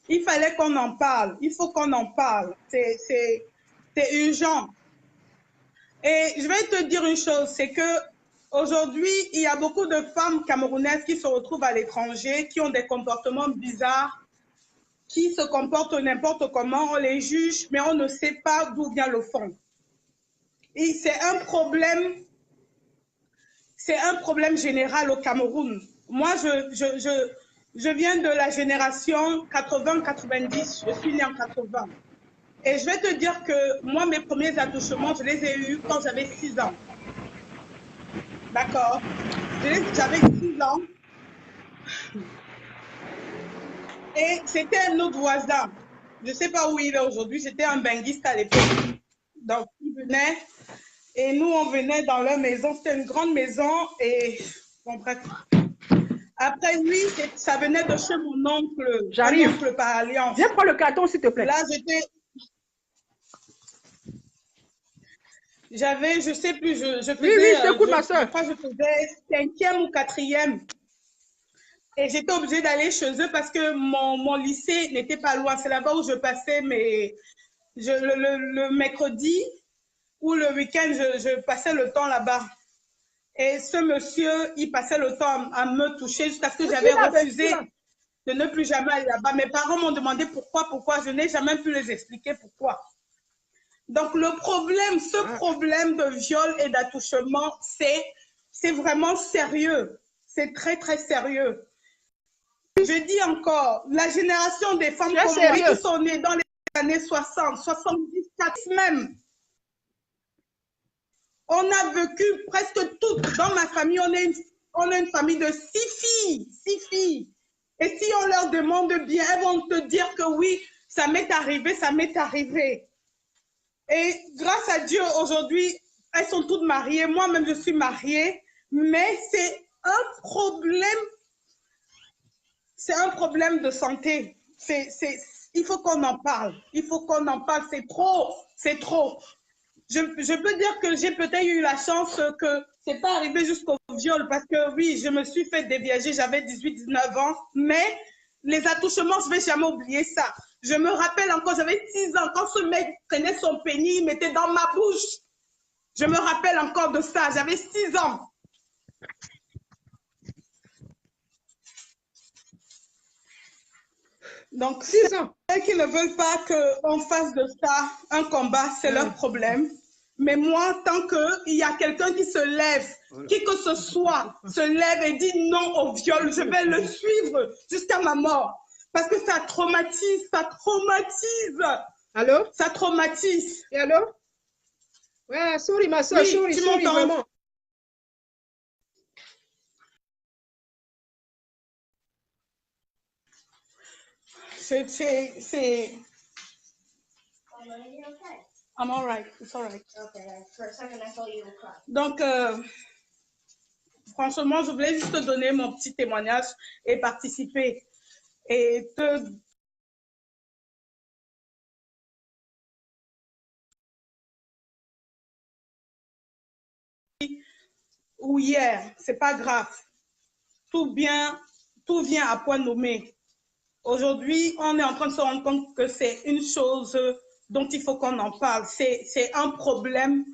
il fallait qu'on en parle. Il faut qu'on en parle. C'est urgent. Et je vais te dire une chose, c'est que aujourd'hui, il y a beaucoup de femmes camerounaises qui se retrouvent à l'étranger, qui ont des comportements bizarres, qui se comportent n'importe comment, on les juge, mais on ne sait pas d'où vient le fond. Et c'est un problème général au Cameroun. Moi, je viens de la génération 80-90, je suis née en 80. Et je vais te dire que moi, mes premiers attouchements, je les ai eus quand j'avais 6 ans. D'accord? J'avais 6 ans. Et c'était un autre voisin. Je ne sais pas où il est aujourd'hui. C'était un benguiste à l'époque. Donc, il venait. Et nous, on venait dans leur maison. C'était une grande maison. Et bon, bref. Après, lui, ça venait de chez mon oncle. J'arrive. Mon oncle par alliance. Viens prendre le carton, s'il te plaît. Là, j'avais, je ne sais plus, je faisais... Oui, je t'écoute, ma soeur. Je crois que je faisais 5e ou 4e. Et j'étais obligée d'aller chez eux parce que mon lycée n'était pas loin. C'est là-bas où je passais le mercredi ou le week-end, je passais le temps là-bas. Et ce monsieur, il passait le temps à me toucher jusqu'à ce que j'avais refusé de ne plus jamais aller là-bas. Mes parents m'ont demandé pourquoi. Je n'ai jamais pu les expliquer pourquoi. Donc, ce problème de viol et d'attouchement, c'est vraiment sérieux. C'est très, très sérieux. Je dis encore, la génération des femmes comme moi qui sont nées dans les années 60, 70, même, on a vécu presque toutes. Dans ma famille, on a une famille de 6 filles. 6 filles. Et si on leur demande bien, elles vont te dire que oui, ça m'est arrivé, ça m'est arrivé. Et grâce à Dieu, aujourd'hui, elles sont toutes mariées. Moi-même, je suis mariée. Mais c'est un problème. C'est un problème de santé. Il faut qu'on en parle. Il faut qu'on en parle. C'est trop. C'est trop. Je peux dire que j'ai peut-être eu la chance que c'est pas arrivé jusqu'au viol parce que oui, je me suis fait déviager, j'avais 18-19 ans, mais les attouchements, je vais jamais oublier ça. Je me rappelle encore, j'avais 6 ans, quand ce mec prenait son pénis, il mettait dans ma bouche. Je me rappelle encore de ça, j'avais 6 ans. Donc, 6 ans. Ceux qui ne veulent pas qu'on fasse de ça un combat, c'est leur problème. Mais moi, tant qu'il y a quelqu'un qui se lève, qui que ce soit, se lève et dit non au viol, je vais le suivre jusqu'à ma mort. Parce que ça traumatise, ça traumatise. Allô? Ça traumatise. Et allô? Ouais, sorry, ma soeur, oui, sorry, vraiment. C'est... I'm all right. It's all right. Okay, for a second I thought you were crying. Donc, franchement, je voulais juste te donner mon petit témoignage et participer. Et te... Ou hier, c'est pas grave. Tout vient à point nommé. Aujourd'hui, on est en train de se rendre compte que c'est une chose dont il faut qu'on en parle. C'est un problème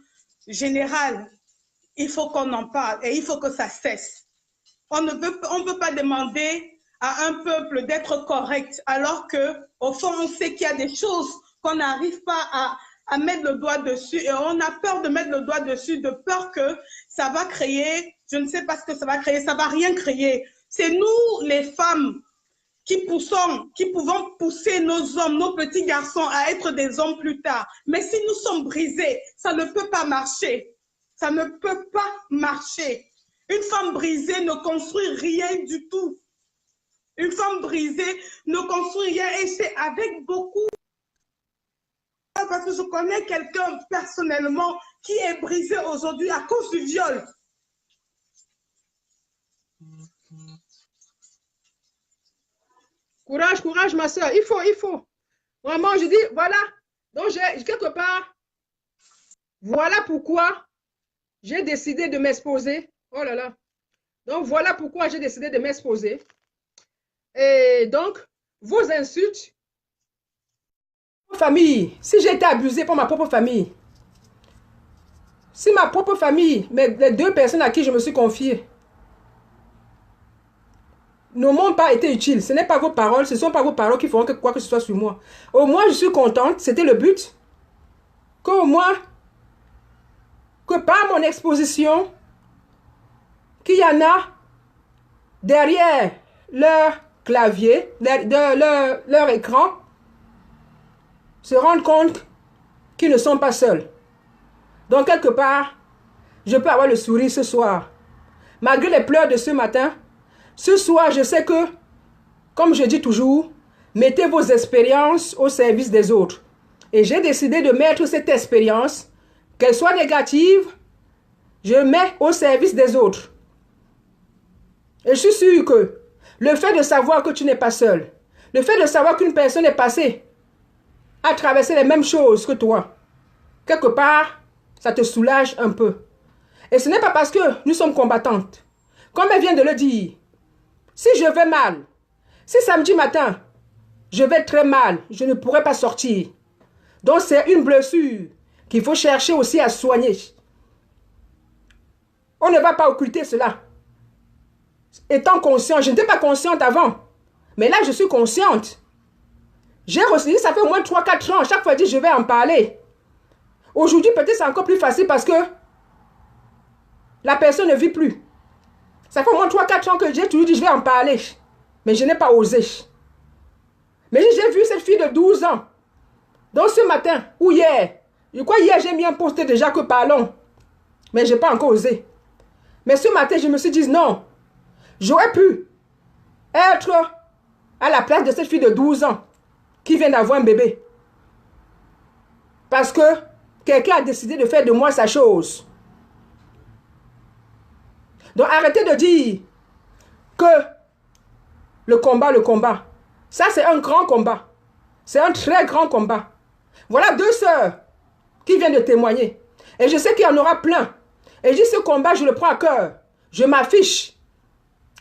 général. Il faut qu'on en parle et il faut que ça cesse. On ne peut pas demander à un peuple d'être correct alors qu'au fond, on sait qu'il y a des choses qu'on n'arrive pas à mettre le doigt dessus et on a peur de mettre le doigt dessus, de peur que ça va créer, je ne sais pas ce que ça va créer, ça va rien créer. C'est nous, les femmes, qui pouvons pousser nos hommes, nos petits garçons à être des hommes plus tard. Mais si nous sommes brisés, ça ne peut pas marcher. Ça ne peut pas marcher. Une femme brisée ne construit rien du tout. Une femme brisée ne construit rien et c'est avec beaucoup. Parce que je connais quelqu'un personnellement qui est brisé aujourd'hui à cause du viol. Courage, courage, ma soeur. Il faut. Vraiment, je dis, voilà. Donc, quelque part, voilà pourquoi j'ai décidé de m'exposer. Oh là là. Donc, voilà pourquoi j'ai décidé de m'exposer. Et donc, vos insultes, famille, si j'ai été abusée par ma propre famille, si ma propre famille, les 2 personnes à qui je me suis confiée, ne m'ont pas été utiles. Ce n'est pas vos paroles, ce ne sont pas vos paroles qui feront quoi que ce soit sur moi. Au moins, je suis contente, c'était le but. Qu'au moins, que par mon exposition, qu'il y en a derrière leur clavier, leur écran, se rendent compte qu'ils ne sont pas seuls. Donc, quelque part, je peux avoir le sourire ce soir. Malgré les pleurs de ce matin, ce soir, je sais que, comme je dis toujours, mettez vos expériences au service des autres. Et j'ai décidé de mettre cette expérience, qu'elle soit négative, je mets au service des autres. Et je suis sûre que le fait de savoir que tu n'es pas seul, le fait de savoir qu'une personne est passée à traverser les mêmes choses que toi, quelque part, ça te soulage un peu. Et ce n'est pas parce que nous sommes combattantes. Comme elle vient de le dire, si je vais mal, si samedi matin, je vais très mal, je ne pourrai pas sortir. Donc c'est une blessure qu'il faut chercher aussi à soigner. On ne va pas occulter cela. Étant conscient, je n'étais pas consciente avant. Mais là, je suis consciente. J'ai reçu, ça fait au moins 3-4 ans, chaque fois je dis je vais en parler. Aujourd'hui, peut-être c'est encore plus facile parce que la personne ne vit plus. Ça fait au moins 3-4 ans que j'ai toujours dit je vais en parler. Mais je n'ai pas osé. Mais j'ai vu cette fille de 12 ans. Donc ce matin, ou hier, je crois hier j'ai mis un post déjà que parlons. Mais je n'ai pas encore osé. Mais ce matin, je me suis dit non. J'aurais pu être à la place de cette fille de 12 ans qui vient d'avoir un bébé. Parce que quelqu'un a décidé de faire de moi sa chose. Donc arrêtez de dire que le combat, ça c'est un grand combat. C'est un très grand combat. Voilà 2 sœurs qui viennent de témoigner. Et je sais qu'il y en aura plein. Et je dis, ce combat, je le prends à cœur. Je m'affiche.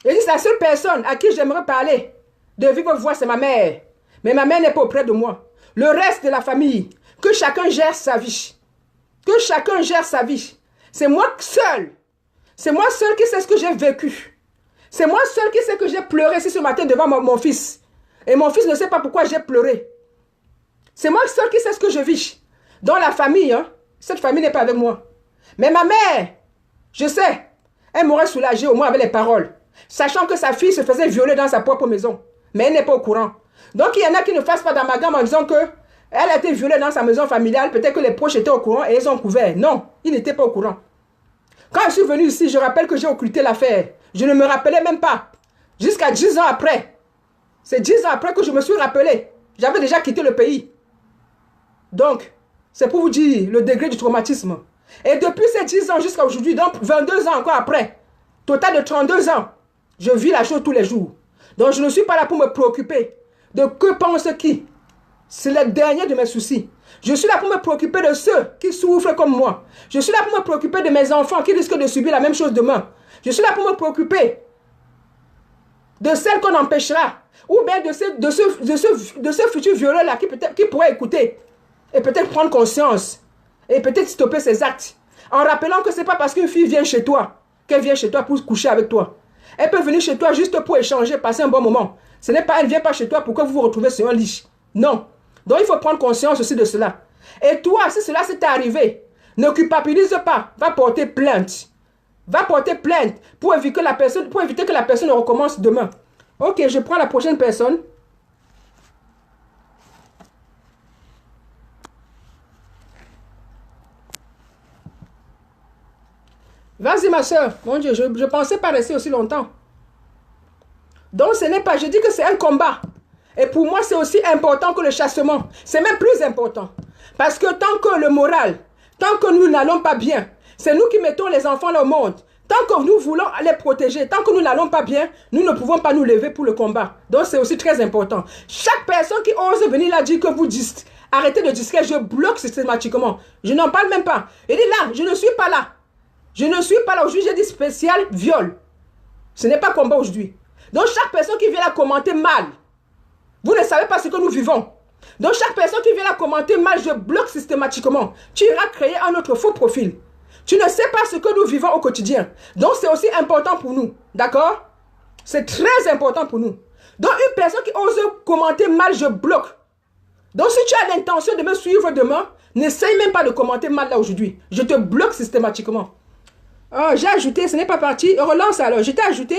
Et je dis, la seule personne à qui j'aimerais parler de vive voix, c'est ma mère. Mais ma mère n'est pas auprès de moi. Le reste de la famille, que chacun gère sa vie. Que chacun gère sa vie. C'est moi seul. C'est moi seul qui sais ce que j'ai vécu. C'est moi seul qui sais que j'ai pleuré ce matin devant mon fils. Et mon fils ne sait pas pourquoi j'ai pleuré. C'est moi seul qui sais ce que je vis. Dans la famille, hein, cette famille n'est pas avec moi. Mais ma mère, je sais, elle m'aurait soulagé au moins avec les paroles. Sachant que sa fille se faisait violer dans sa propre maison. Mais elle n'est pas au courant. Donc il y en a qui ne fassent pas d'amalgame en disant que elle a été violée dans sa maison familiale. Peut-être que les proches étaient au courant et ils ont couvert. Non, ils n'étaient pas au courant. Quand je suis venue ici, je rappelle que j'ai occulté l'affaire. Je ne me rappelais même pas. Jusqu'à 10 ans après. C'est 10 ans après que je me suis rappelé. J'avais déjà quitté le pays. Donc, c'est pour vous dire le degré du traumatisme. Et depuis ces 10 ans jusqu'à aujourd'hui, donc 22 ans encore après, total de 32 ans, je vis la chose tous les jours. Donc, je ne suis pas là pour me préoccuper de que pense qui. C'est le dernier de mes soucis. Je suis là pour me préoccuper de ceux qui souffrent comme moi. Je suis là pour me préoccuper de mes enfants qui risquent de subir la même chose demain. Je suis là pour me préoccuper de celles qu'on empêchera. Ou bien de ce futur violeur-là qui pourrait écouter. Et peut-être prendre conscience. Et peut-être stopper ses actes. En rappelant que ce n'est pas parce qu'une fille vient chez toi qu'elle vient chez toi pour coucher avec toi. Elle peut venir chez toi juste pour échanger, passer un bon moment. Elle ne vient pas chez toi pour que vous vous retrouvez sur un lit. Non. Donc il faut prendre conscience aussi de cela. Et toi, si cela s'est arrivé, ne culpabilise pas. Va porter plainte. Va porter plainte pour éviter que la personne ne recommence demain. Ok, je prends la prochaine personne. Vas-y ma soeur. Mon Dieu, je ne pensais pas rester aussi longtemps. Donc ce n'est pas, je dis que c'est un combat. Et pour moi, c'est aussi important que le chassement. C'est même plus important. Parce que tant que le moral, tant que nous n'allons pas bien, c'est nous qui mettons les enfants là au monde. Tant que nous voulons les protéger, tant que nous n'allons pas bien, nous ne pouvons pas nous lever pour le combat. Donc c'est aussi très important. Chaque personne qui ose venir là dire que vous dites, arrêtez de discuter, je bloque systématiquement. Je n'en parle même pas. Et dit là, je ne suis pas là. Je ne suis pas là aujourd'hui, j'ai dit spécial viol. Ce n'est pas combat aujourd'hui. Donc chaque personne qui vient là commenter mal, vous ne savez pas ce que nous vivons. Donc chaque personne qui vient là commenter mal, je bloque systématiquement. Tu iras créer un autre faux profil. Tu ne sais pas ce que nous vivons au quotidien. Donc c'est aussi important pour nous. D'accord? C'est très important pour nous. Donc une personne qui ose commenter mal, je bloque. Donc si tu as l'intention de me suivre demain, n'essaye même pas de commenter mal là aujourd'hui. Je te bloque systématiquement. Oh, j'ai ajouté, ce n'est pas parti. Relance alors, je t'ai ajouté.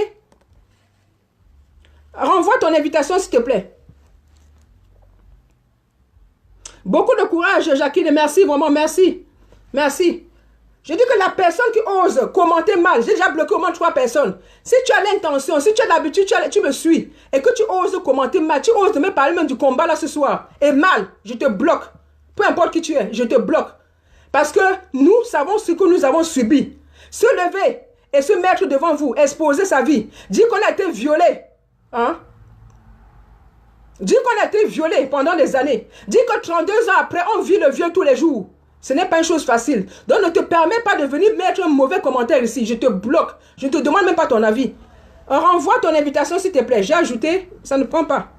Renvoie ton invitation s'il te plaît. Beaucoup de courage, Jacqueline. Merci, vraiment, merci. Merci. Je dis que la personne qui ose commenter mal, j'ai déjà bloqué au moins 3 personnes. Si tu as l'intention, si tu as l'habitude, tu me suis, et que tu oses commenter mal, tu oses me parler même du combat là ce soir, et mal, je te bloque. Peu importe qui tu es, je te bloque. Parce que nous savons ce que nous avons subi. Se lever et se mettre devant vous, exposer sa vie, dire qu'on a été violé. Hein? Dire qu'on a été violé pendant des années. Dire que 32 ans après, on vit le viol tous les jours. Ce n'est pas une chose facile. Donc ne te permets pas de venir mettre un mauvais commentaire ici. Je te bloque. Je ne te demande même pas ton avis. Renvoie ton invitation s'il te plaît. J'ai ajouté. Ça ne prend pas.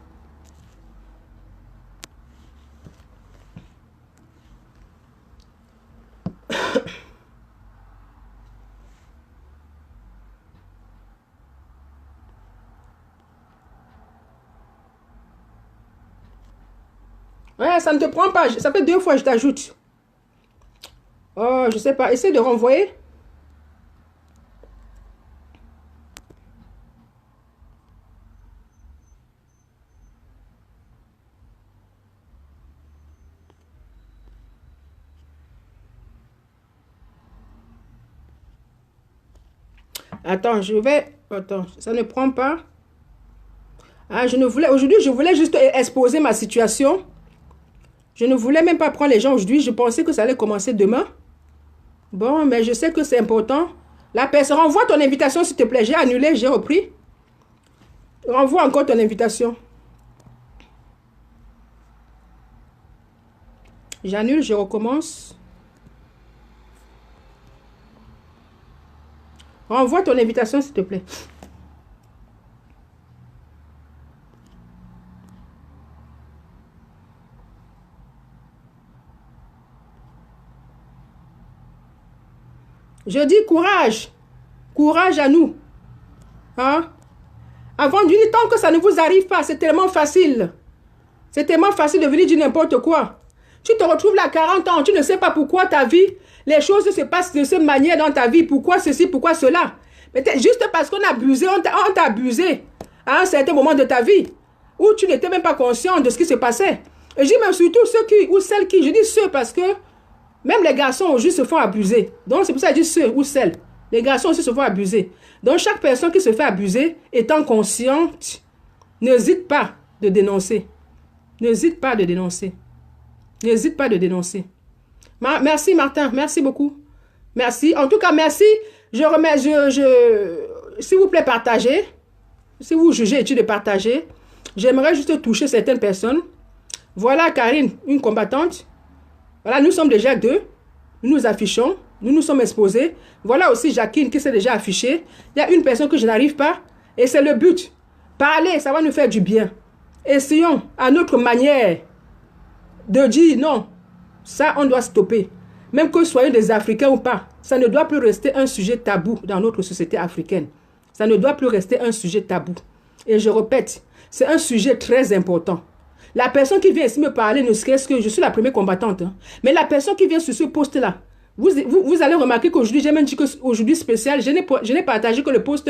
Ouais, ça ne te prend pas. Ça fait 2 fois que je t'ajoute. Oh, je sais pas. Essaye de renvoyer. Attends, je vais... Attends, ça ne prend pas. Ah, je ne voulais... Aujourd'hui, je voulais juste exposer ma situation. Je ne voulais même pas prendre les gens aujourd'hui. Je pensais que ça allait commencer demain. Bon, mais je sais que c'est important. La personne, renvoie ton invitation s'il te plaît. J'ai annulé, j'ai repris. Renvoie encore ton invitation. J'annule, je recommence. Renvoie ton invitation, s'il te plaît. Je dis courage. Courage à nous. Hein? Avant de dire, tant que ça ne vous arrive pas, c'est tellement facile. C'est tellement facile de venir dire n'importe quoi. Tu te retrouves là à 40 ans, tu ne sais pas pourquoi ta vie, les choses se passent de cette manière dans ta vie. Pourquoi ceci, pourquoi cela. Mais juste parce qu'on a abusé, on t'a abusé à un certain moment de ta vie, où tu n'étais même pas conscient de ce qui se passait. Et je dis même surtout ceux qui, ou celles qui, je dis ceux parce que même les garçons aujourd'hui se font abuser. Donc c'est pour ça que je dis ceux ou celles. Les garçons aussi se font abuser. Donc chaque personne qui se fait abuser, étant consciente, n'hésite pas de dénoncer. N'hésite pas de dénoncer. N'hésite pas de dénoncer. Merci Martin, merci beaucoup. Merci. En tout cas, merci. Je remets, s'il vous plaît, partagez. Si vous jugez utile de partager, j'aimerais juste toucher certaines personnes. Voilà Karine, une combattante. Voilà, nous sommes déjà deux. Nous nous affichons. Nous nous sommes exposés. Voilà aussi Jacqueline qui s'est déjà affichée. Il y a une personne que je n'arrive pas. Et c'est le but. Parler, ça va nous faire du bien. Essayons à notre manière de dire non. Ça, on doit stopper. Même que soyons des Africains ou pas, ça ne doit plus rester un sujet tabou dans notre société africaine. Ça ne doit plus rester un sujet tabou. Et je répète, c'est un sujet très important. La personne qui vient ici me parler, ne serait-ce que je suis la première combattante, hein, mais la personne qui vient sur ce poste-là, vous allez remarquer qu'aujourd'hui, j'ai même dit qu'aujourd'hui spécial, je n'ai partagé que le poste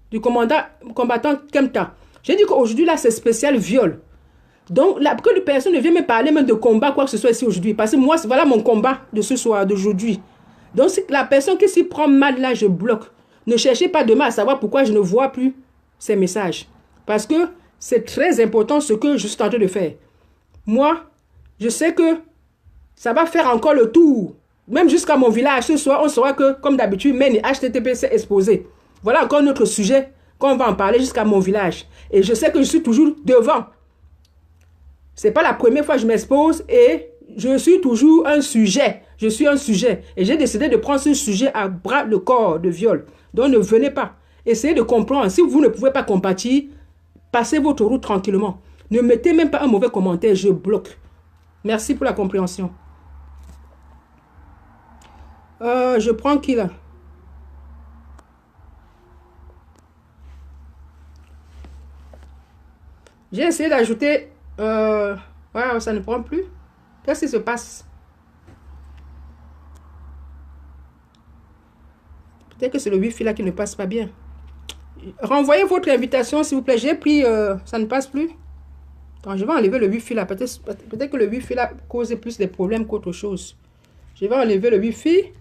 du combattant Kemta. J'ai dit qu'aujourd'hui, là, c'est spécial viol. Donc, que les personnes ne viennent me parler même de combat, quoi que ce soit ici aujourd'hui. Parce que moi, voilà mon combat de ce soir, d'aujourd'hui. Donc, la personne qui s'y prend mal, là, je bloque. Ne cherchez pas demain à savoir pourquoi je ne vois plus ces messages. Parce que c'est très important ce que je suis en train de faire. Moi, je sais que ça va faire encore le tour. Même jusqu'à mon village, ce soir, on saura que, comme d'habitude, MEN HTTP s'est exposé. Voilà encore notre sujet, qu'on va en parler jusqu'à mon village. Et je sais que je suis toujours devant. C'est pas la première fois que je m'expose et je suis toujours un sujet. Je suis un sujet. Et j'ai décidé de prendre ce sujet à bras le corps de viol. Donc ne venez pas. Essayez de comprendre. Si vous ne pouvez pas compatir, passez votre route tranquillement. Ne mettez même pas un mauvais commentaire. Je bloque. Merci pour la compréhension. Je prends qui là? J'ai essayé d'ajouter... ouais, ça ne prend plus. Qu'est-ce qui se passe? Peut-être que c'est le Wi-Fi là qui ne passe pas bien. Renvoyez votre invitation, s'il vous plaît. J'ai pris... ça ne passe plus. Attends, je vais enlever le Wi-Fi là. Peut-être que le Wi-Fi là cause plus de problèmes qu'autre chose. Je vais enlever le Wi-Fi.